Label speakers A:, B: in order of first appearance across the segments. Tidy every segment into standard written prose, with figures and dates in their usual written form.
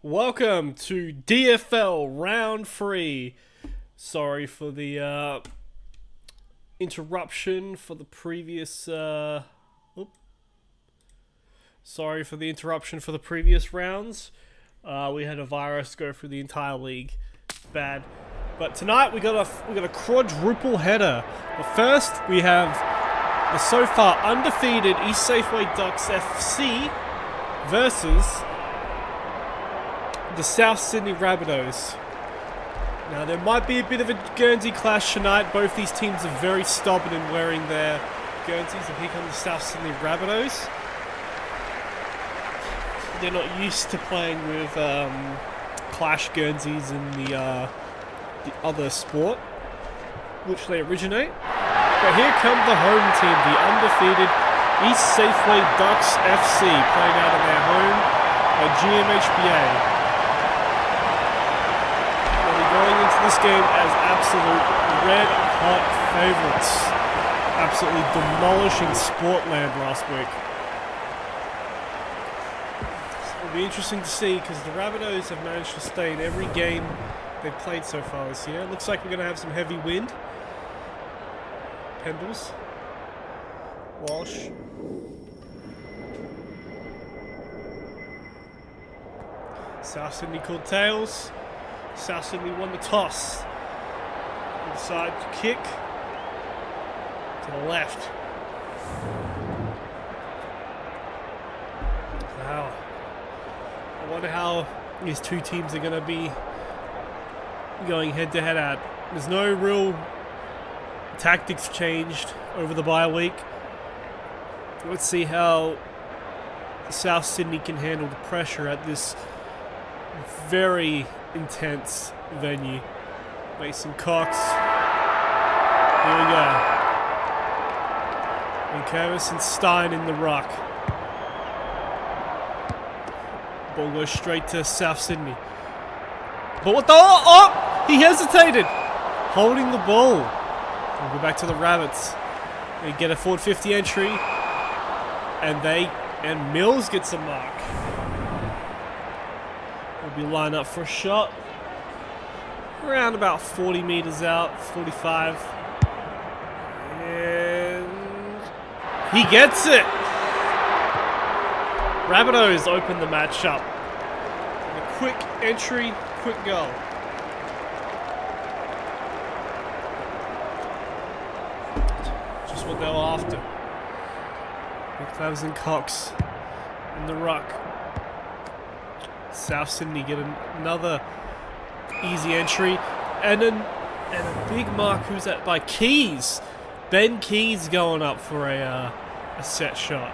A: Welcome to DFL Round 3. Sorry for the interruption for the previous... Sorry for the interruption for the previous rounds. We had a virus go through the entire league. Bad. But tonight we got a quadruple header. But first we have the so far undefeated East Safeway Ducks FC versus the South Sydney Rabbitohs. Now there might be a bit of a Guernsey clash tonight. Both these teams are very stubborn in wearing their Guernseys, and here come the South Sydney Rabbitohs. They're not used to playing with clash Guernseys in the other sport, which they originate. But here come the home team, the undefeated East Safeway Ducks FC, playing out of their home at GMHBA. Going into this game as absolute red-hot favourites. Absolutely demolishing Sportland last week. So it'll be interesting to see because the Rabbitohs have managed to stay in every game they've played so far this year. Looks like we're going to have some heavy wind. Pendles. Walsh. South Sydney called tails. South Sydney won the toss. Inside kick to the left. Wow. I wonder how these two teams are going to be going head to head at. There's no real tactics changed over the bye week. Let's see how South Sydney can handle the pressure at this very intense venue. Mason Cox. Here we go. And Curvis and Stein in the ruck. Ball goes straight to South Sydney. But what the... Oh! He hesitated! Holding the ball. We'll go back to the Rabbits. They get a forward 50 entry. And Mills gets a mark. Be lined up for a shot around about 40 meters out, 45, and he gets it. Rabbitohs open the match up. A quick entry, quick goal. Just what they were after. McClavs and Cox in the ruck. South Sydney get another easy entry, and a big mark. Who's that? By Keys. Ben Keys going up for a set shot.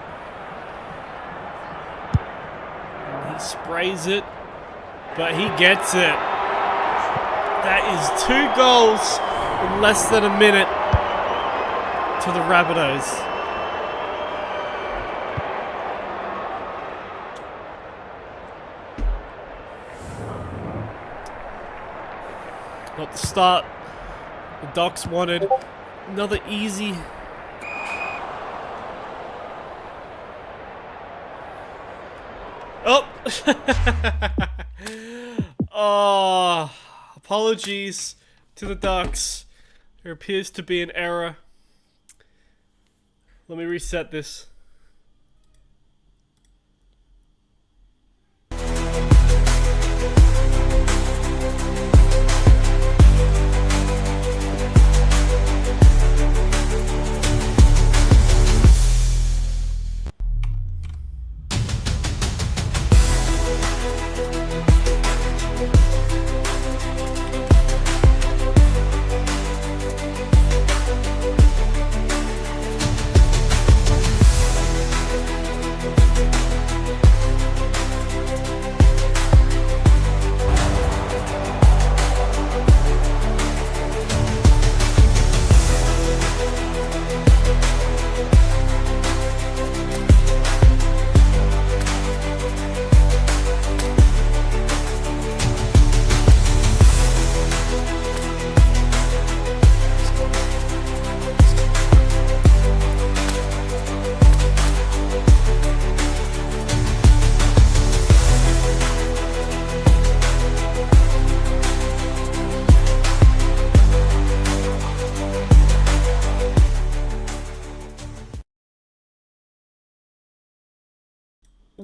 A: And he sprays it, but he gets it. That is 2 goals in less than a minute to the Rabbitohs. Not the start the Ducks wanted. Another easy. Oh! Oh, apologies to the Ducks. There appears to be an error. Let me reset this.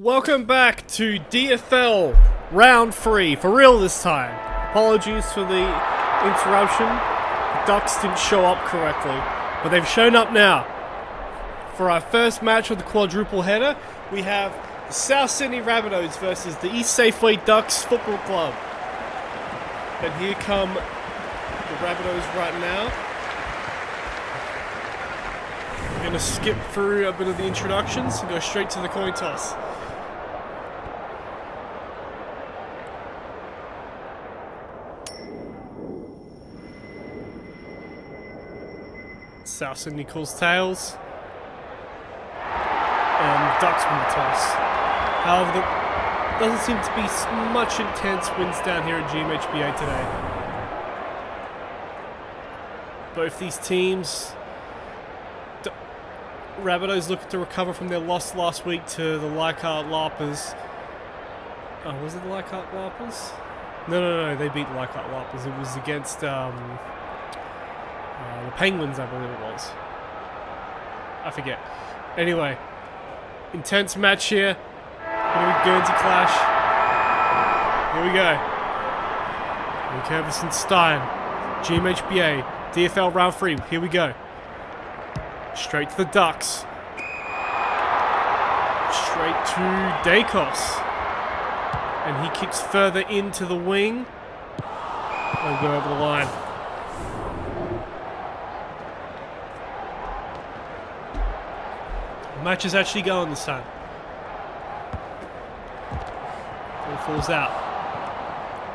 A: Welcome back to DFL Round 3, for real this time. Apologies for the interruption. The Ducks didn't show up correctly, but they've shown up now. For our first match of the quadruple header, we have the South Sydney Rabbitohs versus the East Safeway Ducks Football Club. And here come the Rabbitohs right now. We're going to skip through a bit of the introductions and go straight to the coin toss. South Sydney calls tails, and Ducks win the toss. However, there doesn't seem to be much intense winds down here at GMHBA today. Both these teams, Rabbitohs looking to recover from their loss last week to the Leichardt LARPers. Oh, was it the Leichardt LARPers? No, they beat the Leichardt LARPers. It was against the Penguins, I believe it was. I forget. Anyway, intense match here. Gonna be Guernsey clash. Here we go. Kervison Stein, GMHBA, DFL Round 3. Here we go. Straight to the Ducks. Straight to Dacos. And he kicks further into the wing. And go over the line. The match is actually going this time. Ball falls out.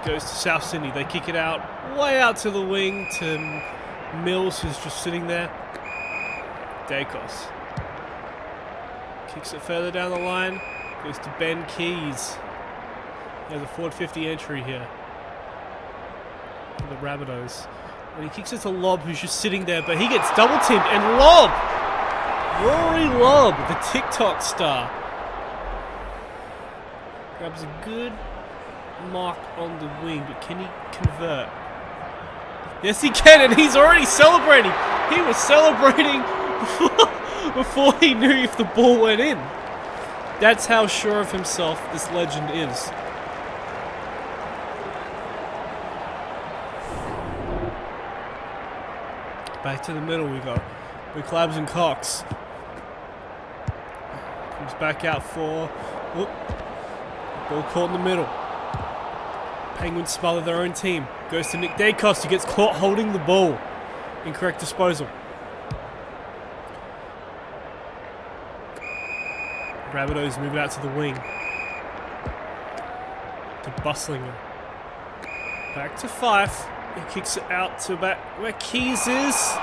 A: Goes to South Sydney. They kick it out. Way out to the wing to Mills, who's just sitting there. Dacos. Kicks it further down the line. Goes to Ben Keys. There's a forward 50 entry here for the Rabbitohs. And he kicks it to Lobb, who's just sitting there, but he gets double teamed, and Lobb! Rory Lobb, the TikTok star, grabs a good mark on the wing, but can he convert? Yes, he can, and he's already celebrating. He was celebrating before he knew if the ball went in. That's how sure of himself this legend is. Back to the middle we go. With Clabs and Cox. Comes back out for... Whoop. Ball caught in the middle. Penguins smother their own team. Goes to Nick Dacos, who gets caught holding the ball. Incorrect disposal. Rabbitohs move out to the wing. To Bustlinger. Back to Fife. He kicks it out to back where Keys is.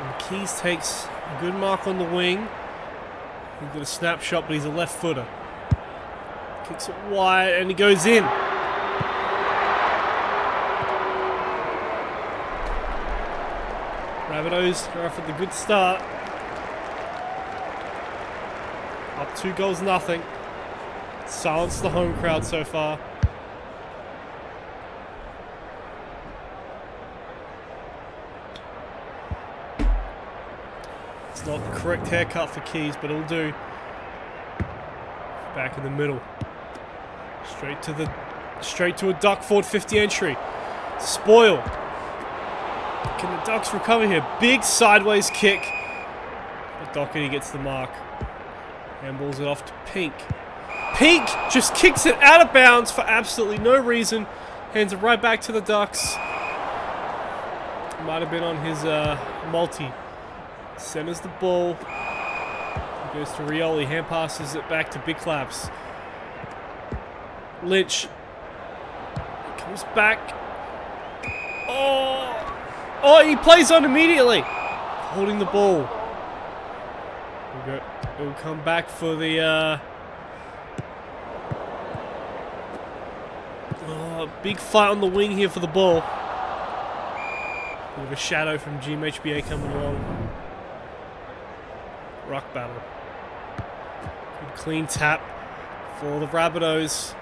A: And Keys takes a good mark on the wing. He's got a snapshot, but he's a left footer. Kicks it wide and he goes in. Rabbitohs are off with a good start. Up 2-0. Silence the home crowd so far. It's not the correct haircut for Keys, but it'll do. Back in the middle. Straight to a Duck forward 50 entry. Spoil. Can the Ducks recover here? Big sideways kick. But Doherty gets the mark. Handballs it off to Pink. Pink just kicks it out of bounds for absolutely no reason. Hands it right back to the Ducks. Might have been on his multi. Centers the ball. Goes to Rioli. Hand passes it back to Big Claps. Lynch. Comes back. Oh, he plays on immediately. Holding the ball. It'll come back for the big fight on the wing here for the ball. Bit of a shadow from GMHBA coming along. Rock battle. Good clean tap for the Rabbitohs.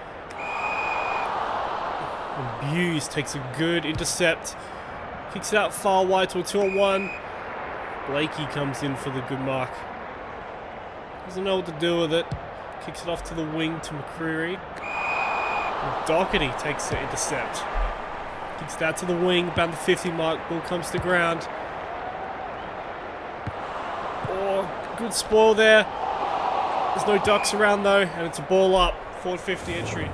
A: And Buse takes a good intercept. Kicks it out far wide to a 2-on-1. Blakey comes in for the good mark. Doesn't know what to do with it. Kicks it off to the wing to McCreary. Doherty takes the intercept. Kicks that to the wing, about the 50 mark. Ball comes to ground. Oh, good spoil there. There's no Ducks around though, and it's a ball up. Forward 50 entry.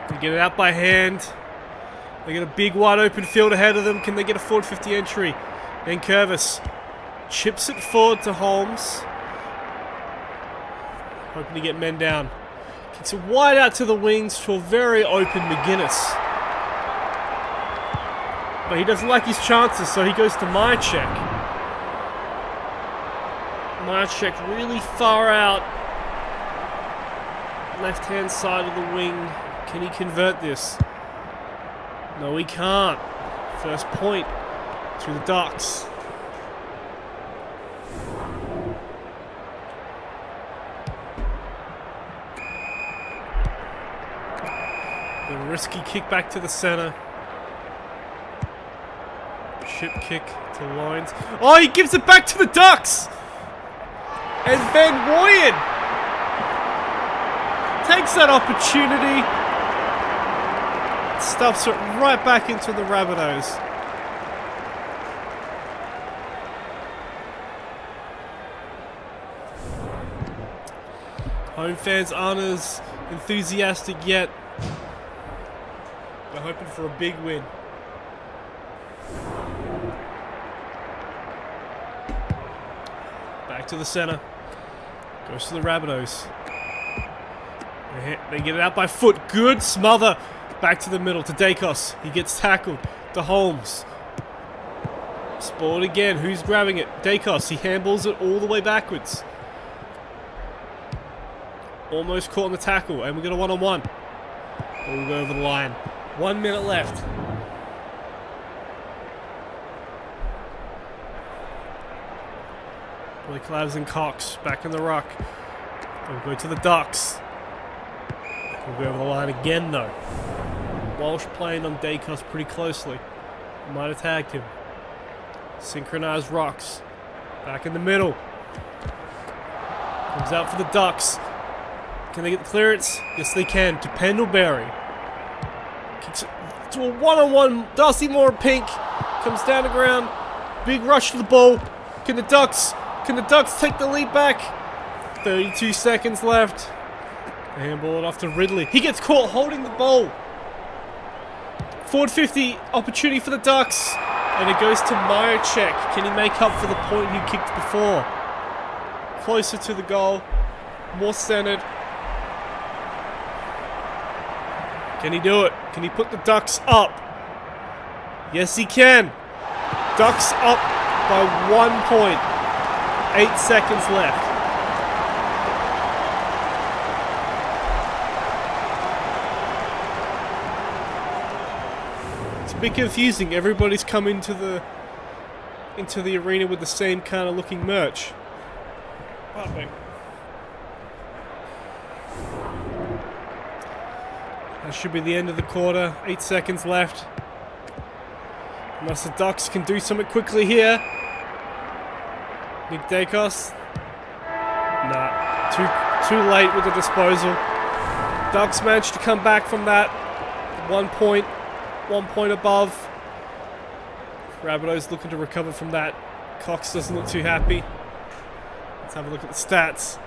A: They get it out by hand. They get a big wide open field ahead of them. Can they get a forward 50 entry? Then Curvis chips it forward to Holmes. Hoping to get men down. Kicks it wide out to the wings to a very open McGuinness. But he doesn't like his chances, so he goes to Myercheck. Myercheck really far out. Left-hand side of the wing. Can he convert this? No, he can't. First point to the Ducks. The risky kick back to the center. Chip kick to Lyons. Oh, he gives it back to the Ducks! And Van Woyen takes that opportunity. Stuffs it right back into the Rabbitohs. Home fans aren't as enthusiastic yet. They're hoping for a big win. Back to the center. Goes to the Rabbitohs. They get it out by foot. Good smother. Back to the middle to Dacos. He gets tackled. To Holmes. Spoiled again. Who's grabbing it? Dacos. He handballs it all the way backwards. Almost caught on the tackle. And we got a one-on-one. We'll go over the line. 1 minute left. Billy Clavs and Cox back in the ruck. We'll go to the Ducks. We'll go over the line again though. Walsh playing on Dacos pretty closely. Might have tagged him. Synchronized rocks. Back in the middle. Comes out for the Ducks. Can they get the clearance? Yes they can. To Pendlebury. Kicks it to a one-on-one. Darcy Moore Pink. Comes down the ground. Big rush to the ball. Can the Ducks take the lead back? 32 seconds left. They handball it off to Ridley. He gets caught holding the ball. Forward 50 opportunity for the Ducks. And it goes to Myercheck. Can he make up for the point he kicked before? Closer to the goal. More centered. Can he do it? Can he put the Ducks up? Yes, he can. Ducks up by 1 point. 8 seconds left. It's a bit confusing. Everybody's come into the arena with the same kind of looking merch. Pardon me. That should be the end of the quarter. 8 seconds left. Unless the Ducks can do something quickly here. Nick Dacos. Nah. Too late with the disposal. Ducks managed to come back from that. 1 point. 1 point above. Rabbitohs looking to recover from that. Cox doesn't look too happy. Let's have a look at the stats.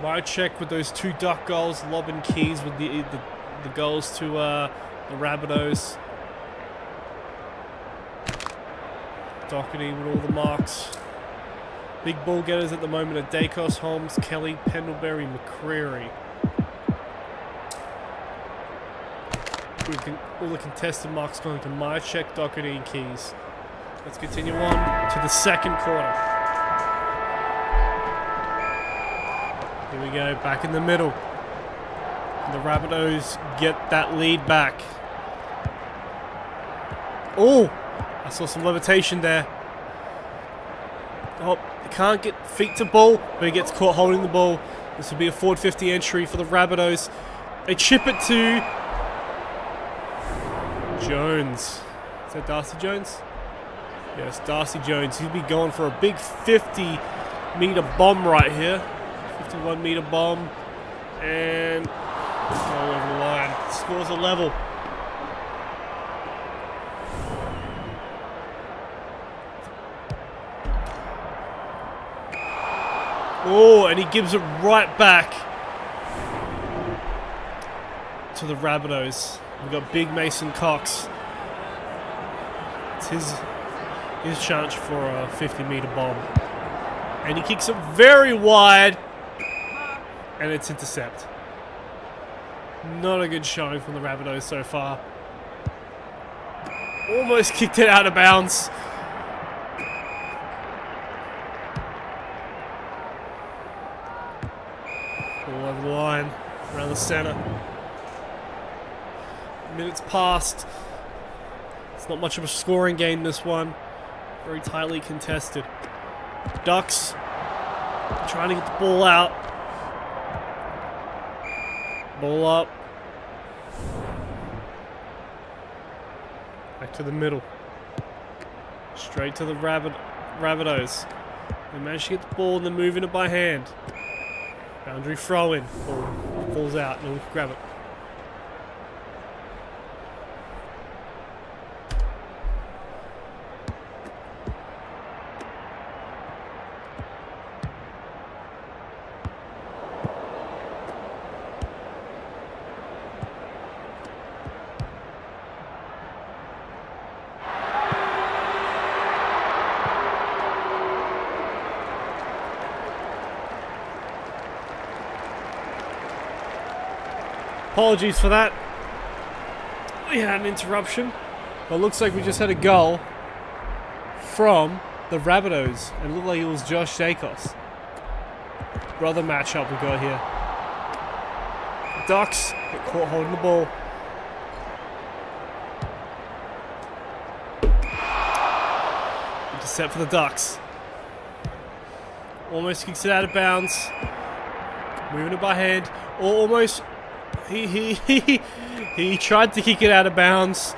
A: Myercheck with those 2 Duck goals, Lob and Keys with the goals to the Rabbitohs. Doherty with all the marks. Big ball getters at the moment are Dacos, Holmes, Kelly, Pendlebury, McCreary. All the contested marks going to Myercheck, Doherty and Keys. Let's continue on to the second quarter. Here we go, back in the middle. And the Rabbitohs get that lead back. Oh, I saw some levitation there. Oh, They can't get feet to ball, but he gets caught holding the ball. This will be a forward 50 entry for the Rabbitohs. They chip it to Jones. Is that Darcy Jones? Yes, Darcy Jones. He'll be going for a big 50-meter bomb right here. 51-meter bomb. And go over the line. Scores a level. Oh, and he gives it right back to the Rabbitohs. We've got Big Mason Cox. It's his chance for a 50-meter bomb. And he kicks it very wide. And it's intercept. Not a good showing from the Rabbitohs so far. Almost kicked it out of bounds. All over the line, around the center. Minutes passed. It's not much of a scoring game, this one. Very tightly contested. Ducks trying to get the ball out. Ball up. Back to the middle. Straight to the Rabbitohs. They manage to get the ball and then moving it by hand. Boundary throw in. Ball falls out. No one can grab it. Apologies for that. We had an interruption. But it looks like we just had a goal from the Rabbitohs. And it looked like it was Josh Dacos. Brother matchup we got here. Ducks get caught holding the ball. Intercept for the Ducks. Almost kicks it out of bounds. Moving it by hand. Or almost... He tried to kick it out of bounds.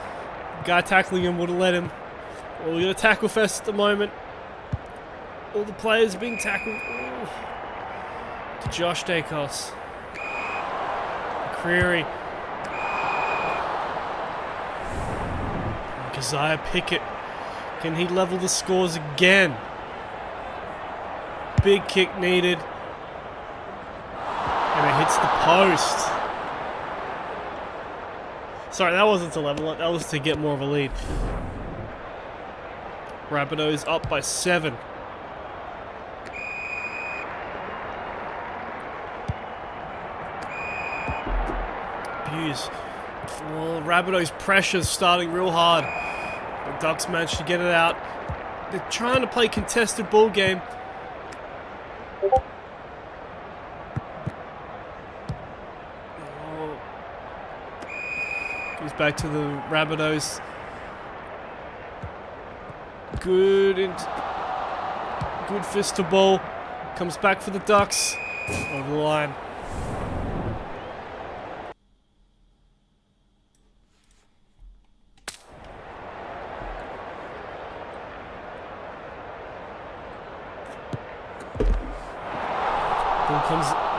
A: Guy tackling him would have let him. Well, we got a tackle fest at the moment. All the players being tackled. Ooh. To Josh Dacos. McCreary. Keziah Pickett. Can he level the scores again? Big kick needed. And it hits the post. Sorry, that wasn't to level it. That was to get more of a lead. Rabbitohs up by 7. Abuse. Well, Rabbitohs pressure's starting real hard. The Ducks managed to get it out. They're trying to play contested ball game. Goes back to the Rabbitohs. Good fist to ball. Comes back for the Ducks. Over the line.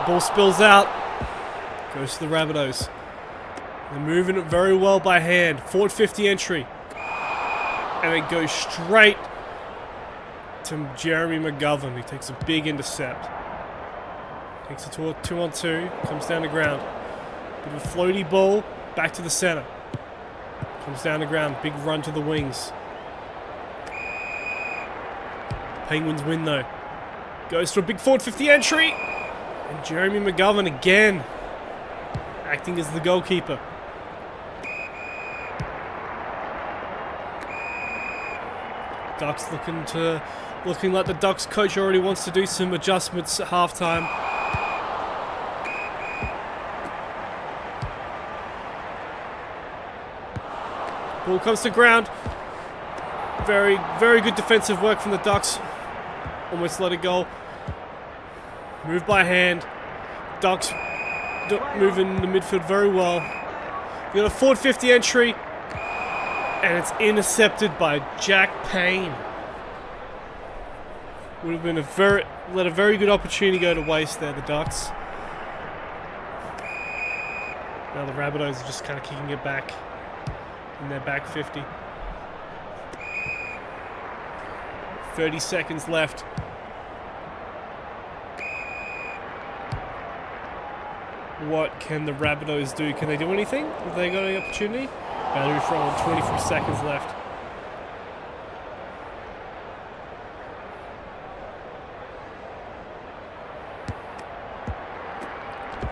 A: Ball spills out. Goes to the Rabbitohs. They're moving it very well by hand. Forward 50 entry. And it goes straight to Jeremy McGovern. He takes a big intercept. Takes it to a 2-on-2. Comes down the ground. Bit of a floaty ball. Back to the center. Comes down the ground. Big run to the wings. Penguins win though. Goes to a big forward 50 entry. And Jeremy McGovern again. Acting as the goalkeeper. Ducks looking like the Ducks coach already wants to do some adjustments at halftime. Ball comes to ground. Very, very good defensive work from the Ducks. Almost let it go. Move by hand. Ducks moving the midfield very well. You got a forward 50 entry. And it's intercepted by Jack Payne. Would have been let a very good opportunity go to waste there, the Ducks. Now the Rabbitohs are just kind of kicking it back in their back 50. 30 seconds left. What can the Rabbitohs do? Can they do anything? Have they got any opportunity? Battery throw 23 seconds left.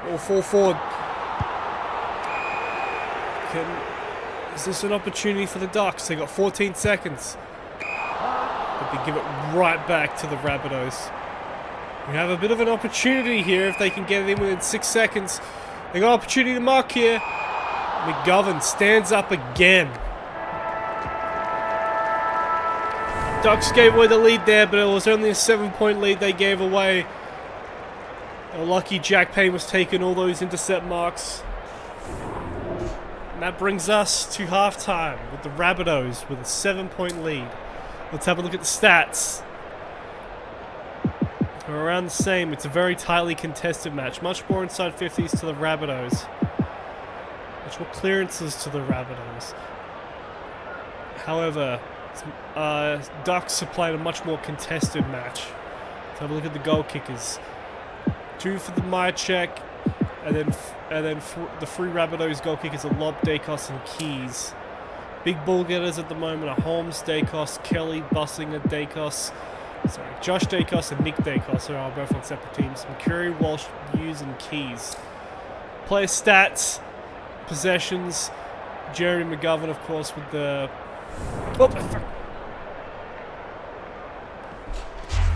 A: All full forward. Is this an opportunity for the Ducks? They got 14 seconds. But they give it right back to the Rabbitohs. We have a bit of an opportunity here if they can get it in within 6 seconds. They got an opportunity to mark here. McGovern stands up again. Ducks gave away the lead there, but it was only a 7-point lead they gave away. They're lucky Jack Payne was taking all those intercept marks. And that brings us to halftime with the Rabbitohs with a 7-point lead. Let's have a look at the stats. We're around the same. It's a very tightly contested match. Much more inside 50s to the Rabbitohs. Much more clearances to the Rabbitohs. However, Ducks are playing a much more contested match. Let's have a look at the goal kickers. 2 for the Mychek, and then the 3 Rabbitohs goal kickers are Lob, Dacos, and Keys. Big ball getters at the moment are Holmes, Dacos, Kelly, Bussinger, Dacos. Sorry, Josh Dacos and Nick Dacos are both on separate teams. McCurry, Walsh, Hughes, and Keys. Player stats, possessions. Jeremy McGovern, of course, with the... Oh,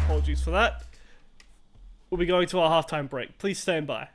A: apologies for that. We'll be going to our halftime break. Please stand by.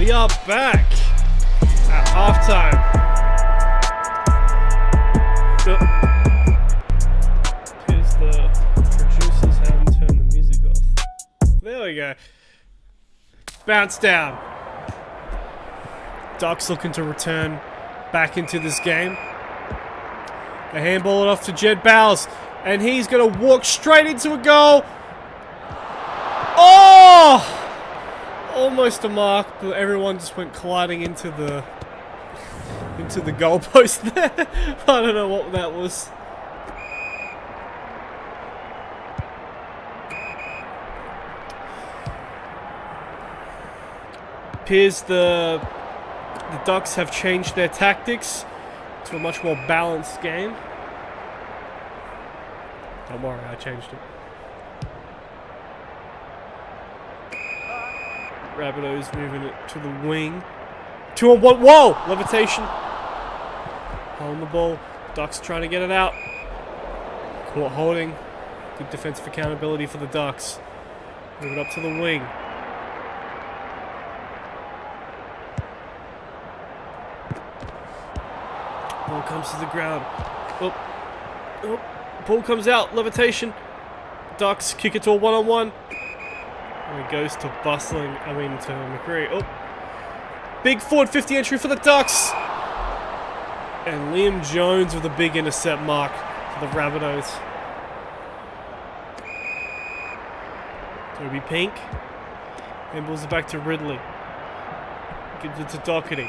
A: We are back at halftime. Here's the producers haven't turned the music off. There we go. Bounce down. Ducks looking to return back into this game. They handball it off to Jed Bowles, and he's going to walk straight into a goal. Oh! Almost a mark, but everyone just went colliding into the goalpost there. I don't know what that was. Appears the Ducks have changed their tactics to a much more balanced game. Don't worry, I changed it. Rabbitohs moving it to the wing. 2-on-1. Whoa! Levitation. Holding the ball. Ducks trying to get it out. Caught holding. Good defensive accountability for the Ducks. Move it up to the wing. Ball comes to the ground. Oh. Ball comes out. Levitation. Ducks kick it to a 1-on-1. And it goes to McCree. Oh. Big forward 50 entry for the Ducks. And Liam Jones with a big intercept mark for the Rabbitohs. Toby Pink. Handballs it back to Ridley. Gives it to Doherty.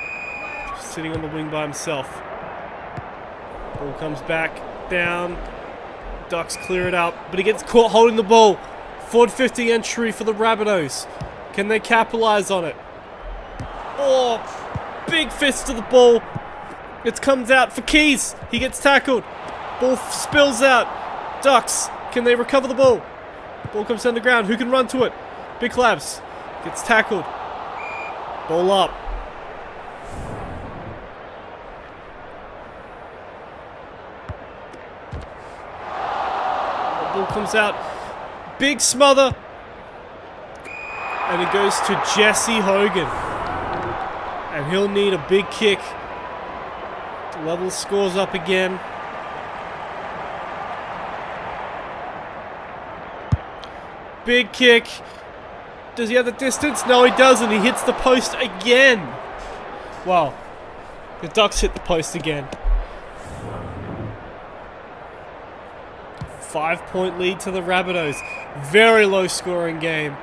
A: Just sitting on the wing by himself. Ball comes back down. Ducks clear it up, but he gets caught holding the ball. Forward 50 entry for the Rabbitohs. Can they capitalize on it? Oh, big fist to the ball. It comes out for Keys. He gets tackled. Ball spills out. Ducks, can they recover the ball? Ball comes down the ground. Who can run to it? Big Labs gets tackled. Ball up. The ball comes out. Big smother. And it goes to Jesse Hogan. And he'll need a big kick. Level scores up again. Big kick. Does he have the distance? No, he doesn't. He hits the post again. Wow. The Ducks hit the post again. 5-point lead to the Rabbitohs. Very low scoring game.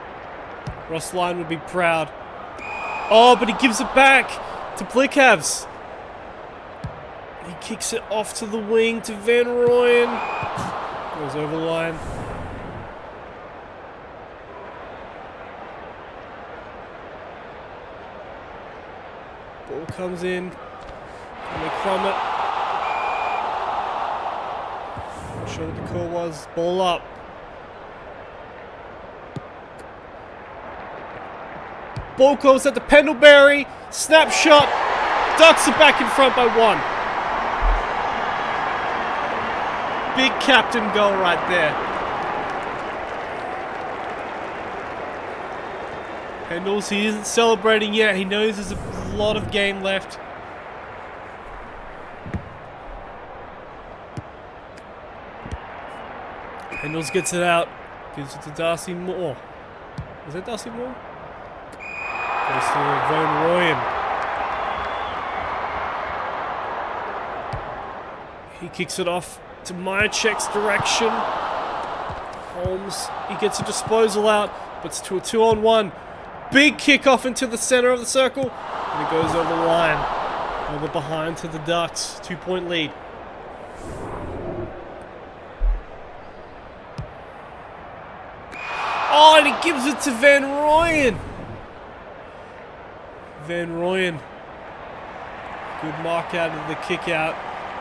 A: Ross Lyon would be proud. Oh, but he gives it back to Blickhavs. He kicks it off to the wing to Van Rooyen. Goes over the line. Ball comes in. Can they crumb it? Not sure what the call was. Ball up. Ball goes at the Pendlebury. Snapshot. Ducks are back in front by 1. Big captain goal right there. Pendles, he isn't celebrating yet. He knows there's a lot of game left. Pendles gets it out. Gives it to Darcy Moore. Was that Darcy Moore? Goes to Van Rooyen. He kicks it off to Myercheck's direction. Holmes, he gets a disposal out, but it's to a 2-on-1. Big kick off into the center of the circle. And it goes over the line. Over behind to the Ducks. 2-point lead. Oh, and he gives it to Van Rooyen. Van Rooyen. Good mark out of the kick out.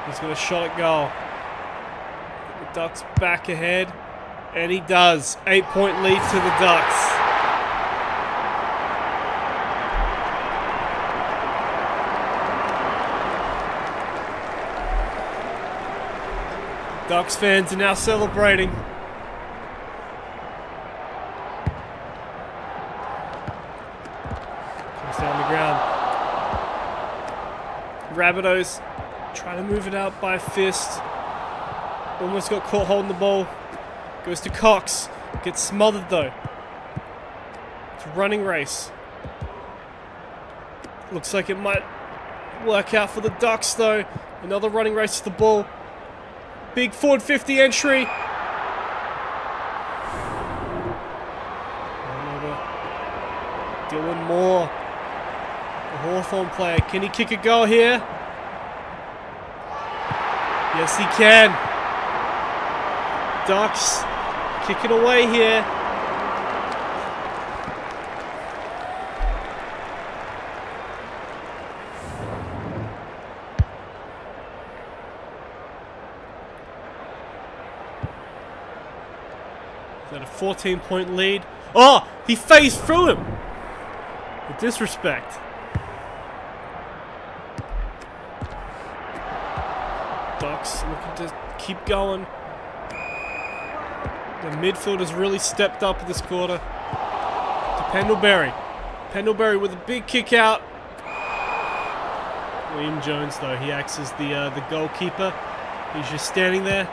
A: He's got a shot at goal. The Ducks back ahead. And he does. 8-point lead to the Ducks. Ducks fans are now celebrating. Comes down the ground. Rabbitohs trying to move it out by a fist. Almost got caught holding the ball. Goes to Cox. Gets smothered though. It's a running race. Looks like it might work out for the Ducks though. Another running race to the ball. Big forward 50 entry. Dylan Moore, the Hawthorn player. Can he kick a goal here? Yes, he can. Ducks kicking away here. Is that a 14-point lead? Oh, he phased through him. With disrespect. Ducks looking to keep going. The midfield has really stepped up this quarter. To Pendlebury. Pendlebury with a big kick out. William Jones though, he acts as the goalkeeper. He's just standing there.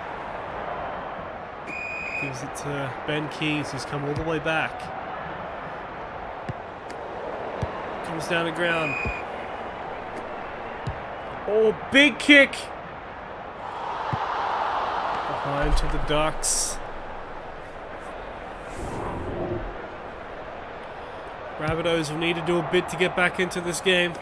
A: Gives it to Ben Keys, who's come all the way back. Comes down the ground. Oh, big kick! Behind to the Ducks. Rabbitohs will need to do a bit to get back into this game.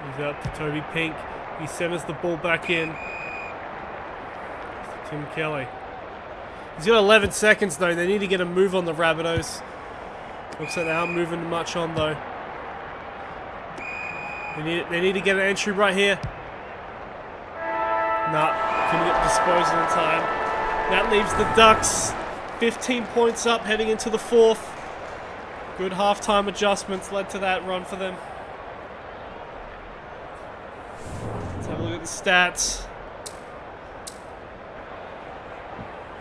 A: He's out to Toby Pink. He centers the ball back in. To Tim Kelly. He's got 11 seconds though. They need to get a move on the Rabbitohs. Looks like they aren't moving much on though. They need to get an entry right here. Nah, couldn't get disposal in time. That leaves the Ducks 15 points up heading into the fourth. Good halftime adjustments led to that run for them. Let's have a look at the stats.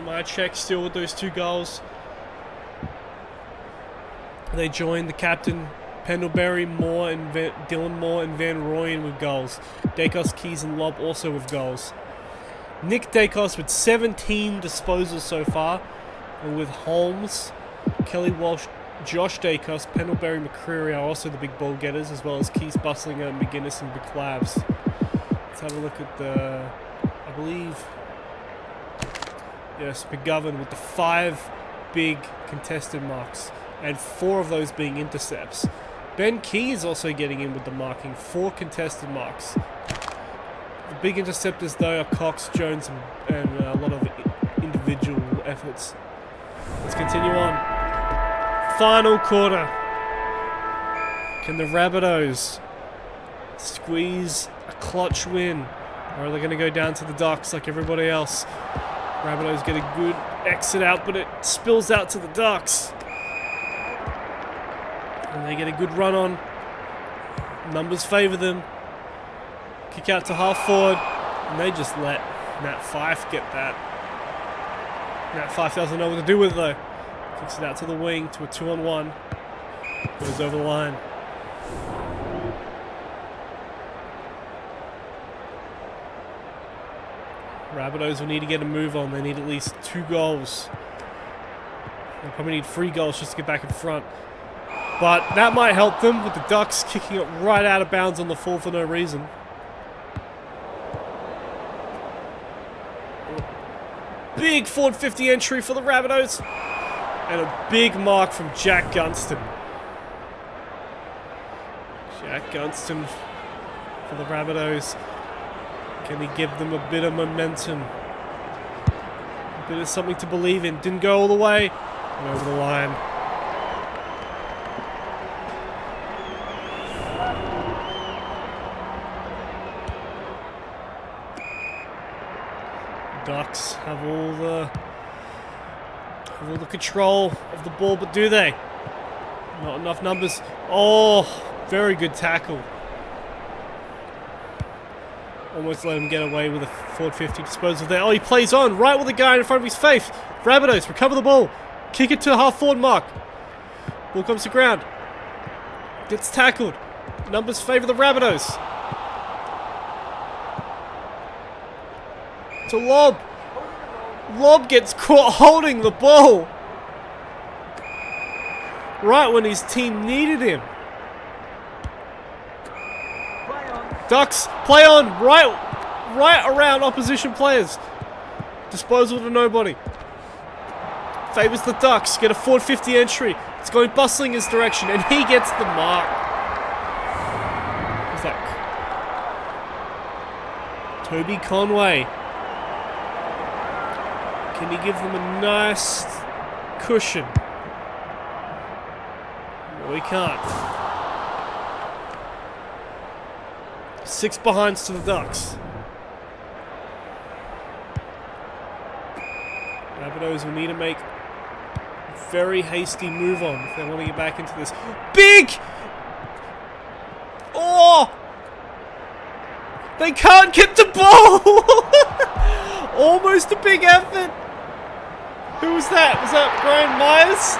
A: My check still with those 2 goals. They joined the captain Pendlebury, Moore, and Dylan Moore and Van Rooyen with goals. Dacos, Keys, and Lobb also with goals. Nick Dacos with 17 disposals so far, and with Holmes, Kelly Walsh, Josh Dacos, Pendlebury, McCreary are also the big ball getters, as well as Keys, Busslinger, McGuinness, and McLavs. Let's have a look at the, I believe, yes, McGovern with the 5 big contested marks, and 4 of those being intercepts. Ben Key is also getting in with the marking, 4 contested marks. The big interceptors though are Cox, Jones, and a lot of individual efforts. Let's continue on. Final quarter. Can the Rabbitohs squeeze a clutch win? Or are they going to go down to the Ducks like everybody else? Rabbitohs get a good exit out, but it spills out to the Ducks. And they get a good run on. Numbers favour them. Kick out to half forward. And they just let Nat Fife get that. Nat Fife doesn't know what to do with it though. Kicks it out to the wing to a 2-on-1. Goes over the line. Rabbitohs will need to get a move on. They need at least 2 goals. They probably need 3 goals just to get back in front. But that might help them with the Ducks kicking it right out of bounds on the full for no reason. Big forward 50 entry for the Rabbitohs. And a big mark from Jack Gunston. Jack Gunston for the Rabbitohs. Can he give them a bit of momentum? A bit of something to believe in. Didn't go all the way. And over the line. Ducks have all the control of the ball, but do they? Not enough numbers. Oh, very good tackle. Almost let him get away with a forward 50 disposal there. Oh, he plays on right with the guy in front of his face. Rabbitohs recover the ball. Kick it to the half forward mark. Ball comes to ground. Gets tackled. Numbers favour the Rabbitohs. To Lob. Lob gets caught holding the ball. Right when his team needed him. Ducks, play on. Right around opposition players. Disposal to nobody. Favours the Ducks. Get a forward 50 entry. It's going Buslinger's direction, and he gets the mark. Who's that? Toby Conway. Can he give them a nice cushion? No, he can't. 6 behinds to the Ducks. Rabbitohs will need to make a very hasty move on if they want to get back into this. Big! Oh! They can't get the ball! Almost a big effort. Who was that? Was that Brian Myers?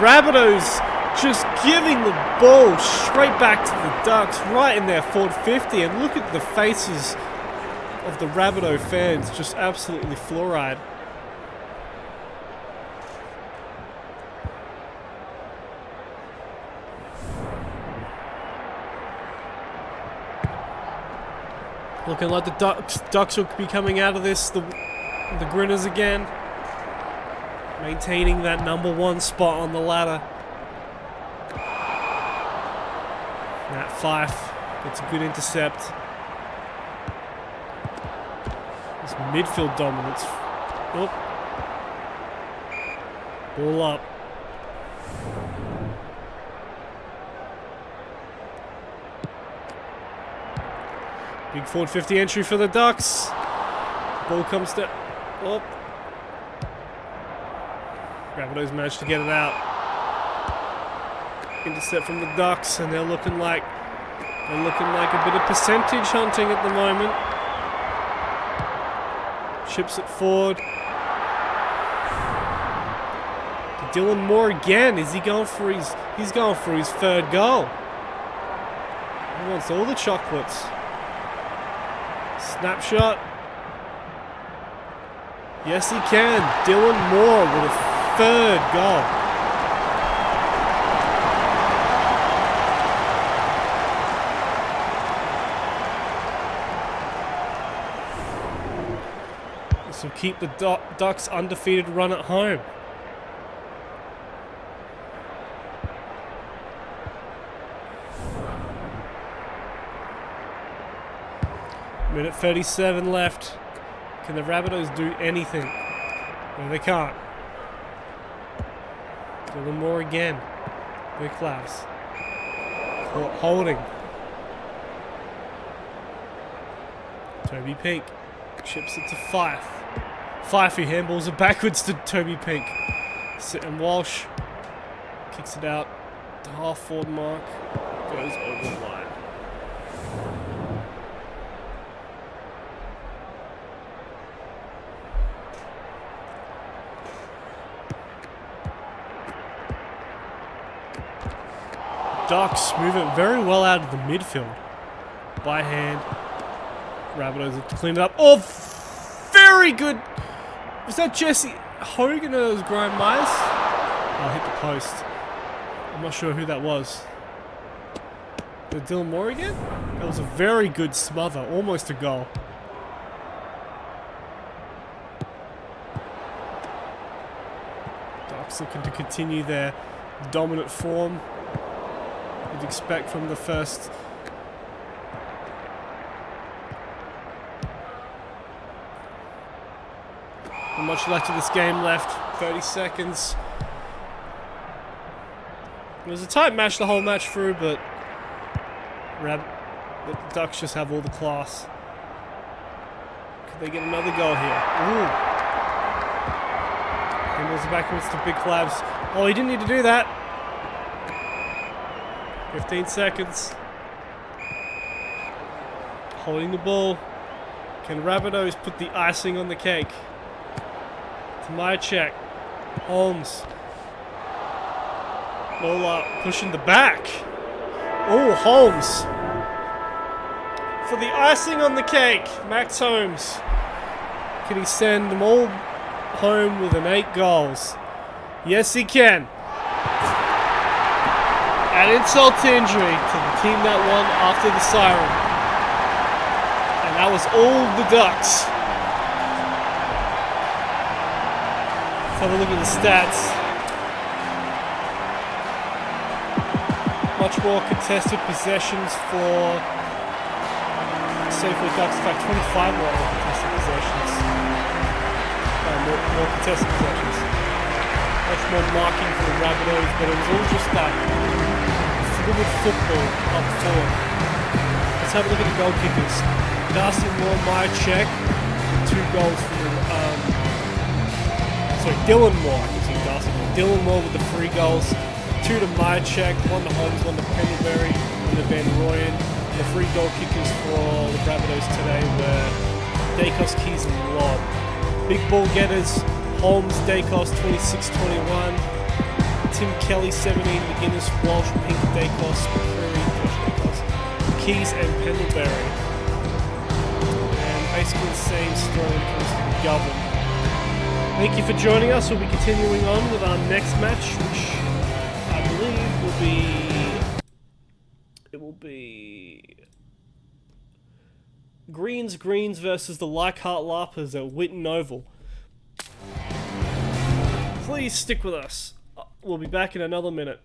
A: Rabbitohs just giving the ball straight back to the Ducks, right in their forward 50. And look at the faces of the Rabbitoh fans, just absolutely fluoride. Looking like the Ducks will be coming out of this, the Grinners again. Maintaining that number 1 spot on the ladder. Nat Fife gets a good intercept. This midfield dominance. Oh. Ball up. Big forward 50 entry for the Ducks. Ball comes to... Oh. Rabbitohs managed to get it out. Intercept from the Ducks, and they're looking like a bit of percentage hunting at the moment. Chips it forward. Dylan Moore again. Is he going for his? He's going for his 3rd goal. He wants all the chocolates. Snapshot. Yes, he can. Dylan Moore with a 3rd goal. This will keep the Ducks' undefeated run at home. Minute 37 left. Can the Rabbitohs do anything? No, they can't. Dylan Moore again. Big claps. Holding. Toby Pink chips it to Fife. Fife who handballs it backwards to Toby Pink. And Walsh kicks it out to half forward mark. Goes over the line. Ducks move it very well out of the midfield. By hand. Rabbitohs have to clean it up. Oh, very good. Was that Jesse Hogan or was Brian Myers? Oh, hit the post. I'm not sure who that was. The Dylan Moore again? That was a very good smother. Almost a goal. Ducks looking to continue their dominant form. You'd expect from the first. Not much left of this game left. 30 seconds. It was a tight match the whole match through, but the Ducks just have all the class. Could they get another goal here? Ooh. Handles it backwards to Big Flabs. Oh, he didn't need to do that. 15 seconds. Holding the ball. Can Rabbitohs put the icing on the cake? To Myercheck. Holmes. Lola pushing the back. Oh, Holmes. For the icing on the cake, Max Holmes. Can he send them all home with an 8 goals? Yes, he can. Add insult to injury to the team that won after the siren. And that was all the Ducks. Let's have a look at the stats. Much more contested possessions for Safeway Ducks. In fact, 25 more contested possessions. More contested possessions. Much more marking for the Rabbitohs, but it was all just that fluid football up forward. Let's have a look at the goal kickers. Darcy Moore, Myercheck, 2 goals from Dylan Moore. I can see Darcy Moore. Dylan Moore with the 3 goals. 2 to Myercheck, 1 to Holmes, 1 to Pendlebury, 1 to Van Royen. The 3 goal kickers for the Rabbitohs today were Dacos, Keys and Lobb. Big ball getters, Holmes, Dacos, 26-21. Tim Kelly, 17, McGuinness, Walsh, Pink, Dacos, McCreary, Josh Dacos, Keys and Pendlebury. And basically the same story when it comes to McGovern. Thank you for joining us. We'll be continuing on with our next match, which I believe will be Greens versus the Leichardt LARPers at Whitten Oval. Please stick with us. We'll be back in another minute.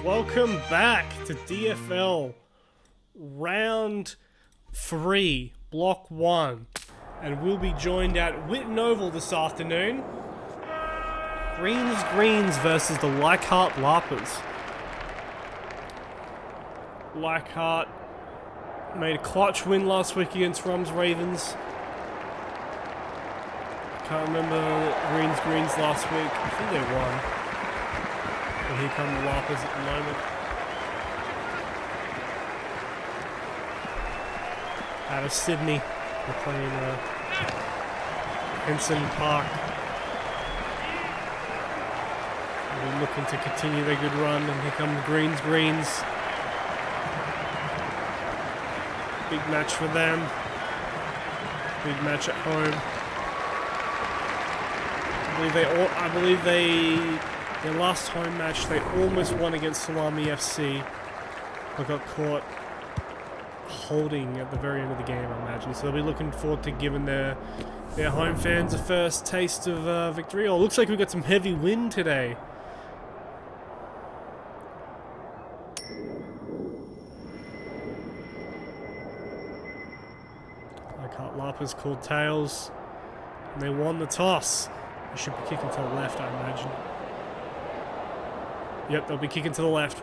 A: Welcome back to DFL Round 3, Block 1. And we'll be joined at Whitten Oval this afternoon. Greens versus the Leichardt LARPers. Leichardt Made a clutch win last week against Rum's Ravens. Can't remember Greens last week. I think they won. And here come the LARPers at the moment. Out of Sydney. They're playing Henson Park. They're looking to continue their good run, and here come Greens. Big match for them. Big match at home. I believe their last home match they almost won against Salami FC, but got caught holding at the very end of the game, I imagine. So they'll be looking forward to giving their home fans a first taste of victory. Oh, looks like we've got some heavy wind today. Leichardt LARPers called tails, and they won the toss. They should be kicking to the left, I imagine. Yep, they'll be kicking to the left.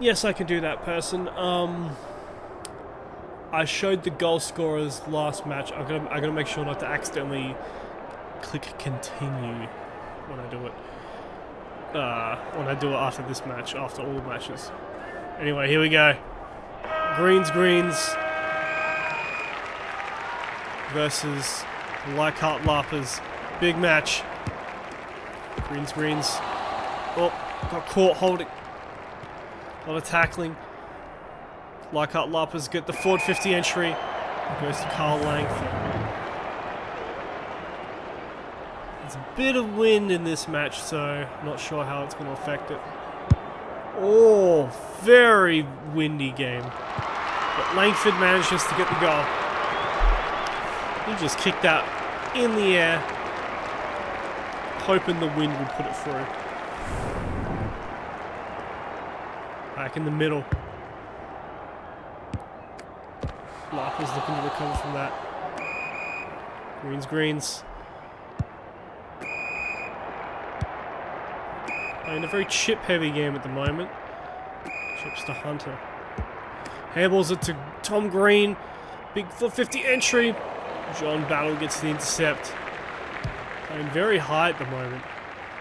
A: Yes, I can do that, person. I showed the goal scorers last match. I gotta make sure not to accidentally click continue when I do it. When I do it after this match, after all matches. Anyway, here we go. Greens versus Leichardt LARPers. Big match. Greens. Oh, got caught holding. A lot of tackling. Leichardt LARPers get the forward 50 entry. It goes to Carl Langford. There's a bit of wind in this match, so not sure how it's going to affect it. Oh, very windy game. But Langford manages to get the goal. He just kicked that in the air, hoping the wind would put it through. Back in the middle. LARPers looking to recover from that. Greens. Playing a very chip-heavy game at the moment. Chips to Hunter. Handballs it to Tom Green. Big 450 entry. John Battle gets the intercept. Playing very high at the moment.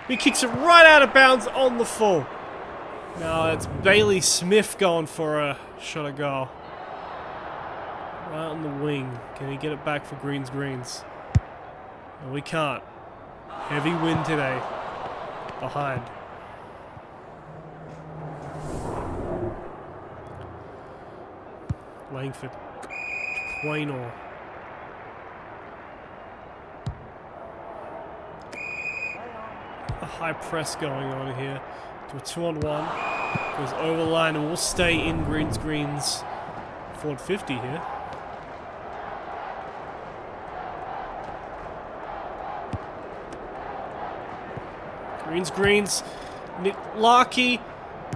A: He kicks it right out of bounds on the full. Now it's Bailey Smith going for a shot at goal. Right on the wing. Can he get it back for Greens? No, we can't. Heavy wind today. Behind. Langford. Quaynor. A high press going on here. To a 2-on-1. Goes over the line and will stay in Greens. Forward 50 here. Greens. Nick Larkey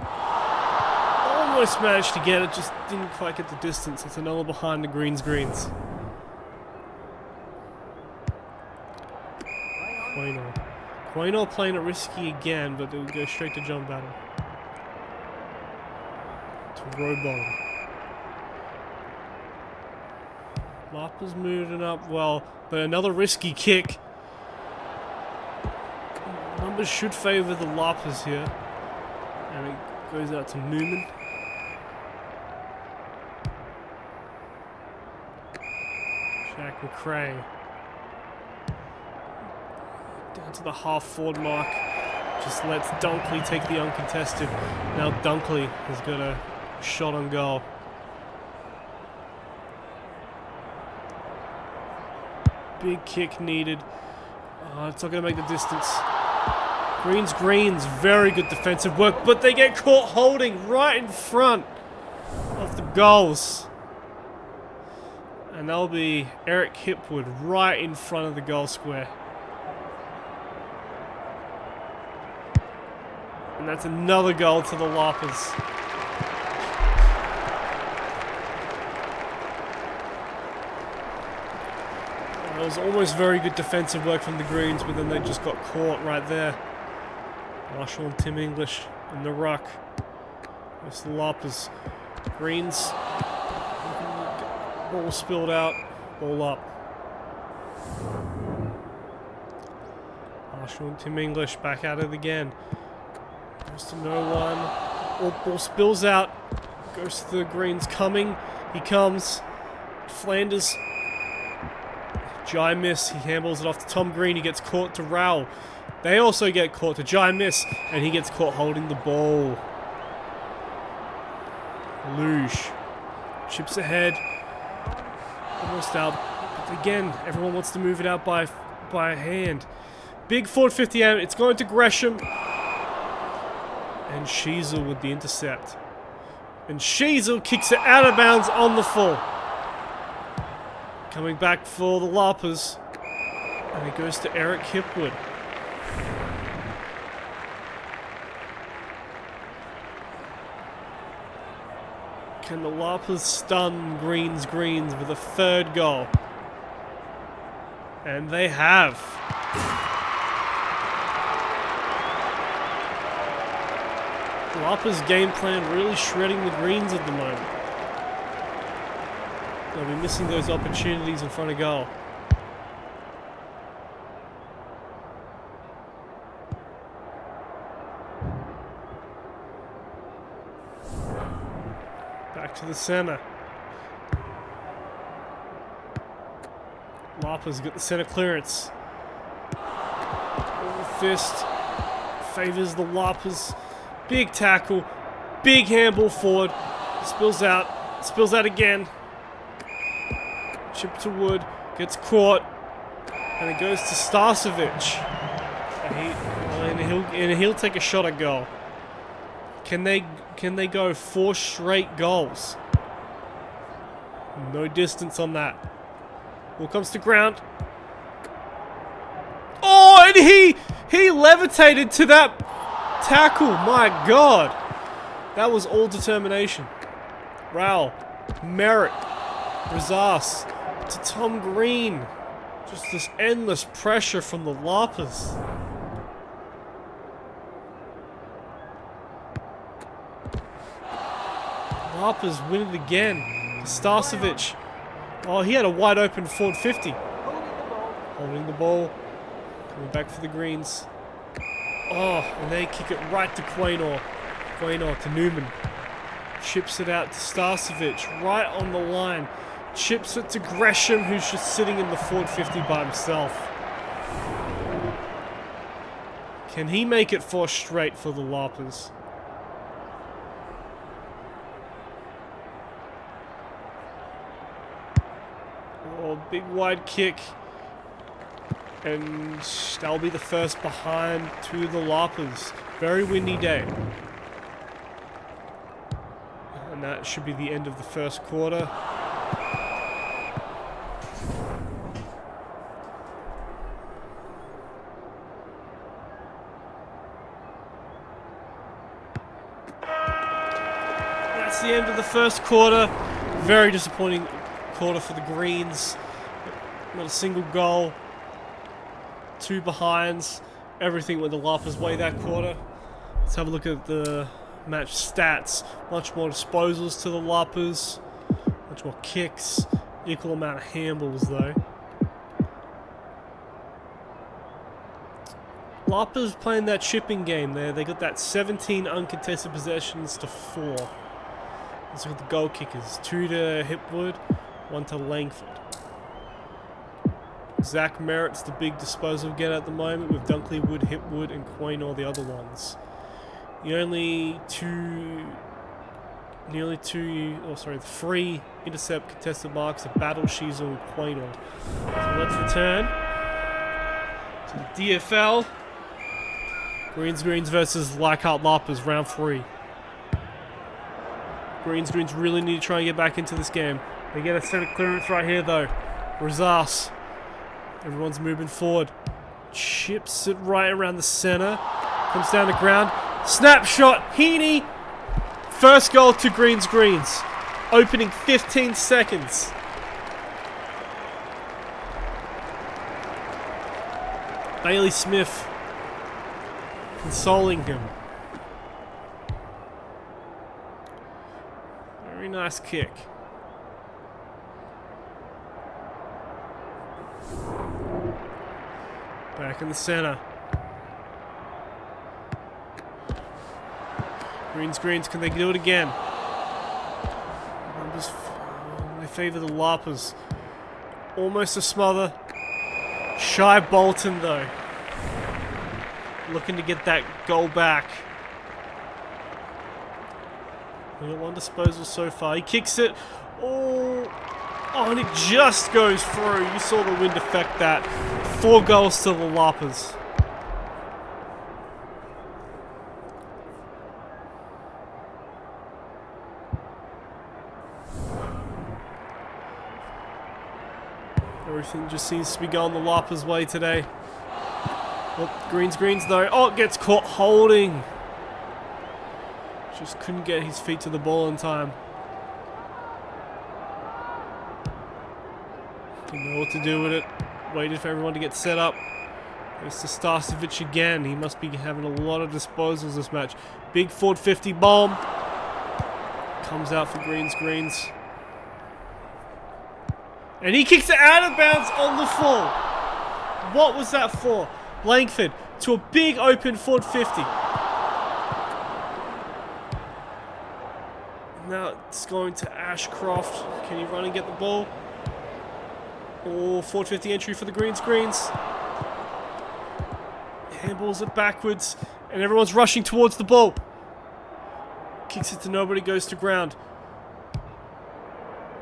A: almost managed to get it, just didn't quite get the distance. It's another behind the Greens. Quaynor playing it risky again, but it will go straight to John Battle. To Robon. LARPers moving up well, but another risky kick. Numbers should favour the LARPers here. And it goes out to Newman. Jack McRae. Down to the half-forward mark. Just lets Dunkley take the uncontested. Now Dunkley has got a shot on goal. Big kick needed. It's not going to make the distance. Greens, very good defensive work, but they get caught holding right in front of the goals. And that'll be Eric Hipwood right in front of the goal square. And And that's another goal to the LARPers. It was almost very good defensive work from the Greens, but then they just got caught right there. Marshall and Tim English in the ruck. It's the LARPers. Greens. Ball spilled out. Ball up. Marshall and Tim English back at it again. Goes to no one. Ball spills out. Goes to the Greens. Coming. He comes. Flanders. Jai miss. He handballs it off to Tom Green. He gets caught to Rowell. They also get caught to Jai miss. And he gets caught holding the ball. Luge. Chips ahead. Almost out. But again, everyone wants to move it out by hand. Big forward 50 AM. It's going to Gresham. And Sheasel with the intercept. And Sheasel kicks it out of bounds on the full. Coming back for the LARPers. And it goes to Eric Hipwood. Can the LARPers stun Greens with a third goal? And they have. LARPers' game plan really shredding the Greens at the moment. They'll be missing those opportunities in front of goal. Back to the center. LARPers get the center clearance. Fist favors the LARPers. Big tackle. Big handball forward. Spills out again. Chip to Wood. Gets caught. And it goes to Starcevic. And he'll take a shot at goal. Can they go 4 straight goals? No distance on that. Ball comes to ground. Oh, and he levitated to that tackle. My God. That was all determination. Rowell, Merritt, Razas to Tom Green. Just this endless pressure from the LARPers. LARPers win it again. Starcevic. Oh, he had a wide open forward 50. Holding the ball. Coming back for the Greens. Oh, and they kick it right to Quaynor. Quaynor to Newman. Chips it out to Starcevic. Right on the line. Chips it to Gresham, who's just sitting in the forward 50 by himself. Can he make it 4 straight for the LARPers? Oh, big wide kick. And that'll be the first behind to the LARPers. Very windy day. And that should be the end of the first quarter. That's the end of the first quarter. Very disappointing quarter for the Greens. Not a single goal. 2 behinds. Everything went the LARPers' way that quarter. Let's have a look at the match stats. Much more disposals to the LARPers. Much more kicks. Equal amount of handballs though. LARPers playing that chipping game there. They got that 17 uncontested possessions to 4. Let's look at the goal kickers. 2 to Hipwood, 1 to Langford. Zach Merritt's the big disposal get at the moment, with Dunkley, Wood, Hipwood, and Quaynor the other ones. The 3 intercept contested marks are Battle, Sheasel, and Quaynor. So let's return to the DFL. Greens versus Leichardt LARPers, round 3. Greens really need to try and get back into this game. They get a center clearance right here though. Razas. Everyone's moving forward. Chips it right around the center. Comes down the ground. Snapshot. Heaney. First goal to Greens. Opening 15 seconds. Bailey Smith consoling him. Very nice kick. Back in the center. Greens, can they do it again? They favour the LARPers. Almost a smother. Shy Bolton though. Looking to get that goal back. We got one disposal so far. He kicks it. Oh, and it just goes through. You saw the wind affect that. 4 goals to the LARPers. Everything just seems to be going the LARPers' way today. Oh, Greens though. Oh, it gets caught holding. Just couldn't get his feet to the ball in time. Didn't know what to do with it. Waited for everyone to get set up. It's to Starcevic again. He must be having a lot of disposals this match. Big forward 50 bomb. Comes out for Greens. And he kicks it out of bounds on the full. What was that for? Langford to a big open forward 50. Now it's going to Ashcroft. Can he run and get the ball? Oh, forward 50 entry for the Greens. Handballs it backwards. And everyone's rushing towards the ball. Kicks it to nobody, goes to ground.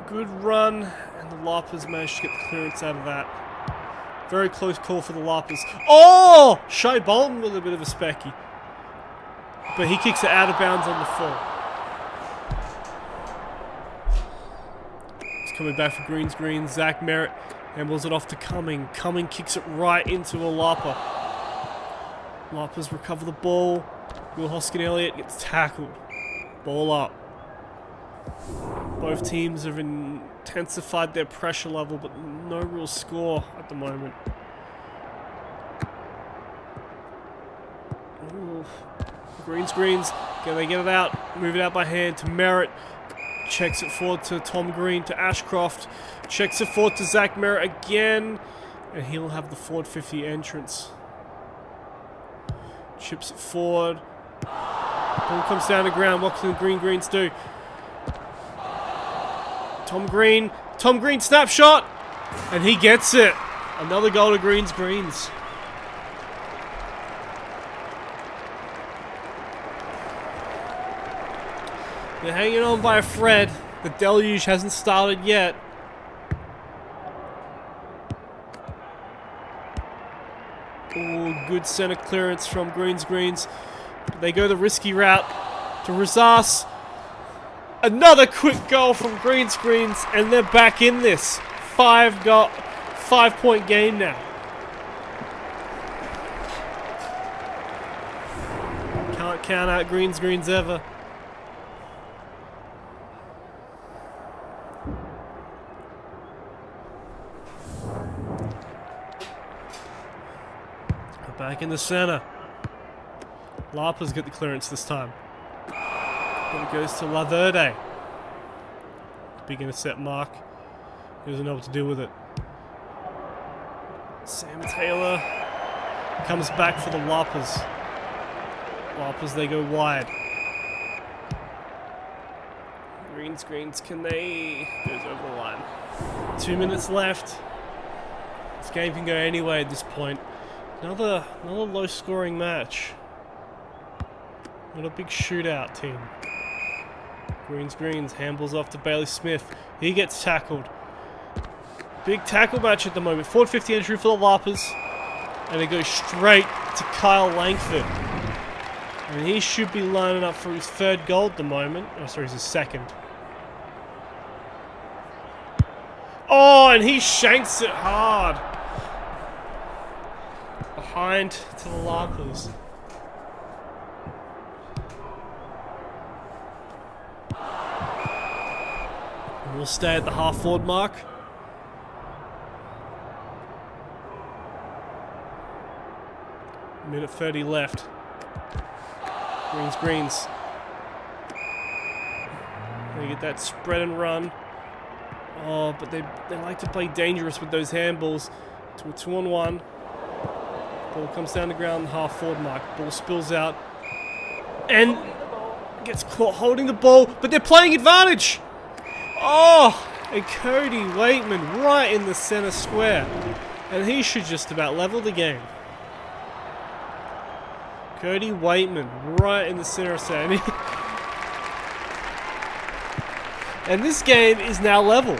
A: Good run. And the LARPers managed to get the clearance out of that. Very close call for the LARPers. Oh! Shy Bolton with a bit of a specky. But he kicks it out of bounds on the full. It's coming back for Greens. Zach Merritt handballs it off to Cumming. Cumming kicks it right into a LARPer. LARPers recover the ball. Will Hoskin-Elliott gets tackled. Ball up. Both teams have intensified their pressure level, but no real score at the moment. Ooh. Greens. Can they get it out? Move it out by hand to Merritt. Checks it forward to Tom Green, to Ashcroft. Checks it forward to Zach Merritt again. And he'll have the forward 50 entrance. Chips it forward. Ball comes down to ground. What can the Greens do? Tom Green snapshot, and he gets it. Another goal to Greens. They're hanging on by a thread. The deluge hasn't started yet. Oh, good center clearance from Greens. They go the risky route to Razas. Another quick goal from Greens, and they're back in this. 5-point game now. Can't count out Greens ever. Back in the center. LARPers get the clearance this time. But it goes to Laverde. Big intercept mark. He doesn't know what to do with it. Sam Taylor comes back for the LARPers. They go wide. Greens, can they? Goes over the line. 2 minutes left. This game can go anyway at this point. Another low-scoring match. Not a big shootout team. Greens handballs off to Bailey Smith. He gets tackled. Big tackle match at the moment. Forward 50 entry for the LARPers. And it goes straight to Kyle Langford. And he should be lining up for his 3rd goal at the moment. Oh, sorry, his 2nd. Oh, and he shanks it hard. Behind to the LARPers. We'll stay at the half-forward mark. Minute 30 left. Greens. They get that spread and run. Oh, but they like to play dangerous with those handballs. To a 2-on-1. Ball comes down the ground, half-forward mark. Ball spills out. And gets caught holding the ball, but they're playing advantage. Oh, and Cody Whitten right in the center square. And he should just about level the game. Cody Whitten right in the center of Sammy. And this game is now level.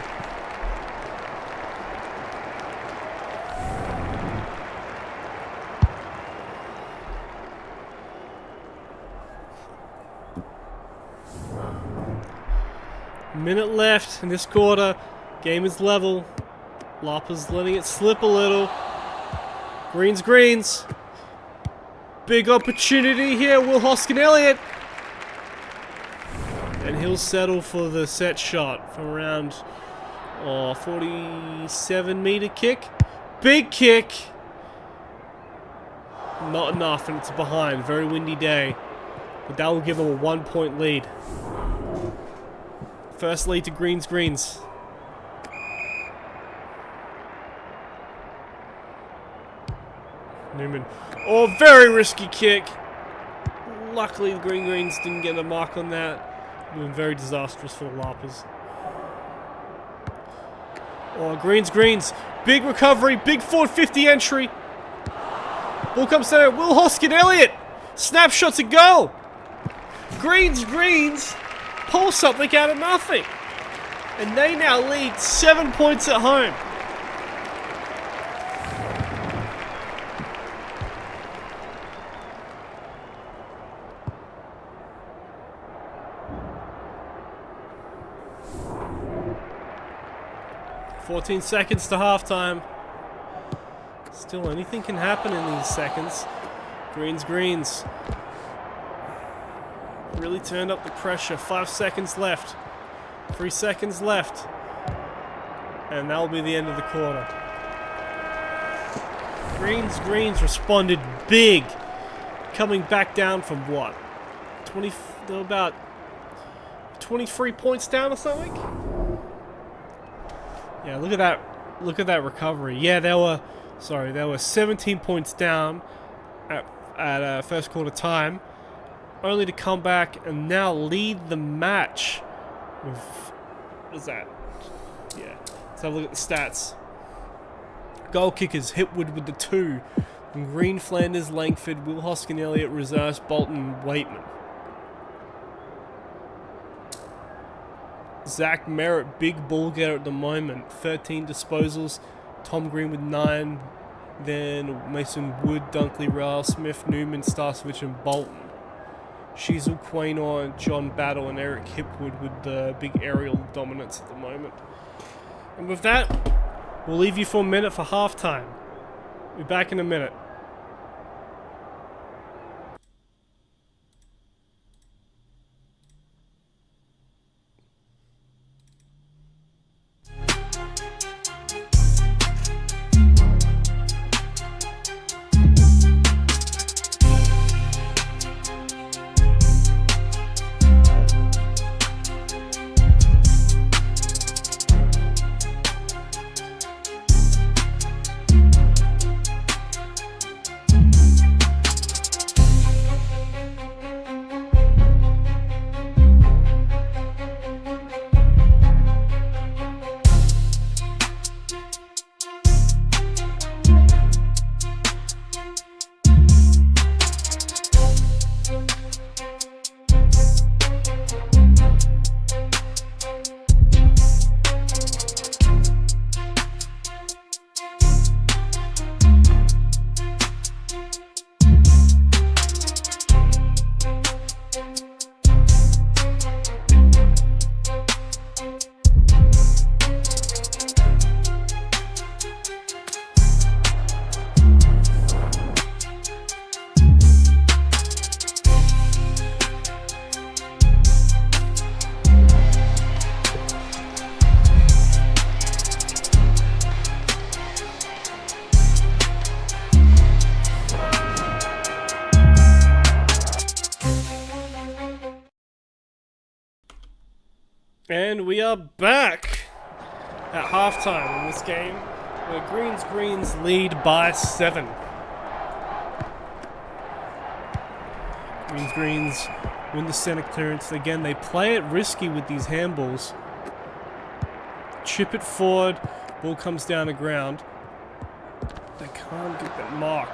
A: Minute left in this quarter. Game is level. LARPers letting it slip a little. Greens. Big opportunity here. Will Hoskin-Elliott. And he'll settle for the set shot from around 47-meter kick. Big kick. Not enough, and it's behind. Very windy day. But that will give them a 1-point lead. First lead to Greens. Newman. Oh, very risky kick. Luckily, the Greens didn't get a mark on that. It would have been very disastrous for the LARPers. Oh, Greens. Big recovery. Big forward 50 entry. Ball comes down. Will Hoskin-Elliott. Snapshot to goal. Greens. Pull something out of nothing. And they now lead 7 points at home. "14 seconds to halftime. Still, anything can happen in these seconds. Greens. Really turned up the pressure. 5 seconds left. 3 seconds left. And that'll be the end of the quarter. Greens responded big. Coming back down from what? They were about 23 points down or something? Yeah, look at that recovery. Yeah, they were 17 points down at first quarter time, only to come back and now lead the match with, what is that? Yeah, let's have a look at the stats. Goal kickers, Hipwood with the 2, and Green, Flanders, Langford, Will Hoskin-Elliott, Reserves, Bolton, Whitten. Zach Merritt, big ball getter at the moment. 13 disposals. Tom Green with 9. Then Mason Wood, Dunkley, Ryle, Smith, Newman, Starcevich, and Bolton. Shizel, Quaynor, John Battle, and Eric Hipwood with the big aerial dominance at the moment. And with that, we'll leave you for a minute for halftime. We'll be back in a minute. And we are back at halftime in this game, where Greens lead by 7. Greens win the centre clearance. Again, they play it risky with these handballs. Chip it forward, ball comes down to ground. They can't get that mark.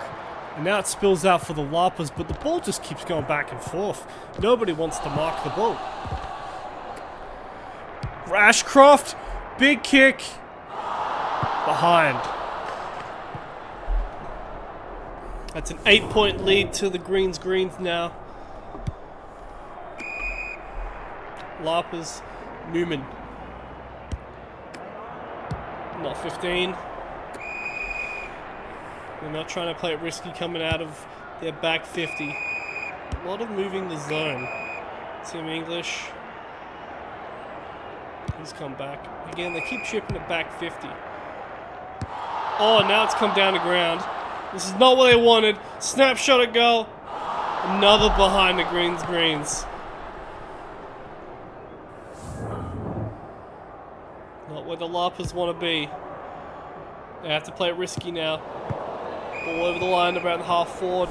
A: And now it spills out for the LARPers, but the ball just keeps going back and forth. Nobody wants to mark the ball. Ashcroft, big kick, behind. That's an 8-point lead to the Greens now. LARPers, Newman. Not 15. They're not trying to play it risky coming out of their back 50. A lot of moving the zone. Tim English. He's come back. Again, they keep chipping it back 50. Oh, now it's come down to ground. This is not what they wanted. Snapshot at goal. Another behind the Greens. Not where the LARPers want to be. They have to play it risky now. Ball over the line, around the half forward.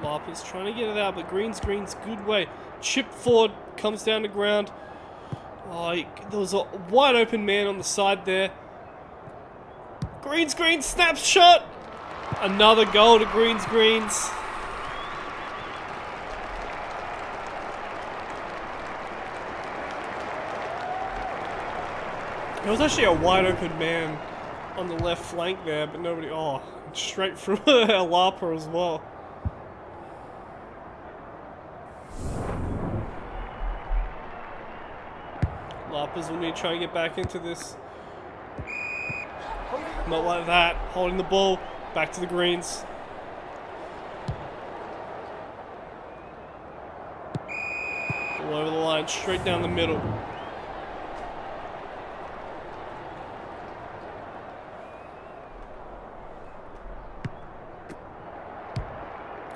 A: LARPers trying to get it out, but Greens, good way. Chip forward, comes down to ground. Oh, there was a wide open man on the side there. Greens, snapshot! Another goal to Greens. There was actually a wide open man on the left flank there, but nobody... Oh, straight through a LARPer as well. LARPers will need to try and get back into this. Not like that. Holding the ball. Back to the Greens. All over the line. Straight down the middle.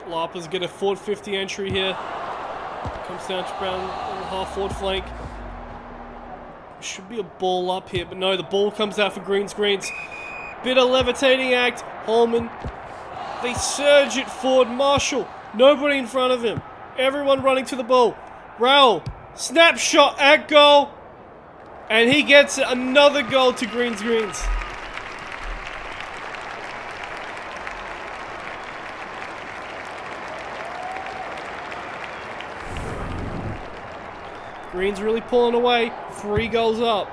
A: LARPers get a forward 50 entry here. Comes down to Brown on the half forward flank. Should be a ball up here, but no, the ball comes out for Greens. Bit of levitating act. Holman. They surge it forward. Marshall. Nobody in front of him. Everyone running to the ball. Raoul. Snapshot at goal. And he gets another goal to Greens. Greens really pulling away. 3 goals up.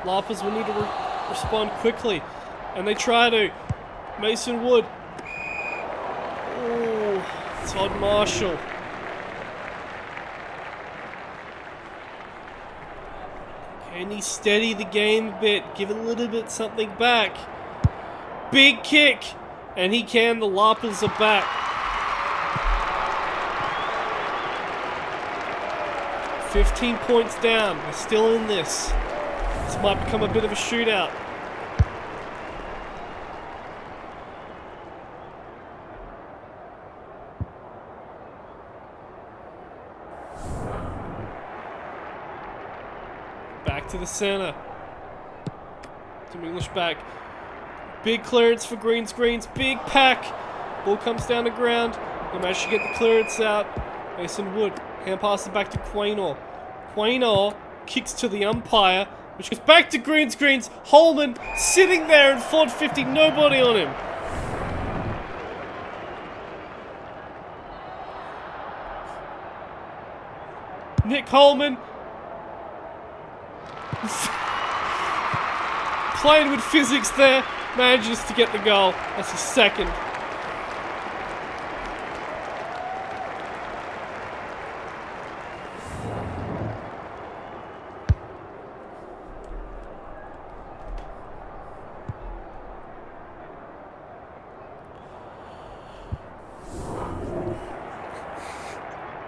A: LARPers will need to respond quickly. And they try to. Mason Wood. Oh, Todd Marshall. Can he steady the game a bit? Give it a little bit something back. Big kick. And he can. The LARPers are back. 15 points down. They're still in this. This might become a bit of a shootout. Back to the center. Tim English back. Big clearance for Greens. Big pack. Ball comes down to ground. They manage to get the clearance out. Mason Wood. Hand passes back to Quaynor. Quaynor kicks to the umpire, which goes back to Greens. Holman sitting there in forward 50. Nobody on him. Nick Holman. Playing with physics there. Manages to get the goal. That's his second.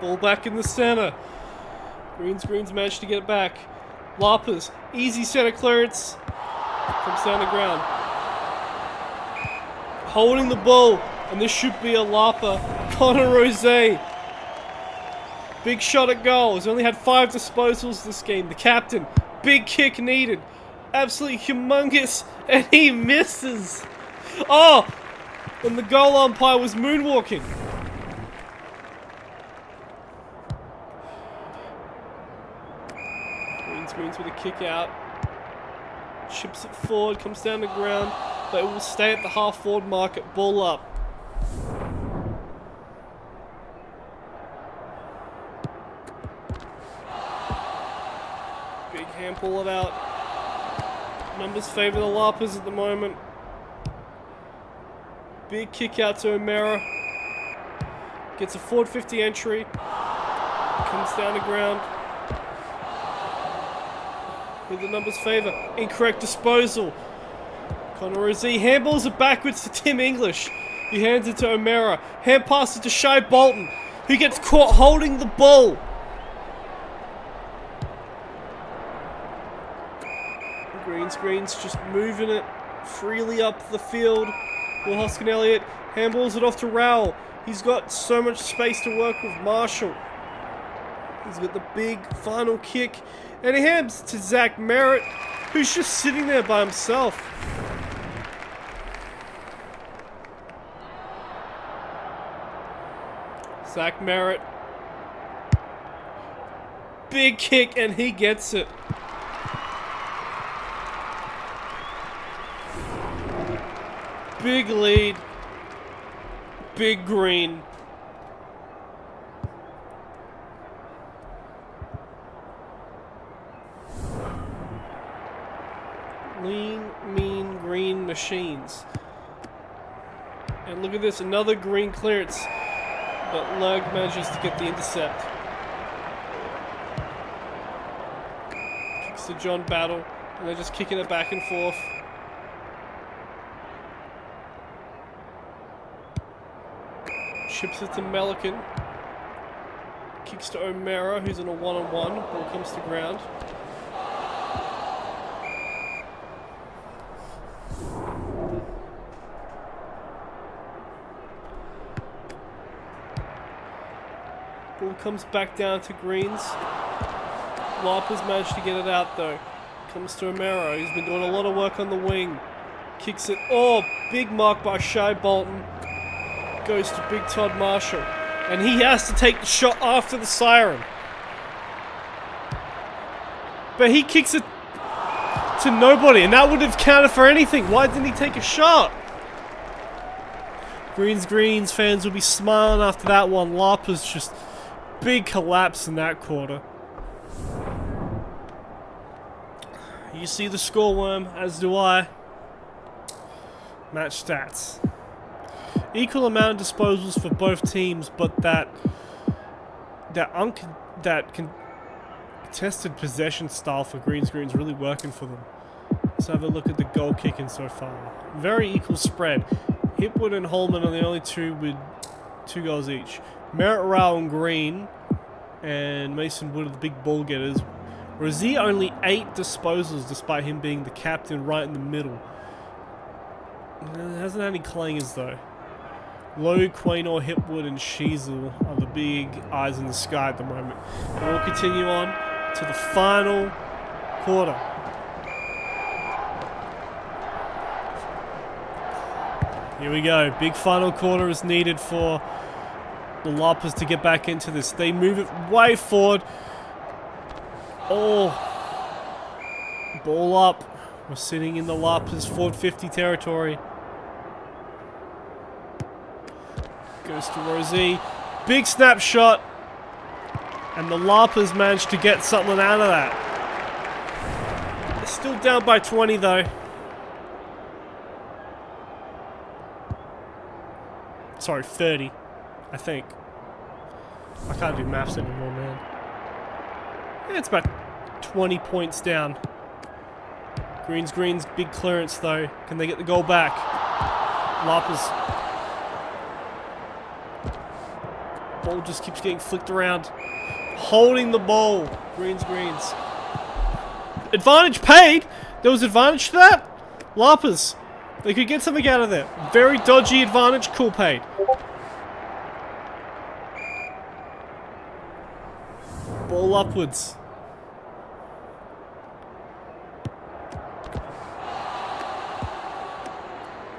A: Ball back in the center. Greens managed to get it back. LARPers, easy center clearance. Comes down to ground. holding the ball, and this should be a LARPer. Connor Rose. Big shot at goal. He's only had 5 disposals this game. The captain. Big kick needed. Absolutely humongous. And he misses. Oh! And the goal umpire was moonwalking. Greens with a kick out. Chips it forward. Comes down the ground. But it will stay at the half forward mark. Ball up. Big hand pull it out. Numbers favour the LARPers at the moment. Big kick out to O'Mara. Gets a forward 50 entry. Comes down the ground. With the numbers favour. Incorrect disposal. Connor Rossi handballs it backwards to Tim English. He hands it to O'Mara. Hand passes to Shai Bolton, who gets caught holding the ball. Greens just moving it freely up the field. Will Hoskin Elliott handballs it off to Rowell. He's got so much space to work with Marshall. He's got the big final kick. And he hands to Zach Merritt, who's just sitting there by himself. Zach Merritt. Big kick, and he gets it. Big lead. Big green. Lean, mean, green machines. And look at this, another green clearance. But Lerg manages to get the intercept. Kicks to John Battle, and they're just kicking it back and forth. Chips it to Melican. Kicks to O'Mara, who's in a one-on-one. Ball comes to ground. Ball comes back down to Greens. LARPers managed to get it out though. Comes to O'Mara. He's been doing a lot of work on the wing. Kicks it. Oh, big mark by Shai Bolton. Goes to Big Todd Marshall. And he has to take the shot after the siren. But he kicks it to nobody, and that would have counted for anything. Why didn't he take a shot? Greens fans will be smiling after that one. LARPers just big collapse in that quarter. You see the score worm, as do I. Match stats. Equal amount of disposals for both teams, but that contested possession style for Green's really working for them. Let's have a look at the goal kicking so far. Very equal spread. Hipwood and Holman are the only two with 2 goals each. Merritt, Rao and Green and Mason Wood are the big ball getters. Rosie only 8 disposals despite him being the captain right in the middle. Hasn't had any clangers though. Lowe, Quaynor, Hipwood and Sheasel are the big eyes in the sky at the moment. And we'll continue on to the final quarter. Here we go. Big final quarter is needed for the LARPers to get back into this. They move it way forward. Oh. Ball up. We're sitting in the LARPers forward 50 territory. Goes to Rosie. Big snapshot. And the LARPers managed to get something out of that. They're still down by 20 though. Sorry, 30. I think. I can't do maths anymore, man. Yeah, it's about 20 points down. Greens, big clearance though. Can they get the goal back? LARPers. Ball just keeps getting flicked around. Holding the ball. Greens. Advantage paid. There was advantage to that. LARPers. They could get something out of there. Very dodgy advantage, cool paid. Ball upwards.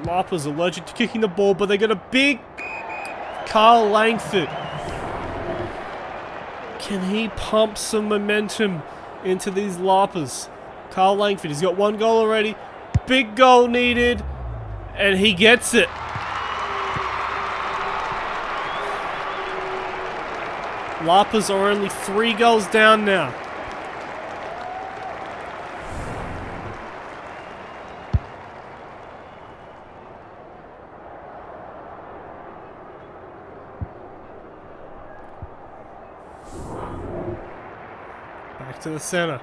A: LARPers allergic to kicking the ball, but they got a big Carl Langford. Can he pump some momentum into these LARPers? Carl Langford, he's got 1 goal already. Big goal needed, and he gets it. LARPers are only 3 goals down now. Back to the center.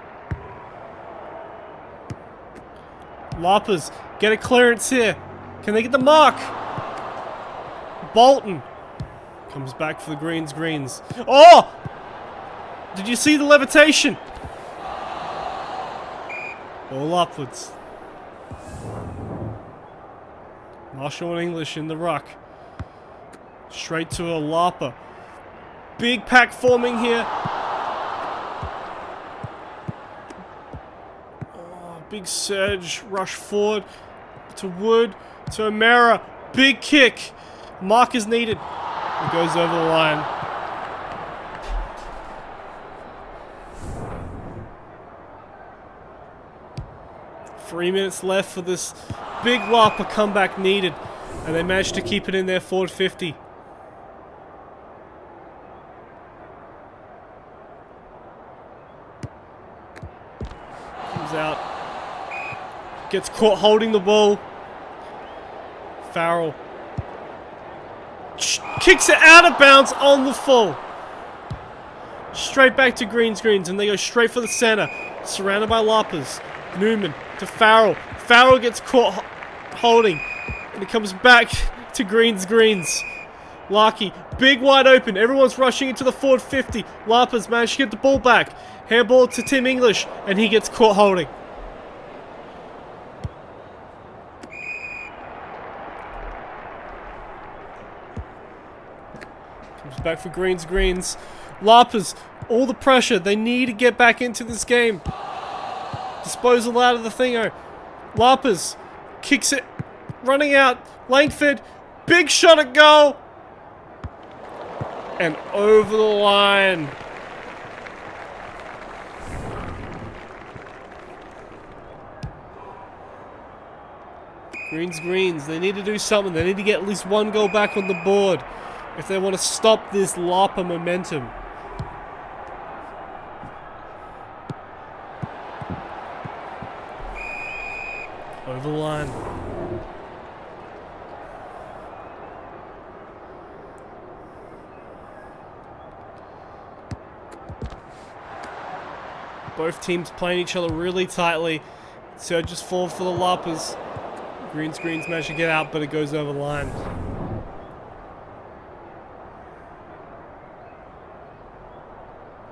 A: LARPers get a clearance here. Can they get the mark? Bolton comes back for the Greens. Oh! Did you see the levitation? All upwards. Marshall and English in the ruck. Straight to a LARPer. Big pack forming here. Big surge, rush forward to Wood, to O'Mara. Big kick. Mark is needed. It goes over the line. Three minutes left for this big LARPer comeback needed. And they managed to keep it in their forward 50. Comes out. Gets caught holding the ball. Farrell kicks it out of bounds on the full. Straight back to Greens, and they go straight for the center. Surrounded by LARPers. Newman to Farrell. Farrell gets caught holding. And it comes back to Greens. Larkey, big wide open. Everyone's rushing into the forward 50. LARPers manage to get the ball back. Handball to Tim English. And he gets caught holding. Back for Greens. LARPers, all the pressure. They need to get back into this game. Disposal out of the thingo. LARPers kicks it. Running out. Langford. Big shot at goal. And over the line. Greens. They need to do something. They need to get at least 1 goal back on the board if they want to stop this LARPer momentum. Over the line. Both teams playing each other really tightly. Surges forward for the LARPers. Greens managed to get out, but it goes over the line.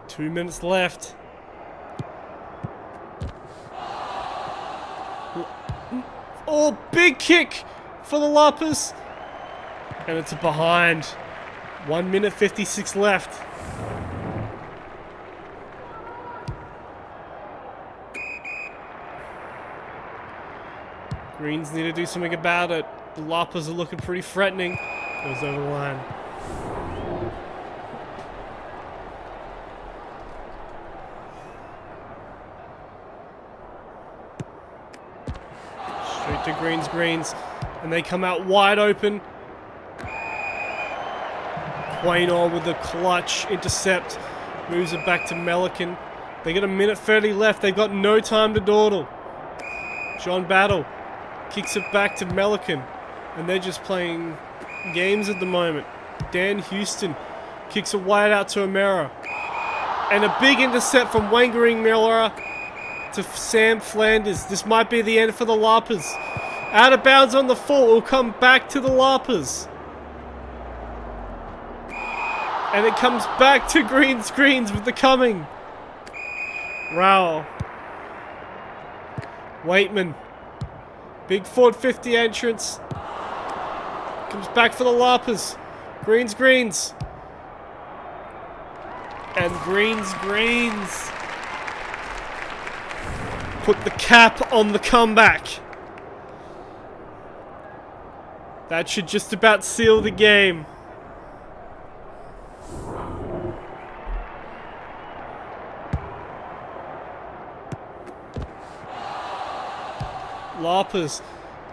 A: Two minutes left. Oh, big kick for the LARPers. And it's a behind. 1 minute 56 left. Greens need to do something about it. The LARPers are looking pretty threatening. Goes over the line. Straight to Greens. And they come out wide open. Quaynor with the clutch intercept. Moves it back to Melican. They got 1 minute 30 left. They've got no time to dawdle. John Battle kicks it back to Melican. And they're just playing games at the moment. Dan Houston kicks it wide out to O'Mara. And a big intercept from Wangering Miller to Sam Flanders. This might be the end for the LARPers. Out of bounds on the full. It will come back to the LARPers. And it comes back to Greens with the coming. Rowell. Waitman. Big Ford 50 entrance. Comes back for the LARPers. Greens. And greens. Put the cap on the comeback. That should just about seal the game. LARPers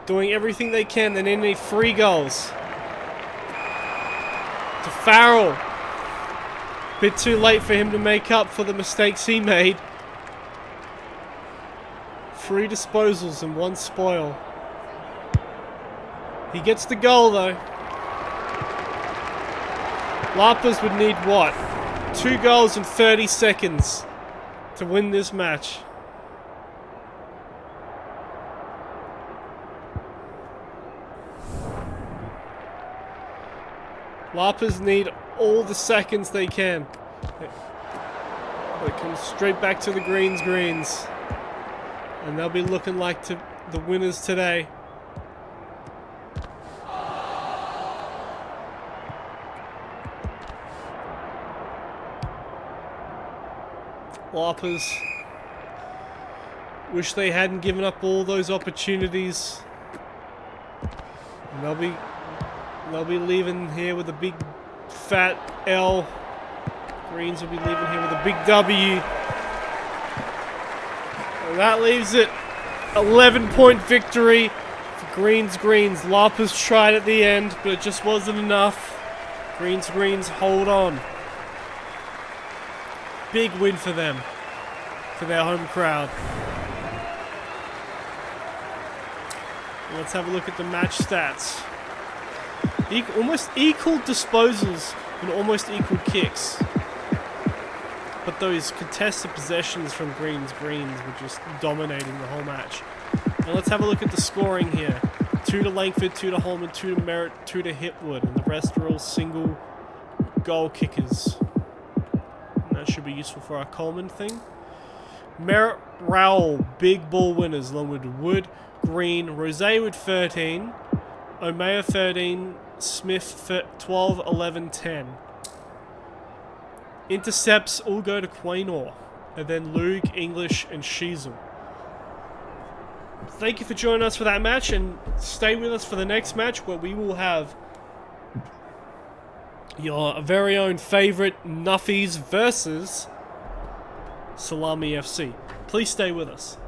A: doing everything they can. They need 3 goals. To Farrell. Bit too late for him to make up for the mistakes he made. 3 disposals and 1 spoil. He gets the goal though. LARPers would need what? 2 goals in 30 seconds to win this match. LARPers need all the seconds they can. It comes straight back to the greens. And they'll be looking like the winners today. LARPers wish they hadn't given up all those opportunities. And they'll be leaving here with a big fat L. Greens will be leaving here with a big W. And that leaves it 11-point victory for Greens. LARPers tried at the end, but it just wasn't enough. Greens hold on. Big win for them, for their home crowd. Let's have a look at the match stats. Almost equal disposals and almost equal kicks. But those contested possessions from Greens were just dominating the whole match. And let's have a look at the scoring here. 2 to Langford, 2 to Holman, 2 to Merritt, 2 to Hipwood. And the rest are all single goal kickers. And that should be useful for our Coleman thing. Merritt, Rowell, big ball winners along with Wood, Green, Rose with 13, Omea 13, Smith 12, 11, 10. Intercepts all go to Quaynor, and then Lug, English, and Sheasel. Thank you for joining us for that match, and stay with us for the next match where we will have your very own favourite Nuffies versus Salami FC. Please stay with us.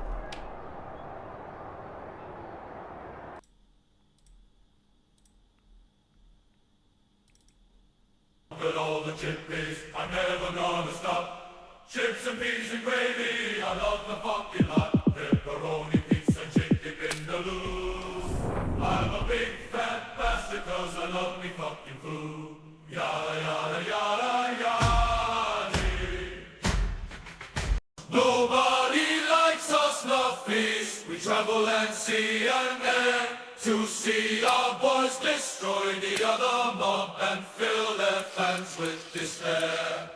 B: With all the chippies, I'm never gonna stop. Chips and peas and gravy, I love the fucking lot. Pepperoni, pizza, chicken vindaloo. I'm a big fat bastard cause I love me fucking food. Yada yada yada yada. Nobody likes us Nuffies. We travel and see and then to see our boys destroy the other mob and fill their fans with despair.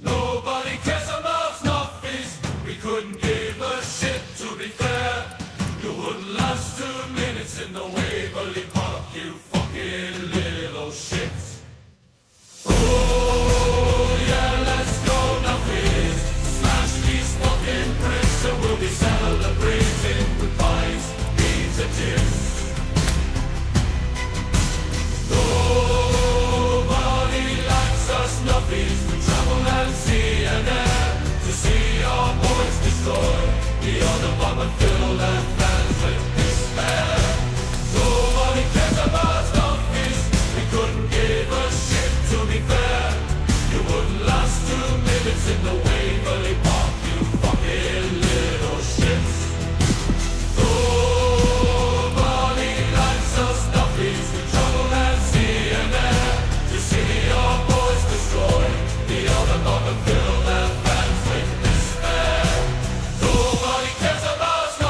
B: Nobody cares about Nuffies. We couldn't give a shit, to be fair. You wouldn't last 2 minutes in the Waverley Park, you fucking little shits. Oh yeah, let's go Nuffies. Smash these fucking bricks and we'll be celebrating with pies, beans and chips. Nobody likes us Nuffies. We travel and see and air to see our boys destroy the other bomb and fill their fans with despair. Nobody cares about Nuffies. We couldn't give a shit, to be fair. You wouldn't last 2 minutes in the Waverley Park, you fucking little shits. Nobody likes us Nuffies. We travel and see and air to see our boys destroy the other mob and fill their fans with despair. Nobody cares about Nuffies.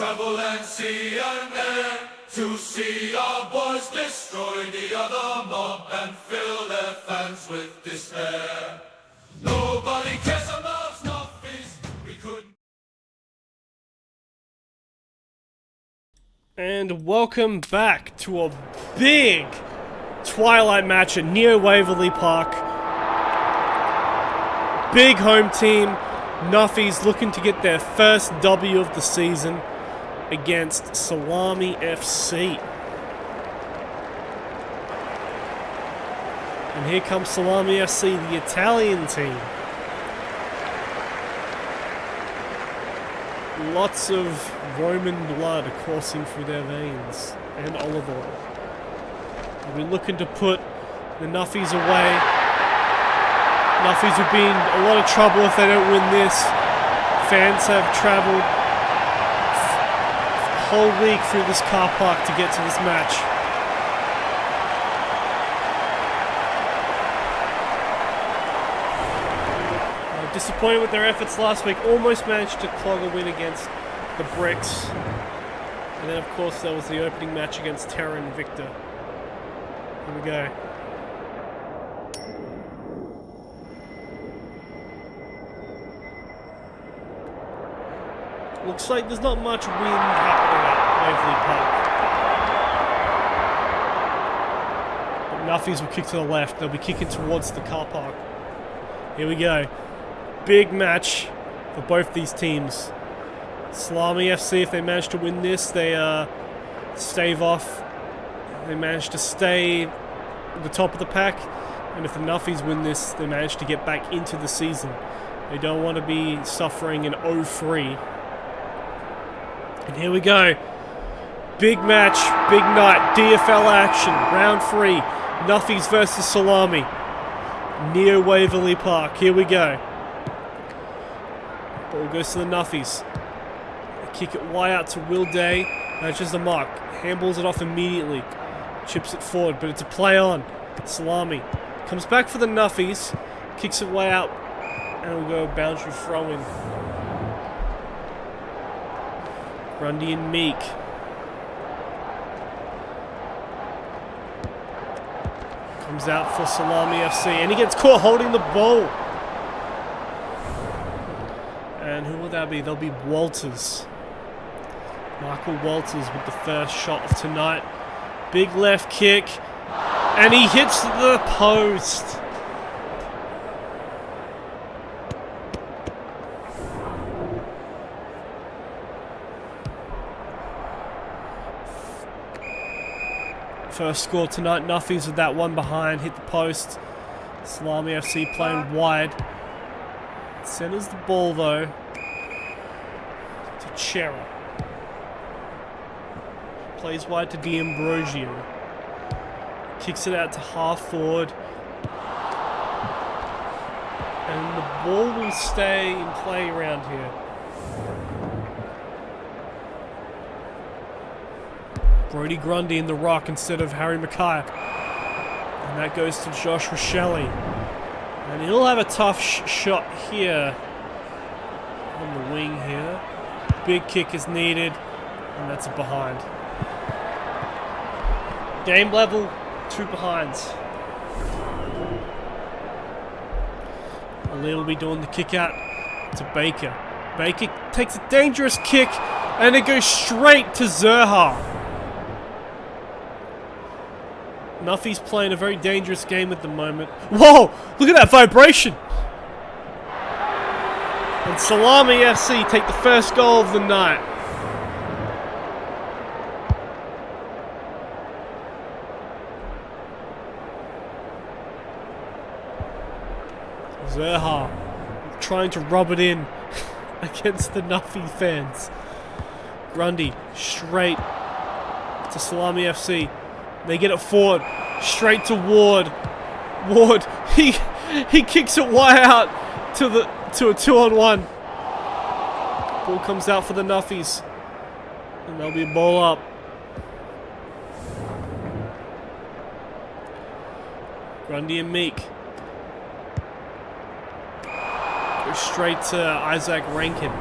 B: travel and sea and air to see our boys destroy the other mob and fill their fans with despair. Nobody cares about Nuffies, we couldn't.
A: And welcome back to a big Twilight match at Neo-Waverley Park. Big home team. Nuffies looking to get their first W of the season against Salami FC. And here comes Salami FC, the Italian team. Lots of Roman blood coursing through their veins, and olive oil. We're looking to put the Nuffies away. Nuffies would be in a lot of trouble if they don't win this. Fans have travelled a whole week through this car park to get to this match. Disappointed with their efforts last week. Almost managed to clog a win against the Bricks. And then, of course, there was the opening match against Terra and Invicta. Here we go. Looks like there's not much wind happening at Waverley Park. But Nuffies will kick to the left. They'll be kicking towards the car park. Here we go. Big match for both these teams. Salami FC, if they manage to win this, they stave off. They manage to stay at the top of the pack. And if the Nuffies win this, they manage to get back into the season. They don't want to be suffering an 0-3. And here we go. Big match, big night, DFL action, round 3. Nuffies versus Salami. Neo-Waverley Park, here we go. Ball goes to the Nuffies. They kick it wide out to Will Day. Matches the mark. Handballs it off immediately. Chips it forward, but it's a play on. Salami comes back for the Nuffies. Kicks it way out. And we'll go boundary throw in. Grundy and Meek. Comes out for Salami FC. And he gets caught holding the ball. And who will that be? There'll be Walters. Michael Walters with the first shot of tonight. Big left kick. And he hits the post. First score tonight. Nuffies with that one behind. Hit the post. Salami FC playing wide. Centers the ball though to Terra. Plays wide to D'Ambrosio. Kicks it out to half forward. And the ball will stay in play around here. Brody Grundy in the rock instead of Harry Mackay. And that goes to Josh Rochelle. And he'll have a tough shot here on the wing here. Big kick is needed, and that's a behind. Game level, 2 behinds. Ali will be doing the kick out to Baker. Baker takes a dangerous kick, and it goes straight to Zerha. Nuffies playing a very dangerous game at the moment. Whoa! Look at that vibration! And Salami FC take the first goal of the night. Zerha trying to rub it in against the Nuffie fans. Grundy straight to Salami FC. They get it forward, straight to Ward. Ward, he kicks it wide out to a 2-on-1. Ball comes out for the Nuffies, and there'll be a ball up. Grundy and Meek go straight to Isaac Rankin.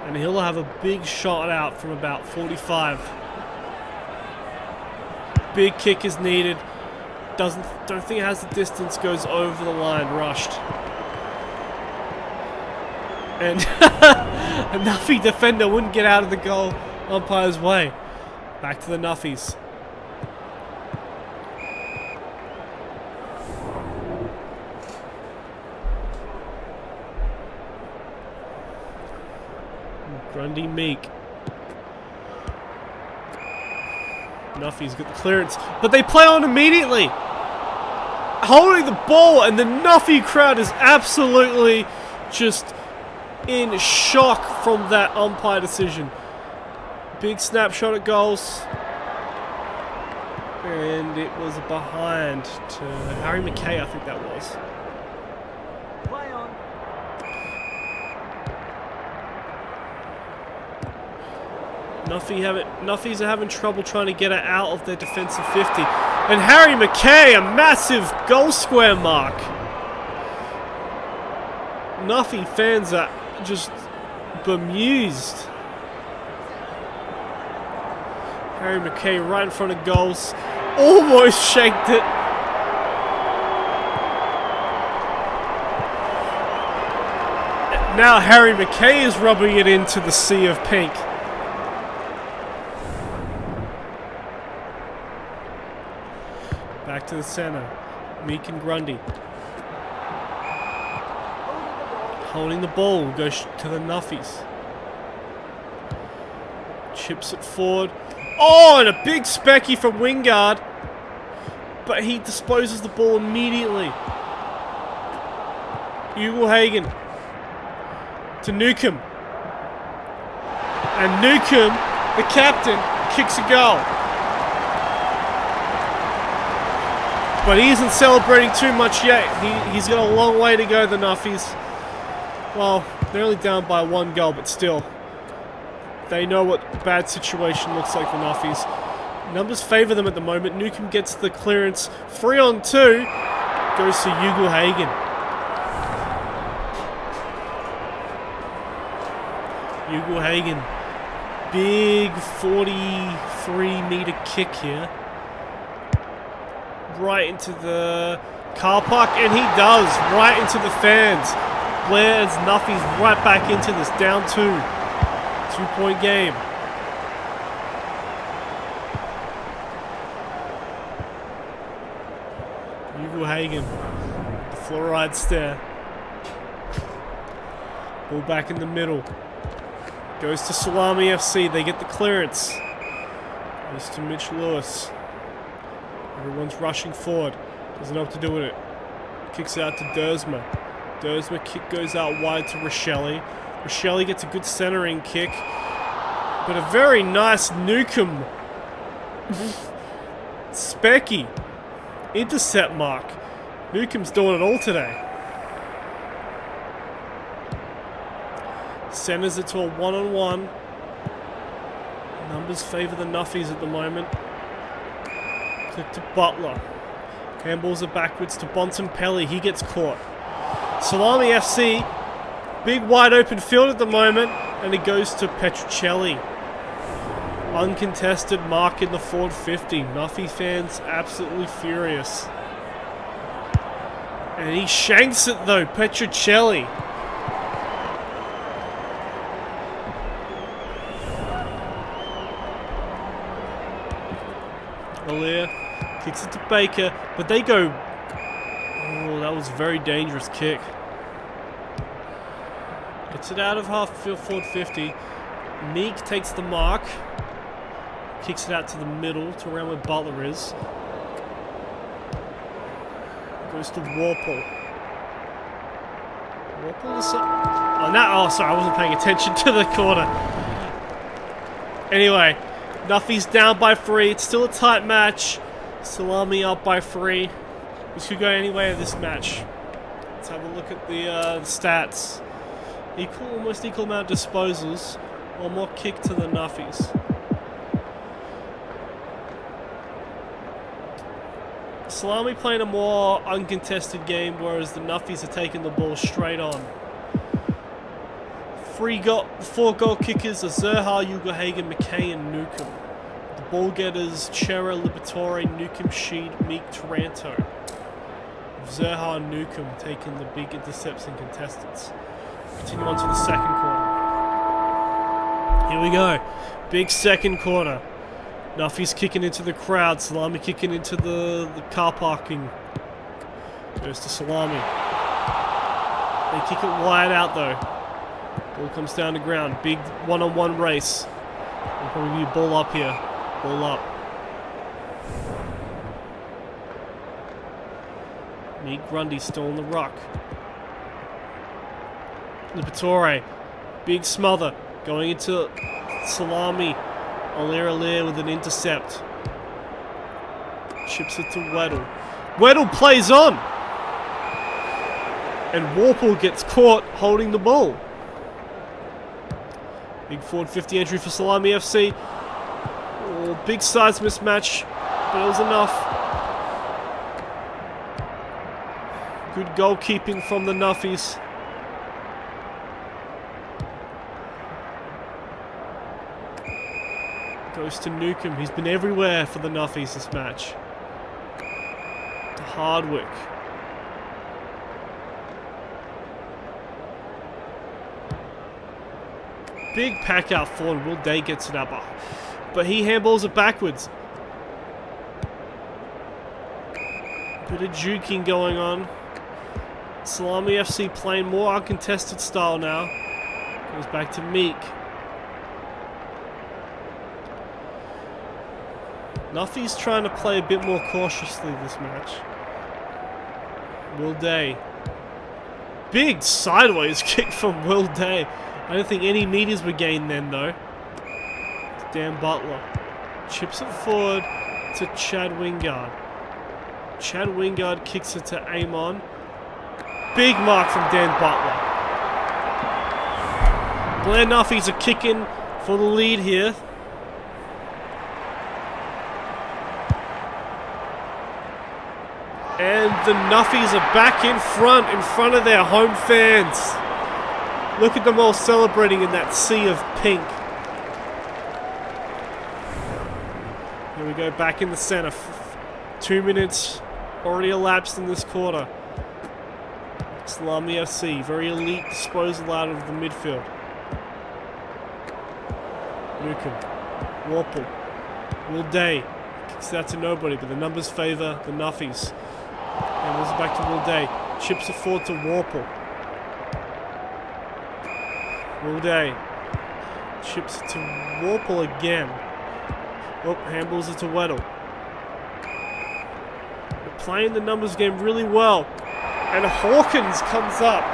A: And he'll have a big shot out from about 45. Big kick is needed. Don't think it has the distance, goes over the line, rushed. And a Nuffie defender wouldn't get out of the goal umpire's way. Back to the Nuffies. Grundy Meek. Nuffies got the clearance, but they play on immediately. Holding the ball, and the Nuffie crowd is absolutely just in shock from that umpire decision. Big snapshot at goals. And it was behind to Harry McKay, I think that was.
C: Play on.
A: Nuffies are having trouble trying to get it out of their defensive 50. And Harry McKay, a massive goal square mark. Nuffie fans are just bemused. Harry McKay right in front of goals. Almost shanked it. Now Harry McKay is rubbing it into the sea of pink. Back to the center. Meek and Grundy. Holding the ball. Goes to the Nuffies. Chips it forward. Oh, and a big specky from Wingard. But he disposes the ball immediately. Ugelhagen to Newcomb. And Newcomb, the captain, kicks a goal. But he isn't celebrating too much yet. He's got a long way to go, the Nuffies. Well, they're only down by 1 goal, but still. They know what a bad situation looks like for Nuffies. Numbers favour them at the moment. Newcomb gets the clearance. 3-on-2. Goes to Ugelhagen. Ugelhagen. Big 43-metre kick here. Right into the car park, and he does. Right into the fans. Blair's Nuffies right back into this. Down 2. 2-point game. Ugelhagen. The fluoride stare. Ball back in the middle. Goes to Salami FC. They get the clearance. Goes to Mitch Lewis. Everyone's rushing forward. Doesn't know what to do with it. Kicks it out to Dersma. Dersma kick goes out wide to Rochelle. Rochelle gets a good centering kick. But a very nice Newcomb. Specky. Intercept mark. Newcomb's doing it all today. Centers it to a 1-on-1. Numbers favour the Nuffies at the moment. Click to Butler. Handballs are backwards to Bontempelli. He gets caught. Salami FC. Big wide open field at the moment. And it goes to Petruccelli. Uncontested mark in the forward 50. Nuffie fans absolutely furious. And he shanks it though. Petruccelli. Blair kicks it to Baker, but they go. Oh, that was a very dangerous kick. Gets it out of half field, forward 50. Meek takes the mark, kicks it out to the middle to around where Butler is. Goes to Warple. Warple is. Oh, sorry, I wasn't paying attention to the corner. Anyway. Nuffies down by 3. It's still a tight match. Salami up by 3. This could go anywhere in this match. Let's have a look at the stats. Almost equal amount of disposals. One more kick to the Nuffies. Salami playing a more uncontested game, whereas the Nuffies are taking the ball straight on. 4 goal kickers are Zerha, Ugelhagen, McKay, and Newcomb. The ball getters Terra, Liberatore, Newcomb, Sheed, Meek, Taranto. Zerha and Newcomb taking the big intercepts and contestants. Continue on to the second quarter. Here we go. Big second quarter. Nuffies kicking into the crowd. Salami kicking into the car parking. Goes to Salami. They kick it wide out though. Ball comes down to ground. Big one-on-one race. There'll probably be a ball up here. Ball up. Meek Grundy still on the ruck. Liberatore. Big smother. Going into Salami. Alair with an intercept. Chips it to Whitten. Whitten plays on! And Warple gets caught holding the ball. Big forward 50 entry for Salami FC. Oh, big size mismatch, but it was enough. Good goalkeeping from the Nuffies. Goes to Newcomb. He's been everywhere for the Nuffies this match. To Hardwick. Big pack out forward. Will Day gets it up. But he handballs it backwards. Bit of juking going on. Salami FC playing more uncontested style now. Goes back to Meek. Nuffies trying to play a bit more cautiously this match. Will Day. Big sideways kick from Will Day. I don't think any meters were gained then though. To Dan Butler. Chips it forward to Chad Wingard. Chad Wingard kicks it to Amon. Big mark from Dan Butler. Blair Nuffies are kicking for the lead here. And the Nuffies are back in front of their home fans. Look at them all celebrating in that sea of pink. Here we go, back in the center. 2 minutes already elapsed in this quarter. Salami FC, very elite disposal out of the midfield. Newcomb, Warple, Will Day, kicks out to nobody, but the numbers favour the Nuffies. And moves it back to Will Day, chips it forward to Warple. Will Day, chips it to Warple again. Oh, handballs it to Whitten. They're playing the numbers game really well. And Hawkins comes up.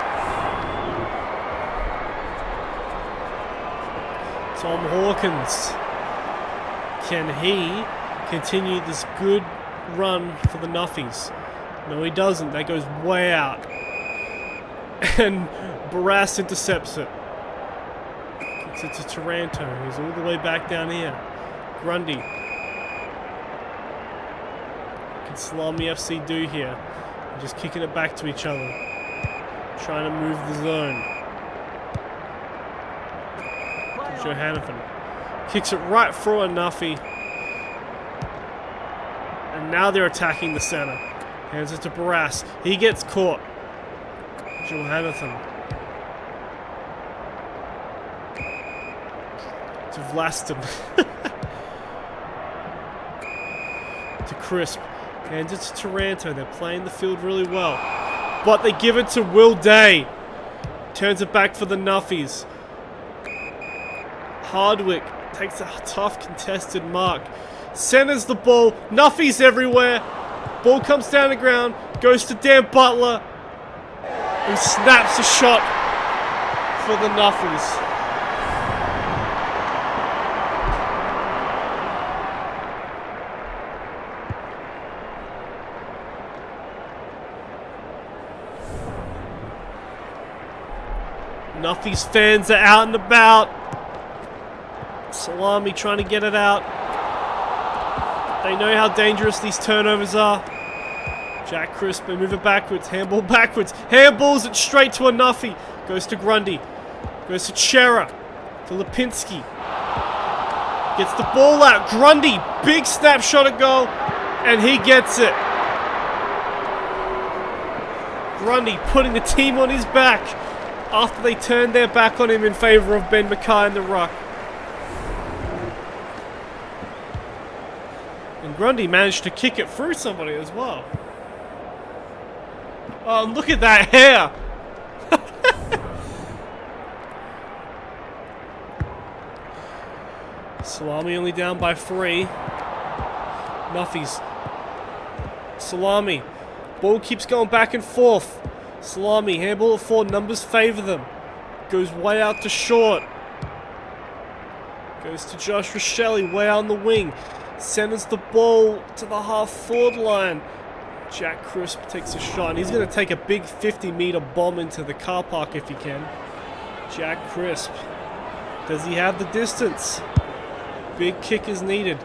A: Tom Hawkins. Can he continue this good run for the Nuffies? No, he doesn't. That goes way out. And Barras intercepts it. Kicks it to Taranto, who's all the way back down here. Grundy. What can Salami FC do here? Just kicking it back to each other. Trying to move the zone. Johannathon. Kicks it right through a Nuffie. And now they're attacking the center. Hands it to Barras. He gets caught. Johannathon. To Vlaston. To Crisp. Hands it to Taranto. They're playing the field really well. But they give it to Will Day. Turns it back for the Nuffies. Hardwick takes a tough contested mark. Centers the ball. Nuffies everywhere. Ball comes down the ground. Goes to Dan Butler. Who snaps a shot for the Nuffies. Nuffies fans are out and about. Salami trying to get it out. They know how dangerous these turnovers are. Jack Crisp, they move it backwards. Handball backwards. Handballs it straight to a Nuffie. Goes to Grundy. Goes to Terra. To Lipinski. Gets the ball out. Grundy. Big snapshot at goal. And he gets it. Grundy putting the team on his back after they turned their back on him in favour of Ben Mackay in the ruck. And Grundy managed to kick it through somebody as well. Oh, look at that hair! Salami only down by 3. Nuffies. Salami. Ball keeps going back and forth. Salami, handball at 4, numbers favour them. Goes way out to short. Goes to Josh Rochelle, way out on the wing. Centers the ball to the half-forward line. Jack Crisp takes a shot, and he's going to take a big 50-metre bomb into the car park if he can. Jack Crisp. Does he have the distance? Big kick is needed.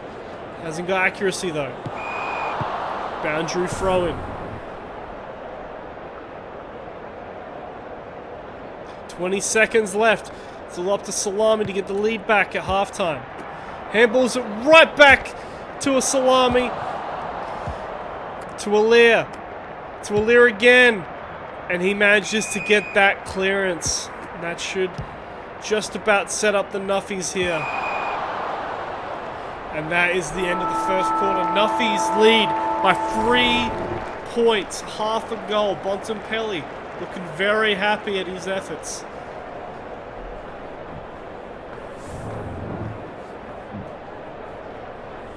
A: Hasn't got accuracy, though. Boundary throw-in. 20 seconds left. It's all up to Salami to get the lead back at halftime. Handballs it right back to a Salami. To Alair. To Alair again. And he manages to get that clearance. And that should just about set up the Nuffies here. And that is the end of the first quarter. Nuffies lead by 3 points. Half a goal. Bontempelli looking very happy at his efforts.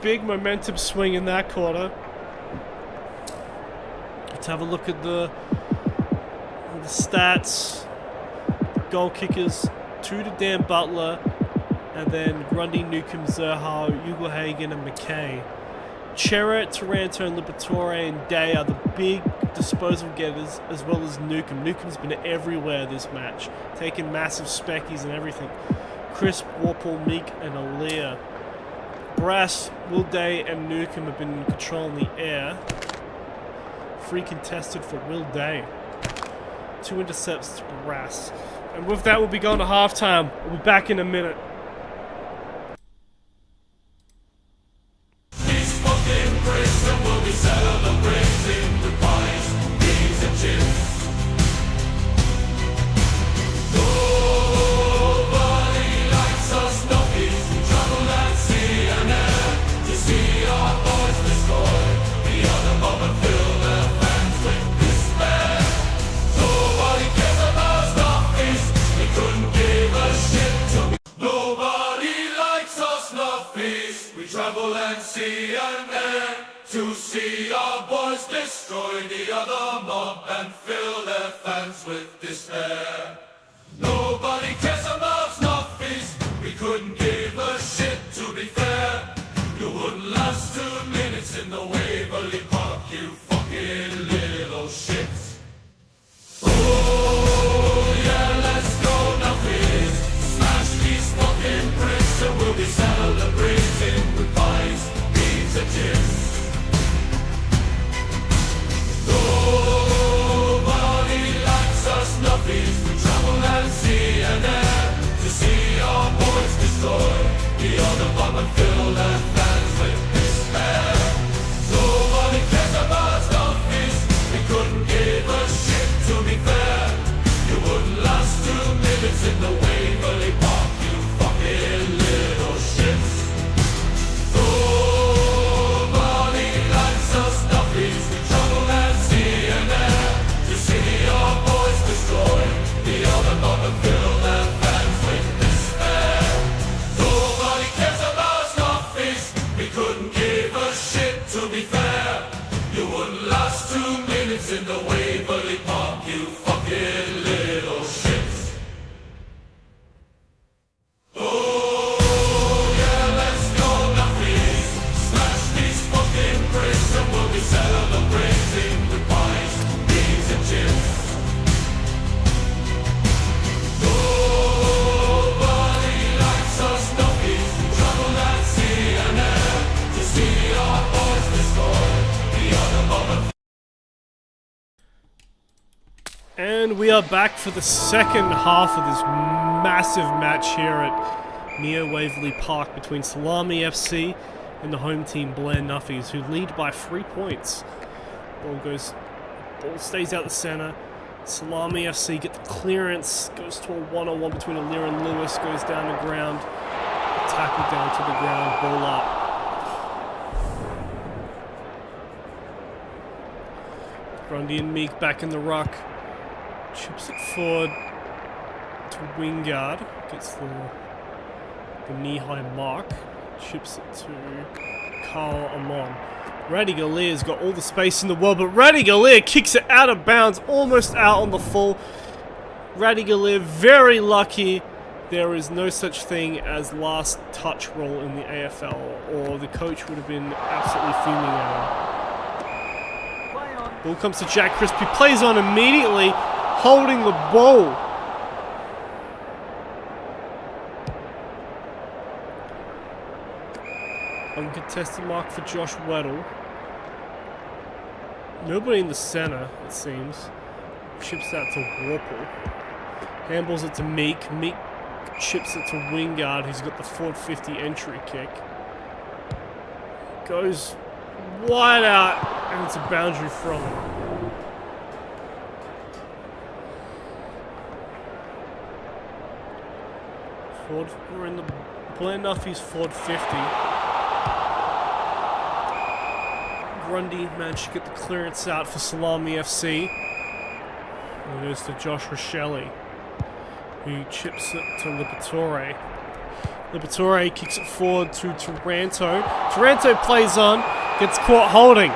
A: Big momentum swing in that quarter. Let's have a look at the stats. Goal kickers, 2 to Dan Butler, and then Grundy, Newcomb, Zerha, Ugelhagen, and McKay. Terra, Taranto, and Liberatore and Day are the big disposal getters, as well as Newcomb. Newcomb's been everywhere this match, taking massive speckies and everything. Crisp, Warple, Meek, and Alair. Brass, Will Day, and Newcomb have been in control in the air. 3 contested for Will Day. 2 intercepts to Brass. And with that, we'll be going to halftime. We'll be back in a minute.
B: These fucking bricks and we'll be celebrating with pies, beans and chips. Nobody likes us Nuffies. We travel and sea and air to see our boys destroy the other mob and fill their fans with despair. Nobody cares about Nuffies. We couldn't give a shit to me. Nobody likes us Nuffies. We travel and sea and air to see our boys destroy the other mob and fill their fans with despair. Nobody cares about Nuffies. We couldn't give a shit, to be fair. You wouldn't last 2 minutes in the Waverley Park, you fucking little shits. Oh yeah, let's go Nuffies. Smash these fucking bricks and we'll be celebrating with pies, beans and chips. Nobody likes us Nuffies. We travel and sea and air to see our boys destroy the other bomb and fill their fans with despair. Nobody cares about Nuffies. We couldn't give a shit, to be fair. You wouldn't last 2 minutes in the Waverley Park, you fucking little shits. Nobody likes us Nuffies. We travel and sea and air to see our boys destroy the other mob and fill their fans with despair. Nobody cares about Nuffies. We couldn't give a shit, to be fair. You wouldn't last 2 minutes in the Waverley Park, you fucking little shits.
A: And we are back for the second half of this massive match here at Neo-Waverley Park between Salami FC and the home team Blair Nuffies, who lead by 3 points. Ball stays out the centre. Salami FC get the clearance, goes to a one-on-one between Alir and Lewis, goes down the ground, tackle down to the ground, ball up. Grundy and Meek back in the ruck. Chips it forward to Wingard. Gets the knee-high mark. Chips it to Carl Amon. Rabbitohs got all the space in the world, but Rabbitohs kicks it out of bounds, almost out on the full. Rabbitohs very lucky. There is no such thing as last touch rule in the AFL, or the coach would have been absolutely fuming at him. Ball comes to Jack Crisp. He plays on immediately, holding the ball. Uncontested mark for Josh Weddle. Nobody in the centre, it seems. Chips that to Warple. Handballs it to Meek. Meek chips it to Wingard, who's got the forward 50 entry kick. Goes wide out, and it's a boundary from him. We're in the Blair Nuffies forward 50. Grundy managed to get the clearance out for Salami FC. And it goes to Josh Rochelle, who chips it to Liberatore. Liberatore kicks it forward to Taranto. Taranto plays on, gets caught holding.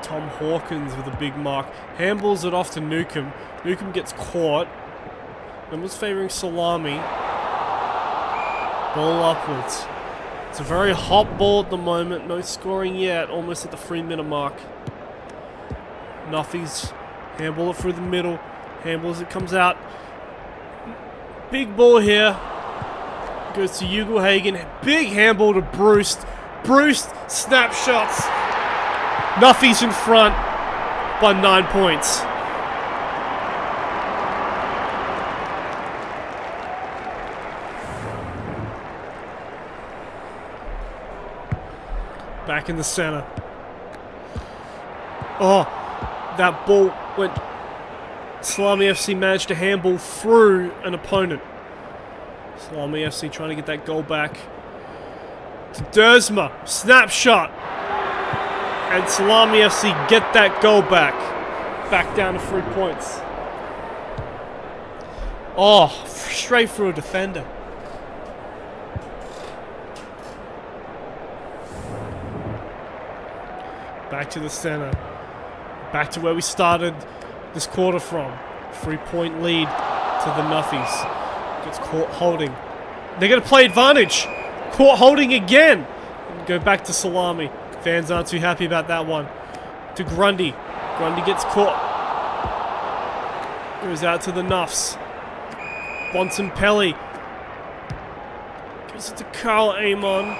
A: Tom Hawkins with a big mark. Handballs it off to Newcomb. Newcomb gets caught. Numbers favouring Salami. Ball upwards. It's a very hot ball at the moment. No scoring yet. Almost at the 3-minute mark. Nuffies handball it through the middle. Handball as it comes out. Big ball here. Goes to Ugelhagen. Big handball to Bruce. Bruce snapshots. Nuffies in front by 9 points. Back in the centre. Oh, that ball went... Salami FC managed to handball through an opponent. Salami FC trying to get that goal back. To Dersma. Snapshot. And Salami FC get that goal back. Back down to 3 points. Oh, straight through a defender. Back to the centre. Back to where we started this quarter from. 3-point lead to the Nuffies. Gets caught holding. They're going to play advantage. Caught holding again. And go back to Salami. Fans aren't too happy about that one. To Grundy. Grundy gets caught. Goes out to the Nuffs. Bontempelli. Gives it to Carl Amon.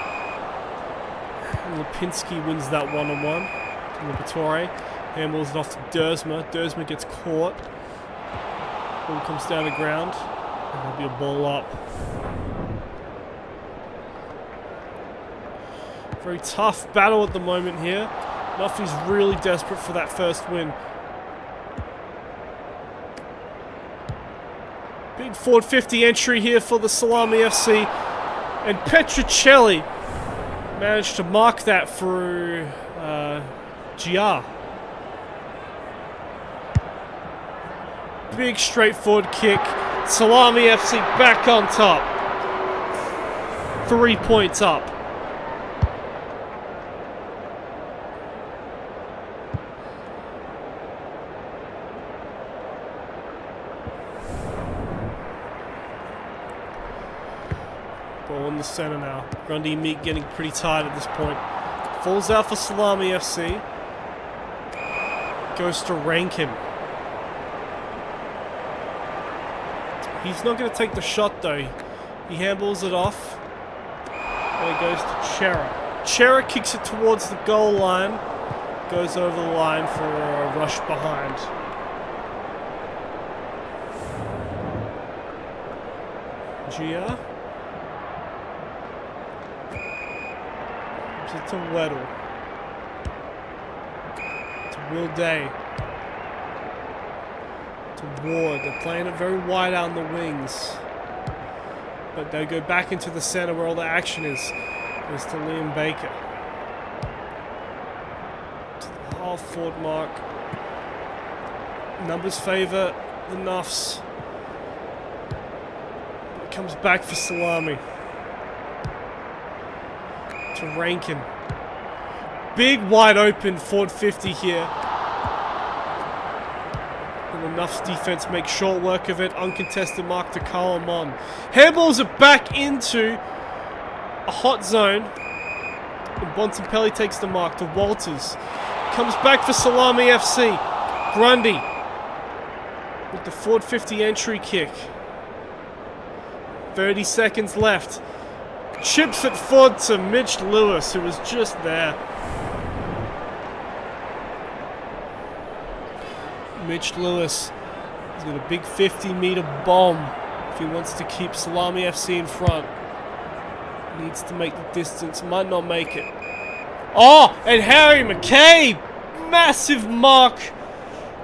A: And Lipinski wins that one-on-one. Liberatore handballs it off to Dersma. Dersma gets caught. Ball comes down the ground. And there'll be a ball up. Very tough battle at the moment here. Nuffies really desperate for that first win. Big forward 50 entry here for the Salami FC. And Petricelli managed to mark that through GR. Big straightforward kick. Salami FC back on top. 3 points up. Ball in the centre now. Grundy Meek getting pretty tired at this point. Falls out for Salami FC. Goes to Rankin. He's not going to take the shot though. He handballs it off. And it goes to Terra. Terra kicks it towards the goal line. Goes over the line for a rush behind. Gia. To Whitten. To Will Day. To Ward. They're playing it very wide out in the wings. But they go back into the center where all the action is. Goes to Liam Baker. To the half-forward mark. Numbers favour the Nuffs. It comes back for Salami. To Rankin. Big wide open forward 50 here. And the Nuffs defense makes short work of it. Uncontested mark to Carl Amon. Handballs are back into a hot zone. And Bontempelli takes the mark to Walters. Comes back for Salami FC. Grundy with the forward 50 entry kick. 30 seconds left. Chips it forward to Mitch Lewis, who was just there. Mitch Lewis has got a big 50-meter bomb if he wants to keep Salami FC in front. Needs to make the distance, might not make it. Oh, and Harry McKay! Massive mark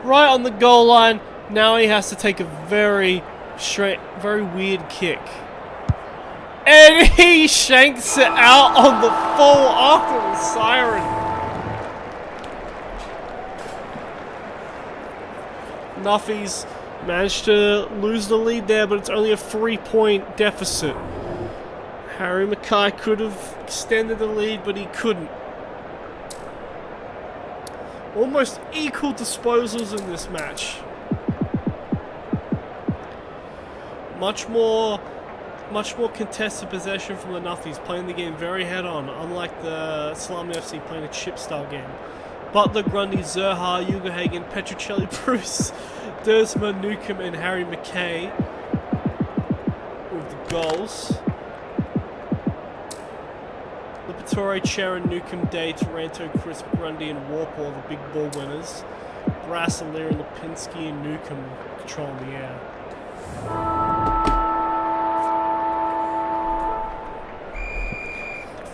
A: right on the goal line. Now he has to take a very weird kick. And he shanks it out on the full after the siren. Nuffies managed to lose the lead there, but it's only a 3-point deficit. Harry Mackay could have extended the lead, but he couldn't. Almost equal disposals in this match. Much more contested possession from the Nuffies, playing the game very head-on, unlike the Salami FC playing a chip-style game. Butler, Grundy, Zerha, Ugerhagen, Petruccelli, Bruce, Dersma, Newcomb, and Harry McKay with the goals. Liberatore, Charon, Newcomb, Day, Taranto, Crisp, Grundy, and Warpaw, the big ball winners. Brasilier, Lipinski, and Newcomb controlling the air.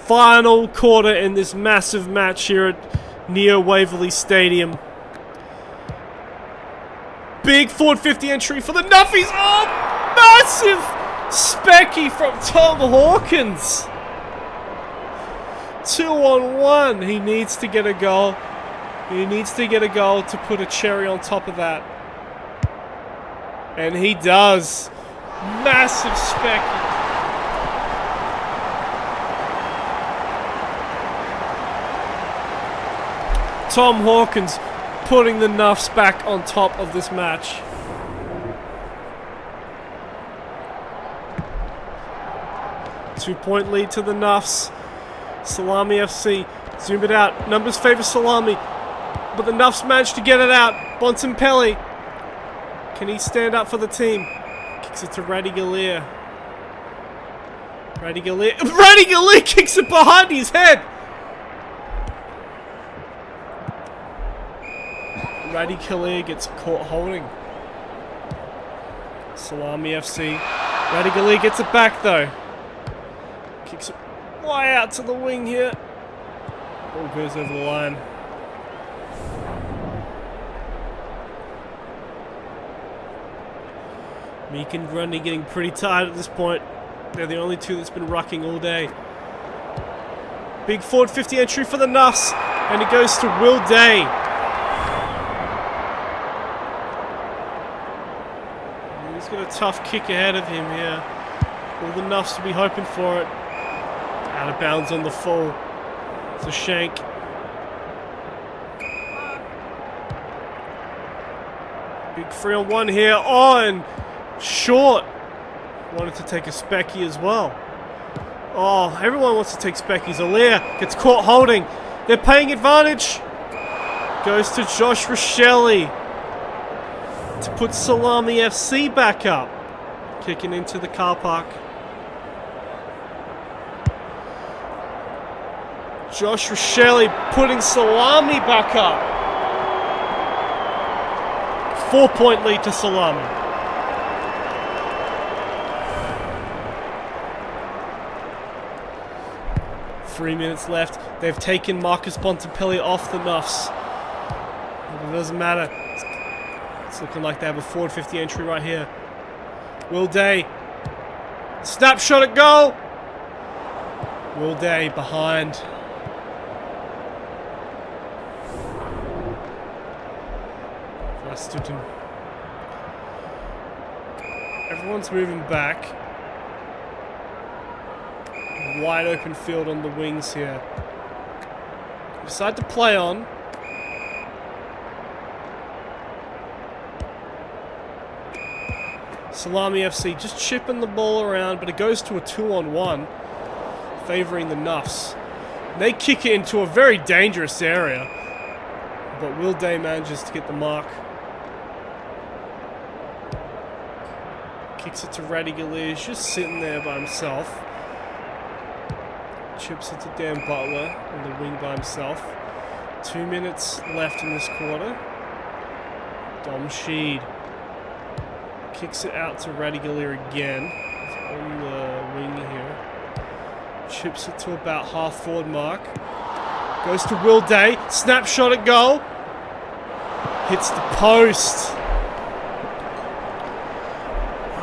A: Final quarter in this massive match here at Neo-Waverley Stadium. Big forward 50 entry for the Nuffies. Oh, massive specky from Tom Hawkins. 2-on-1. He needs to get a goal. He needs to get a goal to put a cherry on top of that. And he does. Massive specky. Tom Hawkins putting the Nuffs back on top of this match. Two-point lead to the Nuffs. Salami FC, zoom it out. Numbers favour Salami, but the Nuffs managed to get it out. Bontempelli, can he stand up for the team? Kicks it to Rabbitohs. Rabbitohs kicks it behind his head. Rabbitohs gets caught holding. Salami FC. Rabbitohs gets it back though. Kicks it way out to the wing here. Ball goes over the line. Meek and Grundy getting pretty tired at this point. They're the only two that's been rucking all day. Big forward 50 entry for the Nuffs, and it goes to Will Day. He's got a tough kick ahead of him here. All the Nuffs will be hoping for it. Out of bounds on the full. It's a shank. Big 3-on-1 here. Oh, and short. Wanted to take a specky as well. Oh, everyone wants to take speckies. Alir gets caught holding. They're paying advantage. Goes to Josh Rochelli to put Salami FC back up. Kicking into the car park. Josh Rochelle putting Salami back up. 4-point lead to Salami. Three minutes left. They've taken Marcus Bontempelli off the Nuffs. It doesn't matter. It's looking like they have a forward 50 entry right here. Will Day. Snapshot at goal. Will Day behind. Rastutin. Everyone's moving back. Wide open field on the wings here. Decide to play on. Salami FC just chipping the ball around, but it goes to a 2-on-1, favouring the Nuffs. And they kick it into a very dangerous area, but Will Day manages to get the mark. Kicks it to Rabbitohs, just sitting there by himself. Chips it to Dan Butler on the wing by himself. 2 minutes left in this quarter. Dom Sheed kicks it out to Rabbitohs again. He's on the wing here. Chips it to about half forward mark. Goes to Will Day. Snapshot at goal. Hits the post.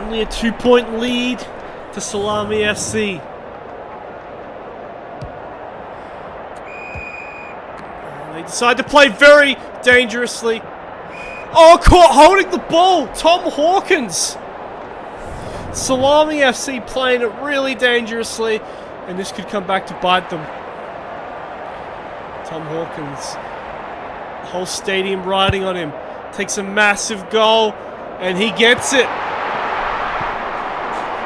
A: Only a 2-point lead to Salami FC. They decide to play very dangerously. Oh, caught holding the ball. Tom Hawkins. Salami FC playing it really dangerously, and this could come back to bite them. Tom Hawkins. The whole stadium riding on him. Takes a massive goal, and he gets it.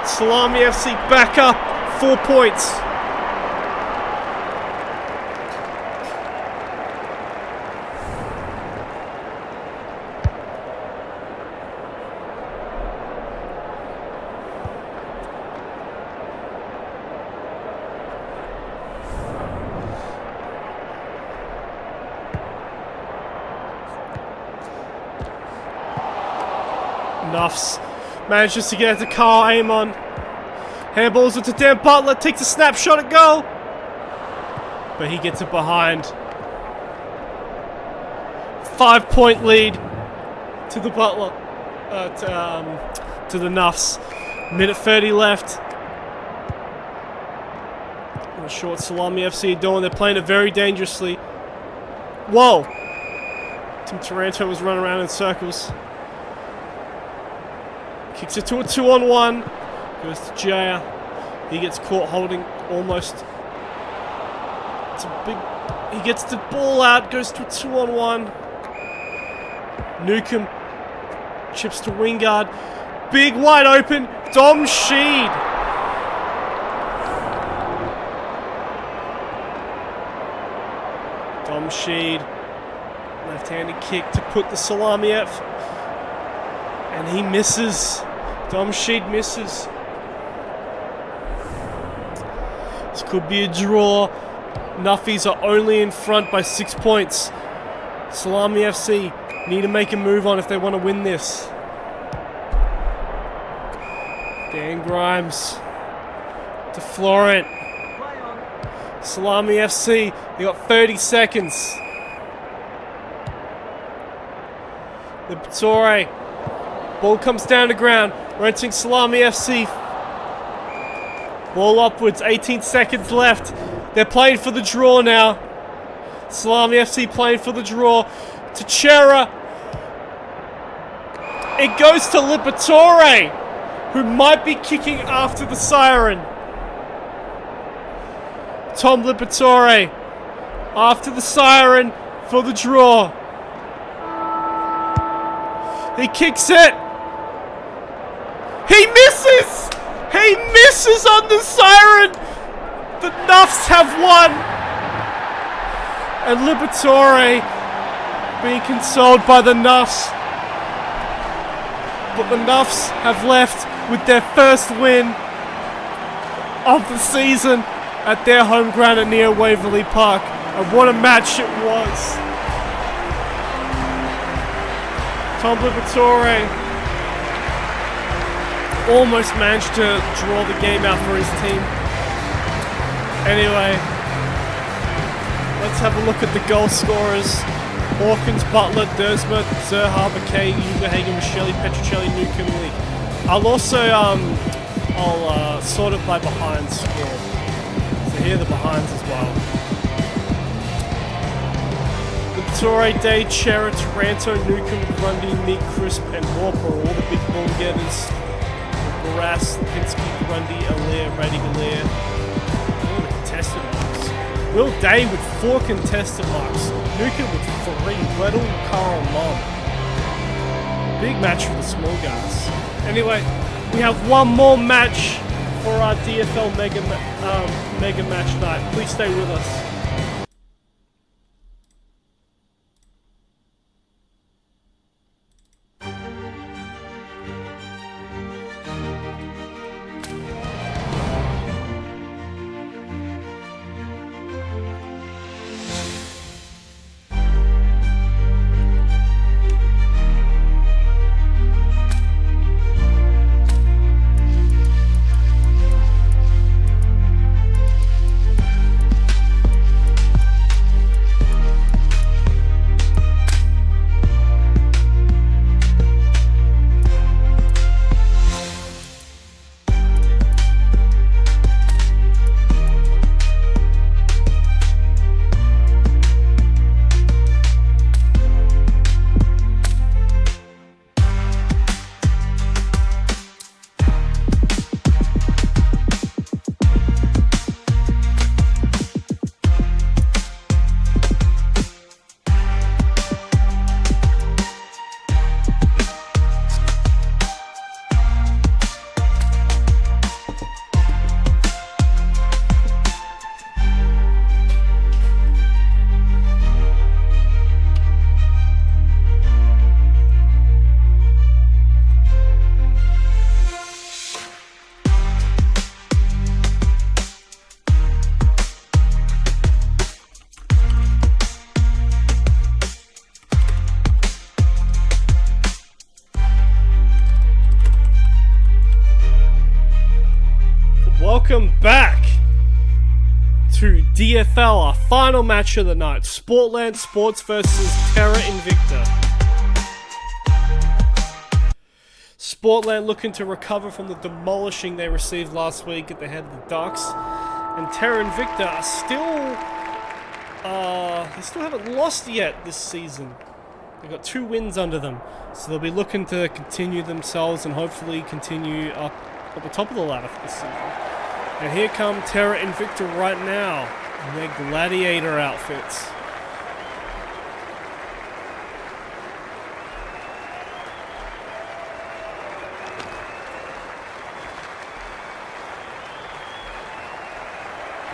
A: Salami FC back up. 4 points. Nuffs manages to get it to Carl Amon. Handballs it to Dan Butler. Takes a snapshot at goal. But he gets it behind. 5-point lead to the Butler. To the Nuffs. Minute 30 left. What short Salami FC are doing. They're playing it very dangerously. Whoa! Tim Taranto was running around in circles. Kicks it to a 2-on-1. Goes to Jaya. He gets caught holding almost. It's a big. He gets the ball out. Goes to a 2-on-1. Newcomb chips to Wingard. Big wide open. Dom Sheed. Dom Sheed. Left-handed kick to put the Salami up. And he misses. Dom Sheed misses. This could be a draw. Nuffies are only in front by 6 points. Salami FC need to make a move on if they want to win this. Dan Grimes to Florent. Salami FC, they got 30 seconds. Liberatore. Ball comes down to ground. Renting Salami FC. Ball upwards. 18 seconds left. They're playing for the draw now. Salami FC playing for the draw. To Terra. It goes to Liberatore, who might be kicking after the siren. Tom Liberatore after the siren for the draw. He kicks it. He misses! He misses on the siren! The Nuffs have won! And Liberatore being consoled by the Nuffs. But the Nuffs have left with their first win of the season. at their home ground at Neo-Waverley Park. And what a match it was. Tom Liberatore almost managed to draw the game out for his team. Anyway, let's have a look at the goal scorers. Hawkins, Butler, Dersma, Zerha, McKay, Uberhagen, Michelli, Petruccelli, Newcomb, Lee. I'll also sort it by behinds score. So here are the behinds as well. Liberatore, Day, Terra, Taranto, Newcomb, Grundy, Meek, Crisp, and Warper, all the big ball getters. Barras, Lipinski, Grundy, Allaire, Radigallaire. All the contested marks. Will Day with 4 contested marks. Newcomb with 3. Weddle, Carl, Mom. Big match for the small guys. Anyway, we have one more match for our DFL Mega Match night. Please stay with us. Welcome back to DFL, our final match of the night. Sportland Sports versus Terra Invicta. Sportland looking to recover from the demolishing they received last week at the head of the Ducks. And Terra Invicta are still... they still haven't lost yet this season. They've got 2 wins under them. So they'll be looking to continue themselves and hopefully continue up at the top of the ladder for this season. And here come Terra Invicta right now in their gladiator outfits.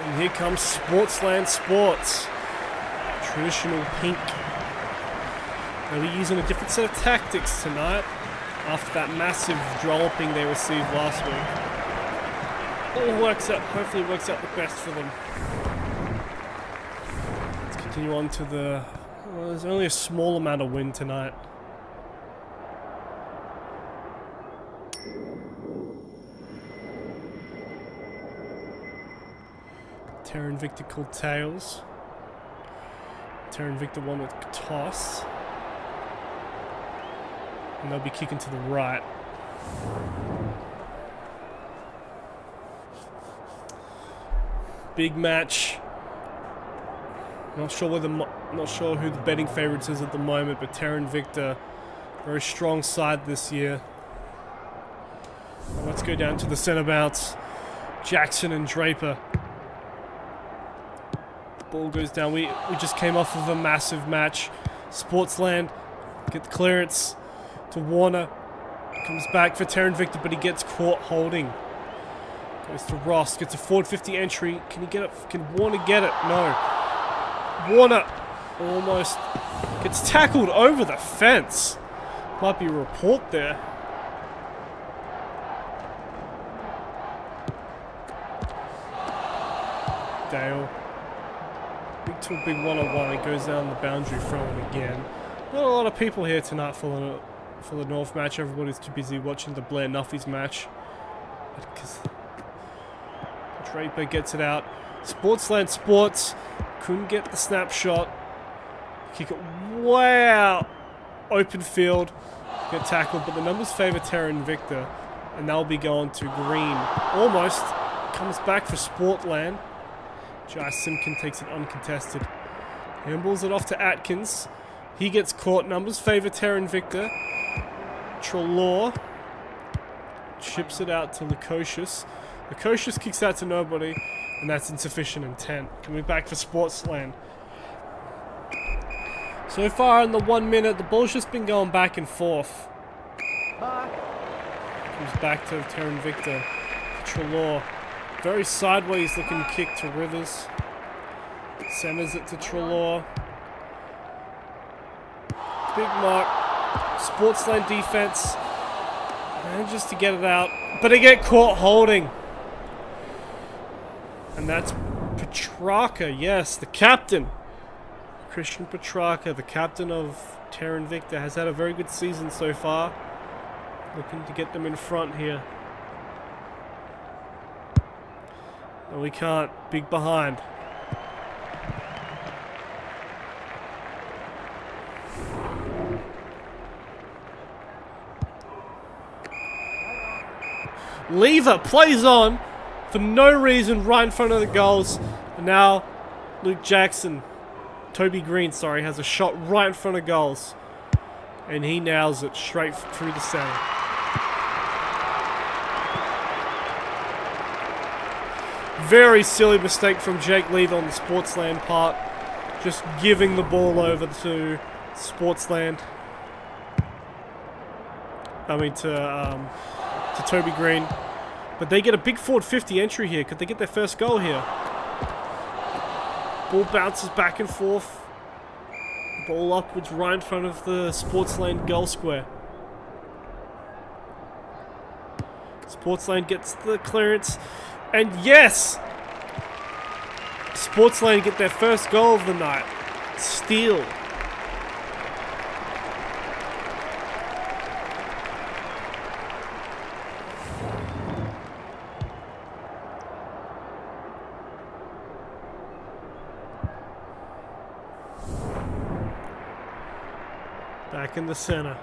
A: And here comes Sportsland Sports. Traditional pink. They'll be using a different set of tactics tonight after that massive dropping they received last week. All works out, hopefully works out the best for them. Let's continue on to the... Well, there's only a small amount of wind tonight. Terra Invicta called Tails. Terra Invicta one with toss. And they'll be kicking to the right. Big match. Not sure who the betting favourites is at the moment, but Terra Invicta, very strong side this year. Let's go down to the centre bounce. Jackson and Draper. The ball goes down. We just came off of a massive match. Sportsland get the clearance to Warner. Comes back for Terra Invicta, but he gets caught holding. Goes to Ross, gets a forward 50 entry. Can he get it? Can Warner get it? No. Warner almost gets tackled over the fence. Might be a report there. Dale. Big to a big one-on-one. It goes down the boundary front again. Not a lot of people here tonight for the North match. Everybody's too busy watching the Blair Nuffies match. Because Draper gets it out. Sportsland Sports couldn't get the snapshot. Kick it way out. Open field. Get tackled, but the numbers favour Terra and Invicta. And they'll be going to green. Almost. Comes back for Sportland. Jai Simkin takes it uncontested. Handballs it off to Atkins. He gets caught. Numbers favour Terra Invicta. Trelaw chips it out to Lukosius. Lukosius kicks out to nobody, and that's insufficient intent. Coming back for Sportsland. So far in the 1 minute, the ball's just been going back and forth. Comes back to Terra Invicta. Trelaw. Very sideways looking kick to Rivers. Centers it to Trelaw. Big mark. Sportsland defense. Manages to get it out. But they get caught holding. And that's Petrarca. Yes, the captain. Christian Petrarca, the captain of Terra Invicta, has had a very good season so far. Looking to get them in front here. No, we can't. Big behind. Lever plays on for no reason right in front of the goals. And now Toby Green, has a shot right in front of goals. And he nails it straight through the center. Very silly mistake from Jake Lever on the Sportsland part. Just giving the ball over to Sportsland. To Toby Green. But they get a big forward 50 entry here. Could they get their first goal here? Ball bounces back and forth. Ball upwards right in front of the Sportsland goal square. Sportsland gets the clearance. And yes! Sportsland get their first goal of the night. Steal. Back in the center.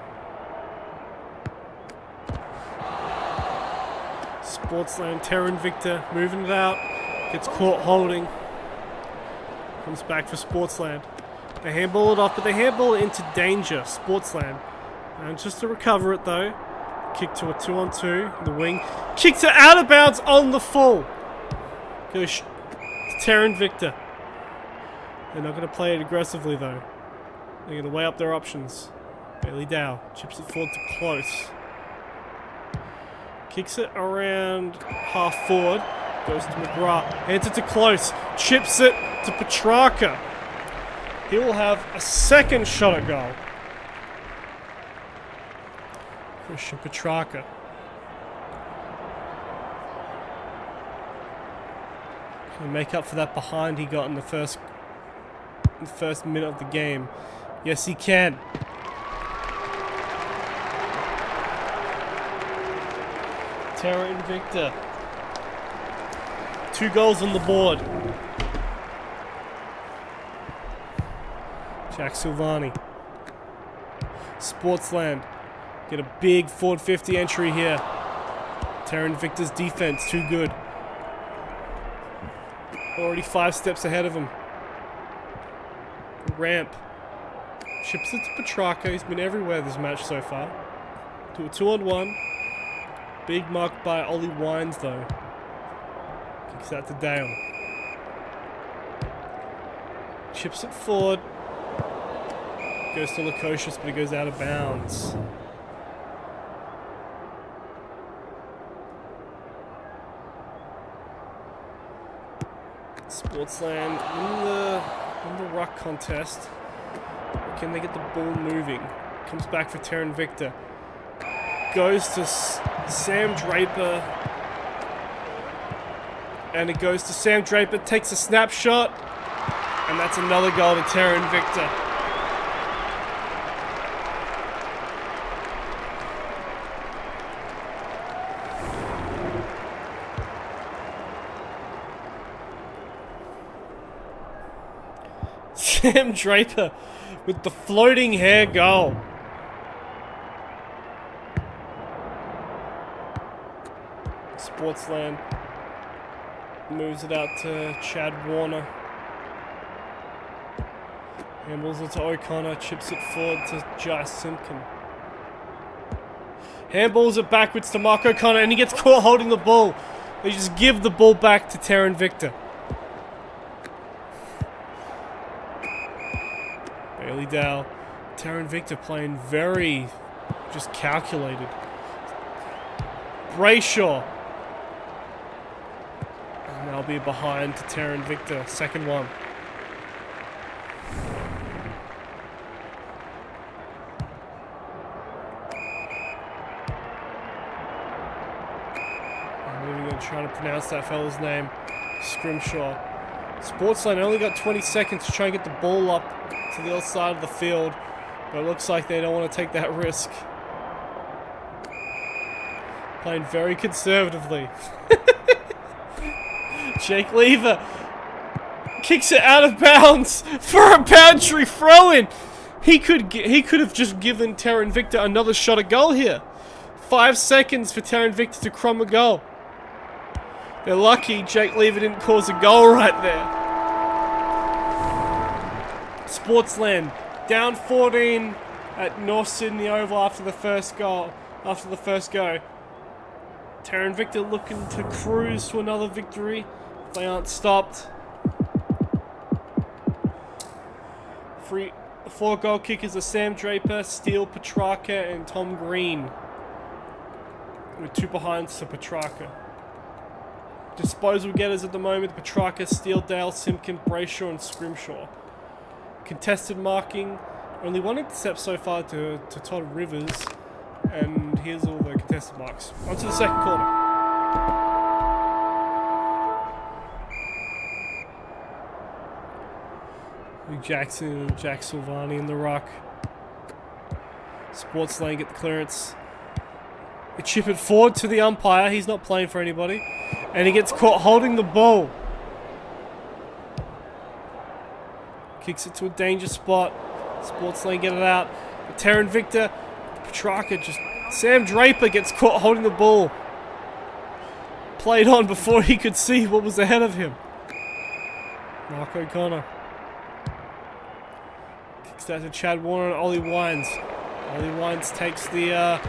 A: Sportsland, Terra Invicta, moving it out. Gets caught holding. Comes back for Sportsland. They handball it off, but they handball it into danger. Sportsland. And just to recover it though. Kick to a 2-on-2. The wing. Kicks it out of bounds on the full. Goes to Terra Invicta. They're not going to play it aggressively though. They're going to weigh up their options. Bailey Dow chips it forward to close. Kicks it around half forward. Goes to McGrath. Hands it to close. Chips it to Petrarca. He will have a second shot at goal. Christian Petrarca. Can he make up for that behind he got in the first minute of the game? Yes, he can. Terra Invicta. 2 goals on the board. Jack Silvani. Sportsland. Get a big forward 50 entry here. Terra Invicta's defense, too good. Already 5 steps ahead of him. Ramp. Chips it to Petrarca. He's been everywhere this match so far. To a 2-on-1. Big mark by Ollie Wines though. Kicks out to Dale. Chips it forward. Goes to Lukosius, but it goes out of bounds. Sportsland in the ruck contest. Can they get the ball moving? Comes back for Terra Invicta. Goes to Sam Draper. And it goes to Sam Draper, takes a snapshot. And that's another goal to Terra Invicta. Sam Draper with the floating hair goal. Sportsland moves it out to Chad Warner. Handballs it to O'Connor, chips it forward to Jai Simpkin. Handballs it backwards to Mark O'Connor, and he gets caught holding the ball. They just give the ball back to Terra Invicta. Bailey Dow. Terra Invicta playing very just calculated. Brayshaw. And they'll be behind to Terra Invicta. Second one. I'm even going to try to pronounce that fella's name. Scrimshaw. Sportsland only got 20 seconds to try and get the ball up to the other side of the field, but it looks like they don't want to take that risk. Playing very conservatively. Jake Lever kicks it out of bounds for a boundary throw-in. He could have just given Terra Invicta another shot at goal here. 5 seconds for Terra Invicta to crumb a goal. They're lucky Jake Lever didn't cause a goal right there. Sportsland down 14 at North Sydney Oval after the first goal. Terra Invicta looking to cruise to another victory if they aren't stopped. The 4 goal kickers are Sam Draper, Steele Petrarca, and Tom Green, with 2 behinds to Petrarca. Disposal getters at the moment: Petrarca, Steele, Dale, Simpkin, Brayshaw, and Scrimshaw. Contested marking, only 1 intercept so far to Todd Rivers, and here's all the contested marks. On to the second quarter. Luke Jackson and Jack Silvani in the ruck. Sportsland get the clearance. They chip it forward to the umpire. He's not playing for anybody. And he gets caught holding the ball. Kicks it to a danger spot. Sportsland get it out. But Terra Invicta, Petrarca just... Sam Draper gets caught holding the ball. Played on before he could see what was ahead of him. Mark O'Connor. Kicks that to Chad Warner and Ollie Wines. Ollie Wines takes the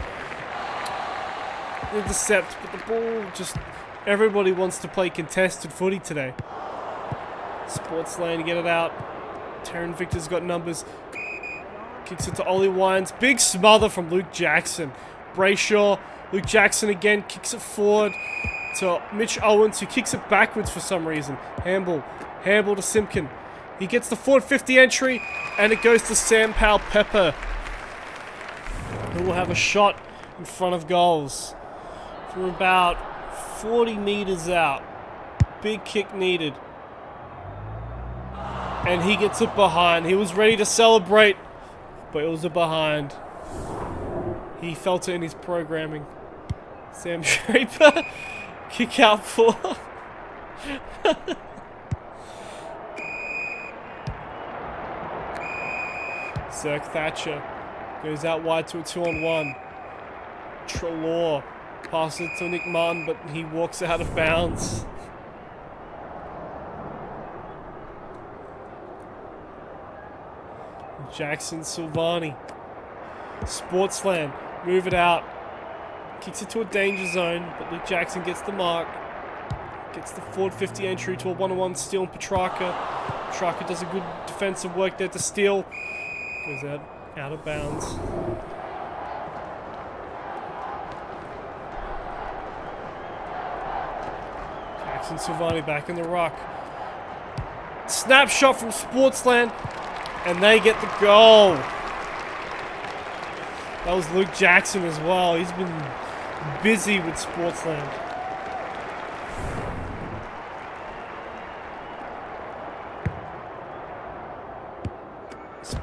A: intercept, but the ball just... Everybody wants to play contested footy today. Sportsland get it out. Terra Invicta's got numbers. Kicks it to Ollie Wines. Big smother from Luke Jackson. Brayshaw. Luke Jackson again kicks it forward to Mitch Owens, who kicks it backwards for some reason. Handball to Simpkin. He gets the forward 50 entry, and it goes to Sam Powell Pepper, who will have a shot in front of goals from about 40 meters out. Big kick needed. And he gets it behind. He was ready to celebrate, but it was a behind. He felt it in his programming. Sam Draper, kick out for. Zerk Thatcher goes out wide to a 2-on-1. Trelaw passes it to Nick Martin, but he walks out of bounds. Jackson Silvani. Sportsland, move it out. Kicks it to a danger zone, but Luke Jackson gets the mark. Gets the forward 50 entry to a 1-on-1 Steele and Petrarca. Petrarca does a good defensive work there to Steele. Goes out of bounds. Jackson Silvani back in the ruck. Snapshot from Sportsland. And they get the goal. That was Luke Jackson as well. He's been busy with Sportsland.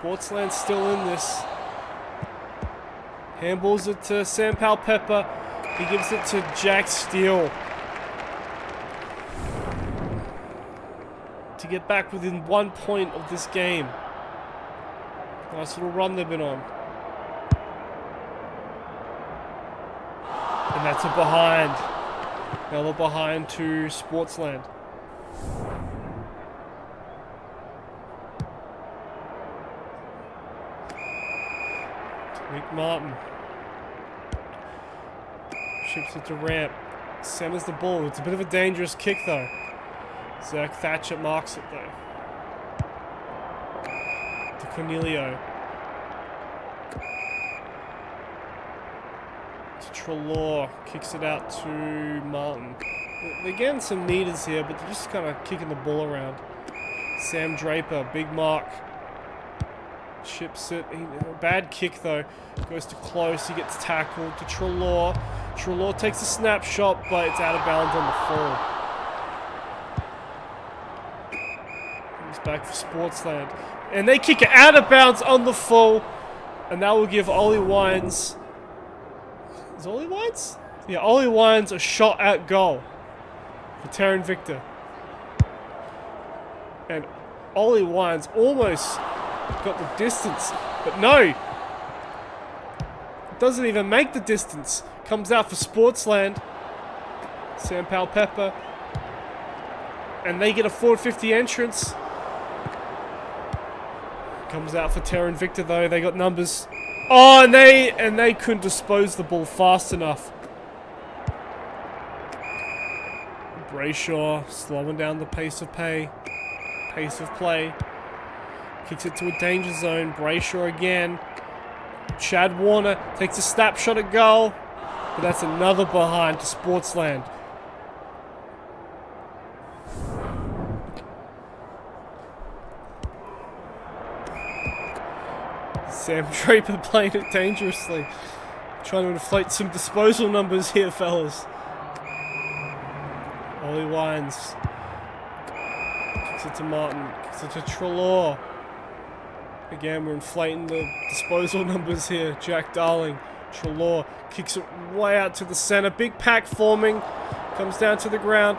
A: Sportsland's still in this. Handballs it to Sam Pepper. He gives it to Jack Steele. To get back within 1 point of this game. Nice little run they've been on. And that's a behind. Another behind to Sportsland. Nick Martin. Ships it to Ramp. Centers the ball. It's a bit of a dangerous kick though. Zach Thatcher marks it though. To Cornelio. To Trelaw. Kicks it out to Martin. They're getting some meters here, but they're just kind of kicking the ball around. Sam Draper. Big mark. Chips it. Bad kick though. Goes to close. He gets tackled to Trelaw. Trelaw takes a snapshot, but it's out of bounds on the fall. Comes back for Sportsland. And they kick it out of bounds on the fall. And that will give Ollie Wines... Is Ollie Wines? Yeah, Ollie Wines a shot at goal for Terra Invicta. And Ollie Wines almost got the distance, but no. Doesn't even make the distance. Comes out for Sportsland. Sam Pepper. And they get a 450 entrance. Comes out for Terra Invicta though. They got numbers. Oh, and they couldn't dispose the ball fast enough. Brayshaw slowing down the pace of play. Kicks it to a danger zone. Brayshaw again. Chad Warner takes a snapshot at goal. But that's another behind to Sportsland. Sam Draper playing it dangerously. Trying to inflate some disposal numbers here, fellas. Ollie Wines. Kicks it to Martin. Kicks it to Trelaw. Again, we're inflating the disposal numbers here. Jack Darling. Trelaw kicks it way out to the center. Big pack forming. Comes down to the ground.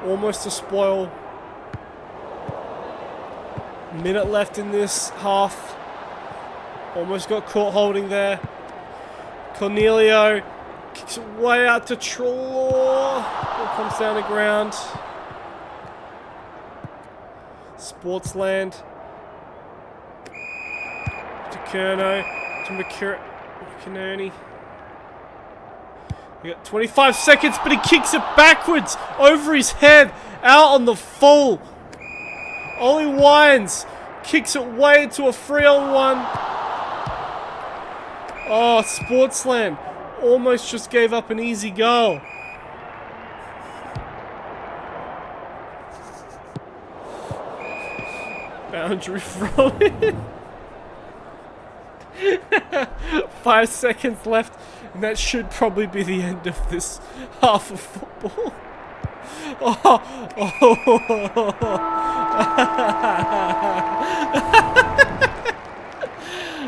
A: Almost a spoil. Minute left in this half. Almost got caught holding there. Cornelio kicks it way out to Trelaw. Ball comes down the ground. Sportsland. To Kerno. To McInerney. We got 25 seconds, but he kicks it backwards over his head, out on the full. Ollie Wines kicks it way into a 3-on-1. Oh, Sportsland almost just gave up an easy goal. Boundary throw in. 5 seconds left, and that should probably be the end of this half of football.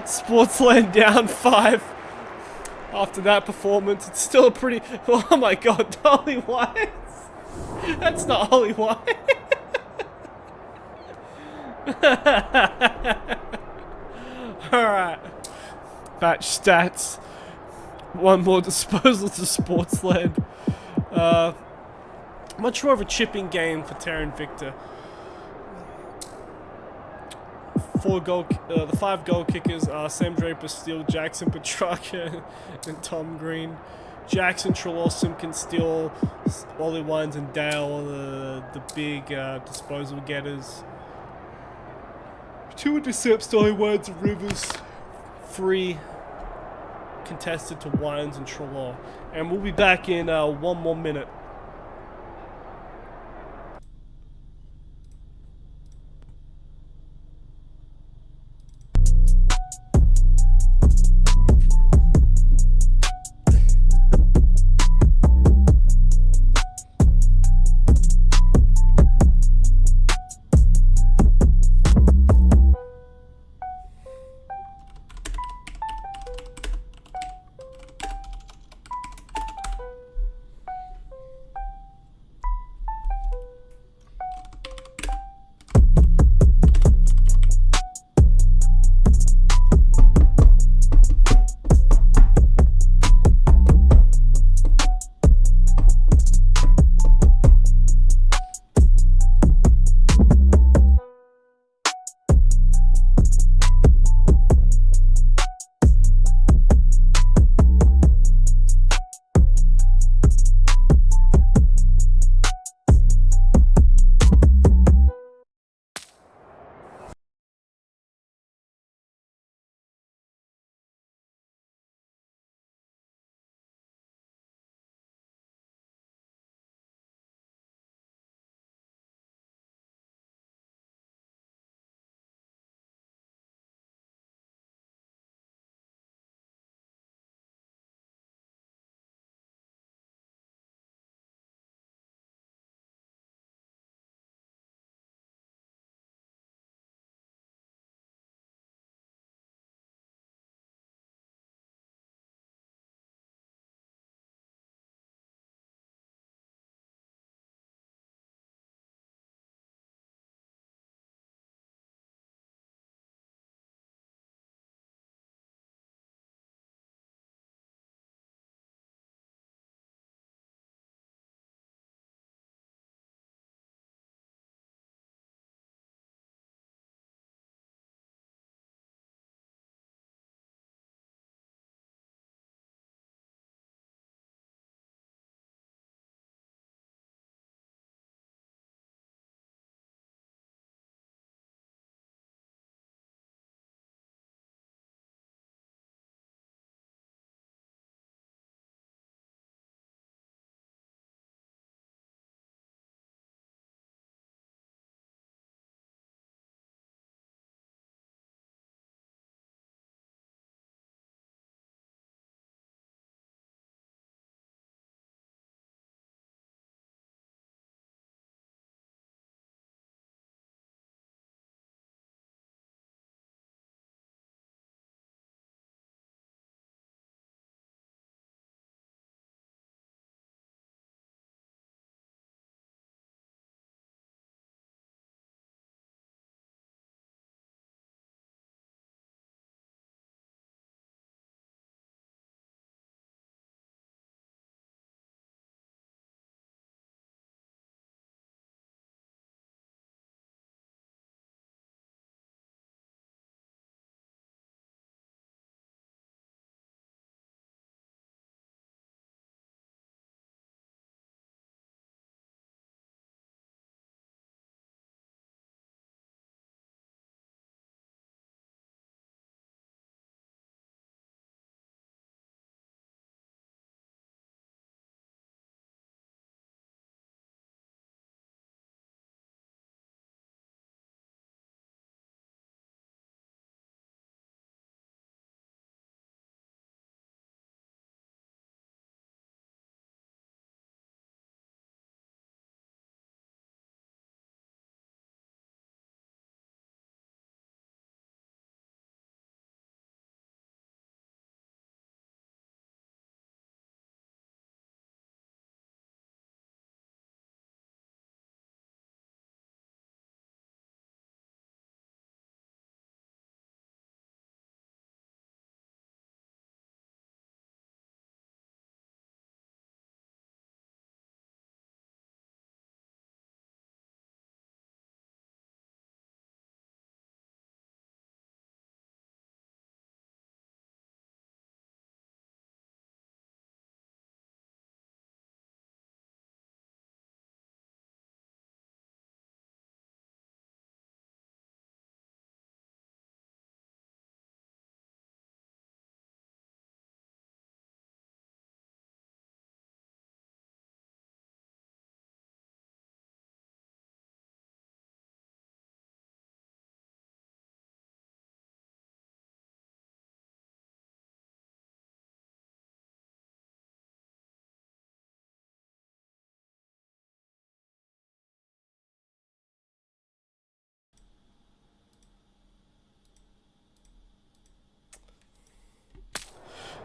A: Sportsland down 5. After that performance, it's still a pretty... Oh my god, Ollie Wines. That's not Ollie Wines. Alright. Batch stats. One more disposal to Sportsland. Much more of a chipping game for Terra Invicta. The 5 goal kickers are Sam Draper, Steele, Jackson, Petrarca, and Tom Green. Jackson, Trelaw, Simpkins, Steele, Ollie Wines, and Dale are the big disposal getters. 2 intercepts to Ollie Wines and Rivers. 3 contested to Wines and Trelaw. And we'll be back in 1 more minute.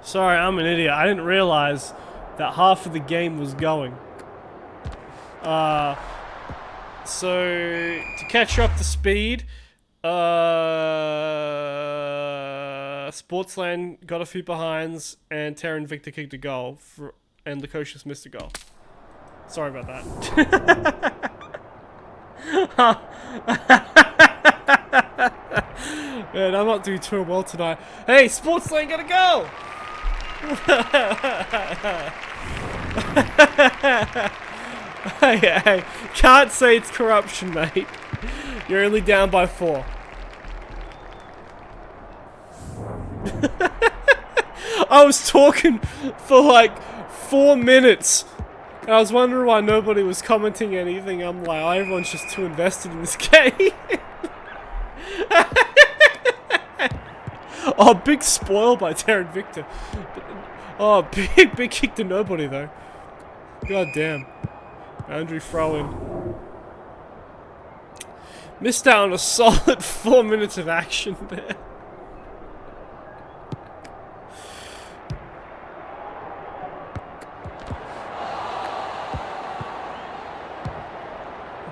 A: Sorry, I'm an idiot. I didn't realize that half of the game was going. So to catch up to speed, Sportsland got a few behinds, and Terra and Invicta kicked a goal, and the coach just missed a goal. Sorry about that. Man, I'm not doing too well tonight. Hey, Sportsland got a goal! Hey, can't say it's corruption, mate. You're only down by 4. I was talking for like 4 minutes. And I was wondering why nobody was commenting anything. I'm like, oh, everyone's just too invested in this game. Oh, big spoil by Terra and Invicta. Oh, big kick to nobody though. God damn. Andrew throw-in. Missed out on a solid 4 minutes of action there.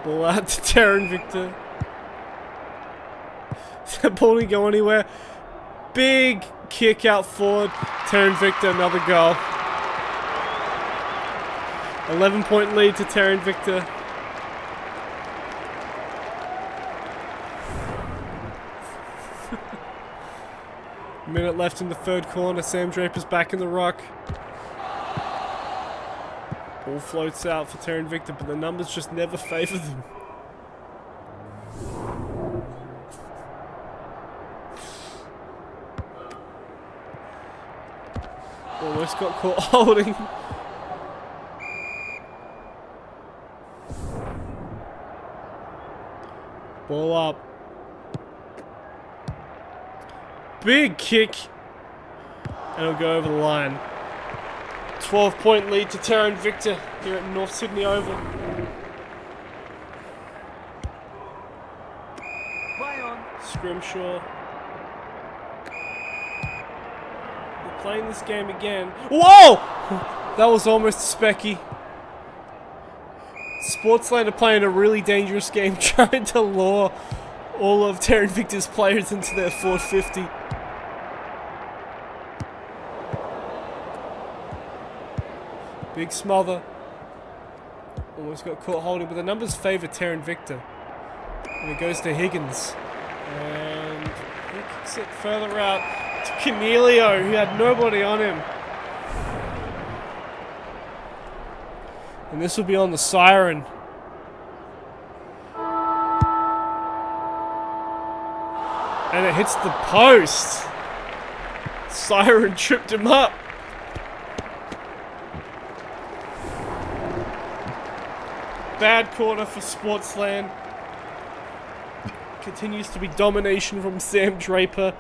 A: Ball out to Terra and Invicta. That ball didn't go anywhere. Big kick out forward. Terra and Invicta, another goal. 11-point lead to Terra and Invicta. Minute left in the third corner. Sam Draper's back in the ruck. Ball floats out for Terra and Invicta, but the numbers just never favour them. Almost got caught holding. Ball up. Big kick. And it'll go over the line. 12-point lead to Terra and Invicta here at North Sydney Oval.
C: Play on.
A: Scrimshaw. We're playing this game again. Whoa! That was almost a specky. Sportsland are playing a really dangerous game, trying to lure all of Terra and Invicta's players into their 450. Big smother. Almost got caught holding, but the numbers favour Terra and Invicta. And it goes to Higgins. And he kicks it further out to Cornelio, who had nobody on him. And this will be on the siren. And it hits the post. Siren tripped him up. Bad quarter for Sportsland. Continues to be domination from Sam Draper,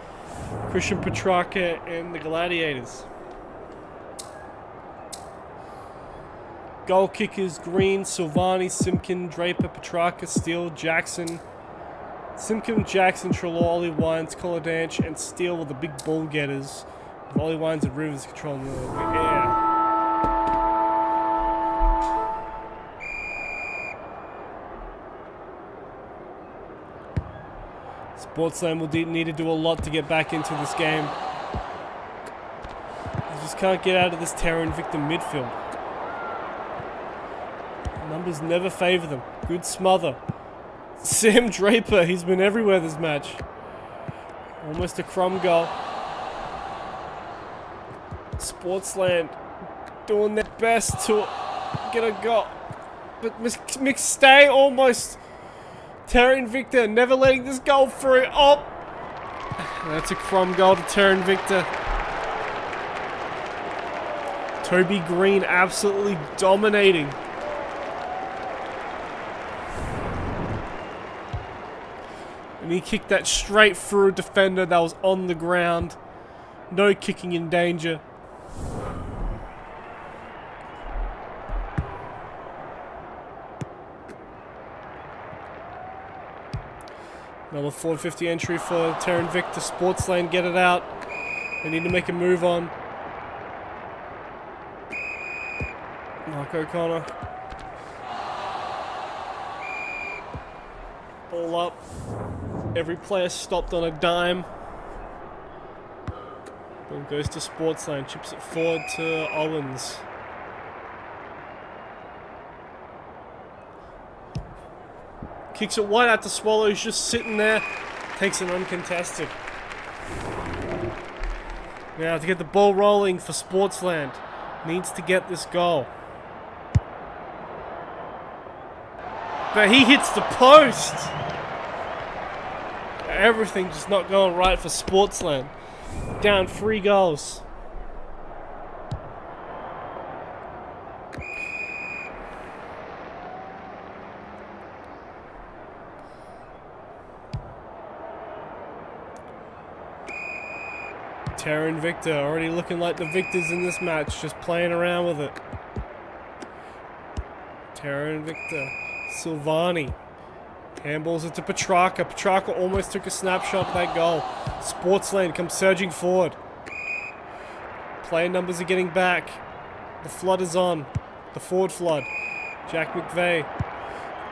A: Christian Petrarca, and the Gladiators. Goal kickers: Green, Silvani, Simpkin, Draper, Petrarca, Steele, Jackson. Simpkin, Jackson, Trelawney, Wines, Coladanch, and Steele were the big ball getters. Ollie Wines and Rivers controlling the air. Sportsland will need to do a lot to get back into this game. They just can't get out of this Terra and Invicta midfield. Numbers never favour them. Good smother. Sam Draper, he's been everywhere this match. Almost a crumb goal. Sportsland doing their best to get a goal. But McStay almost. Terra and Invicta never letting this goal through. Oh! That's a crumb goal to Terra and Invicta. Toby Green absolutely dominating. And he kicked that straight through a defender that was on the ground. No kicking in danger. Another 450 entry for Terra and Invicta. Sportsland get it out. They need to make a move on. Mark O'Connor. Ball up. Every player stopped on a dime. Ball goes to Sportsland. Chips it forward to Owens. Kicks it wide out to Swallows, just sitting there. Takes it uncontested. Now to get the ball rolling for Sportsland. Needs to get this goal. But he hits the post. Everything just not going right for Sportsland. Down 3 goals. Terra and Invicta already looking like the victors in this match, just playing around with it. Terra and Invicta. Silvani. Handballs it to Petrarca. Petrarca almost took a snapshot of that goal. Sportsland comes surging forward. Player numbers are getting back. The flood is on. The forward flood. Jack McVeigh.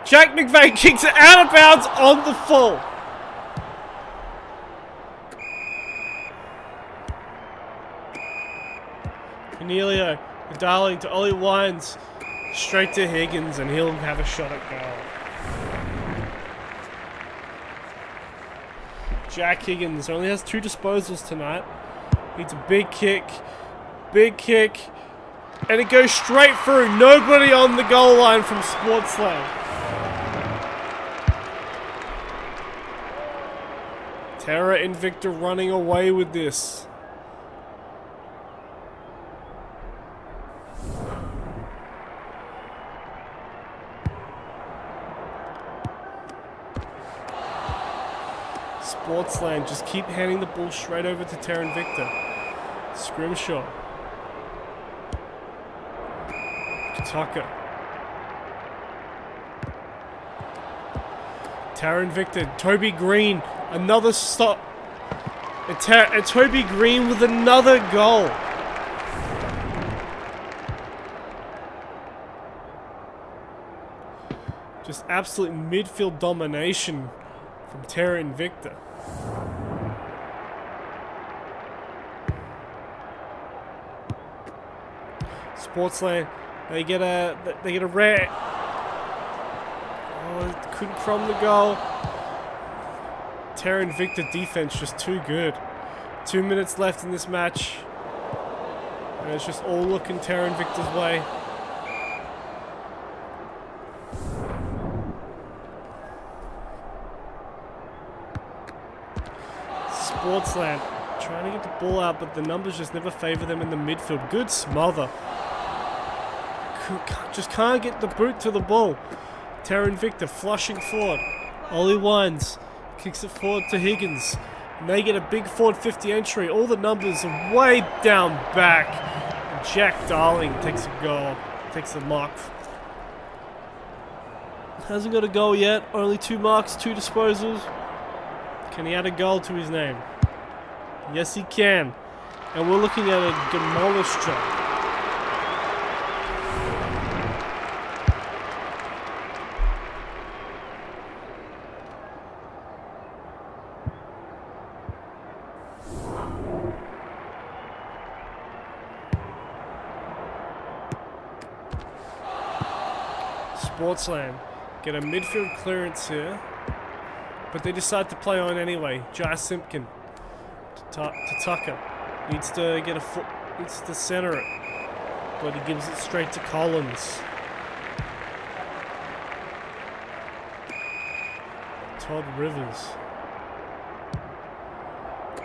A: Jack McVeigh kicks it out of bounds on the full. Cornelio, Darling to Ollie Wines, straight to Higgins, and he'll have a shot at goal. Jack Higgins only has 2 disposals tonight. Needs a big kick, and it goes straight through. Nobody on the goal line from Sportsland. Terra Invicta running away with this. Sportsland just keep handing the ball straight over to Terra Invicta. Scrimshaw. Tucker. Terra Invicta. Toby Green. Another stop. And Toby Green with another goal. Just absolute midfield domination from Terra Invicta. Sportsland, they get a rare. Oh, couldn't crumb the goal. Terra Invicta defense just too good. 2 minutes left in this match, and it's just all looking Terra Invicta's way. Sportsland trying to get the ball out, but the numbers just never favour them in the midfield. Good smother. Just can't get the boot to the ball. Terra Invicta flushing forward. Ollie Wines kicks it forward to Higgins. And they get a big forward 50 entry. All the numbers are way down back. And Jack Darling takes a goal. Takes the mark. Hasn't got a goal yet. Only 2 marks, 2 disposals. Can he add a goal to his name? Yes, he can. And we're looking at a demolished job. Sportsland get a midfield clearance here, but they decide to play on anyway. Jai Simpkin to Tucker. Needs to get a foot, needs to center it, but he gives it straight to Collins. Todd Rivers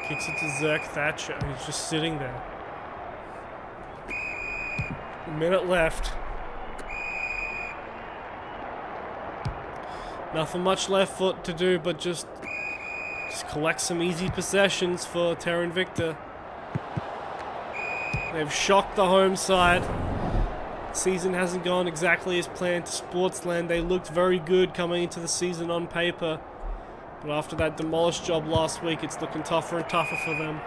A: kicks it to Zerk Thatcher, who's just sitting there. A minute left. Nothing much left to do, but just collect some easy possessions for Terra Invicta. They've shocked the home side. Season hasn't gone exactly as planned to Sportsland. They looked very good coming into the season on paper, but after that demolished job last week, it's looking tougher and tougher for them.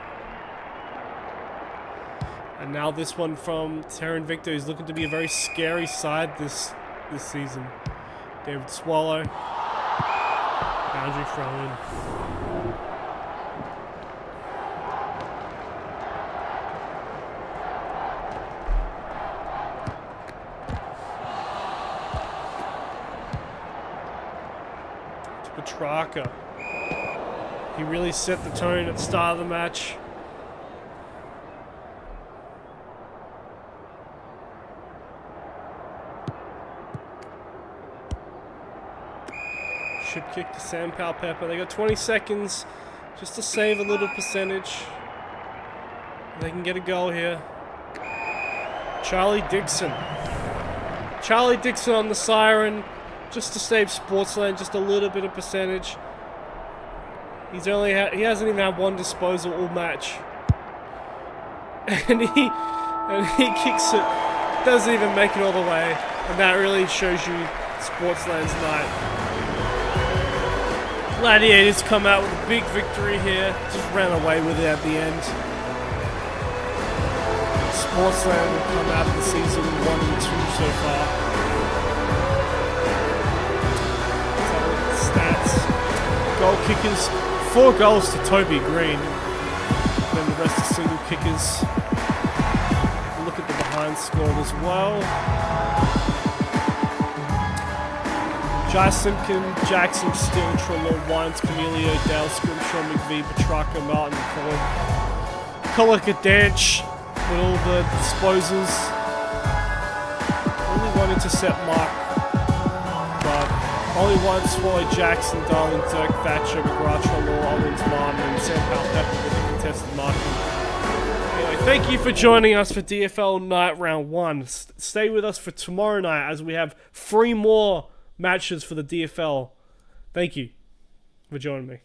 A: And now this one from Terra Invicta, who's looking to be a very scary side this season. David Swallow. Boundary throw in. To Petrarca. He really set the tone at the start of the match. Ship kick to Sam Pepper. They got 20 seconds just to save a little percentage. They can get a goal here. Charlie Dixon. Charlie Dixon on the siren just to save Sportsland just a little bit of percentage. He hasn't even had one disposal all match. And he kicks it. Doesn't even make it all the way. And that really shows you Sportsland's night. Gladiators come out with a big victory here. Just ran away with it at the end. Sportsland will come out of the season 1 and 2 so far. Let's have a look at the stats. Goal kickers, 4 goals to Toby Green. Then the rest are single kickers. Look at the behind scored as well. Jai Simpkin, Jackson, Steele, Trelaw, Wines, Camilio, Dale, Scrimshaw, McVie, Petrarca, Martin, Collier, with all the disposals. Only one intercept mark, but only one Swallow, Jackson, Darling, Dirk, Thatcher, McGrath, Trelaw, Owens, Martin, and Sam Pepper with the contested marking. Anyway, thank you for joining us for DFL Night Round 1. Stay with us for tomorrow night as we have 3 more matches for the DFL. Thank you for joining me.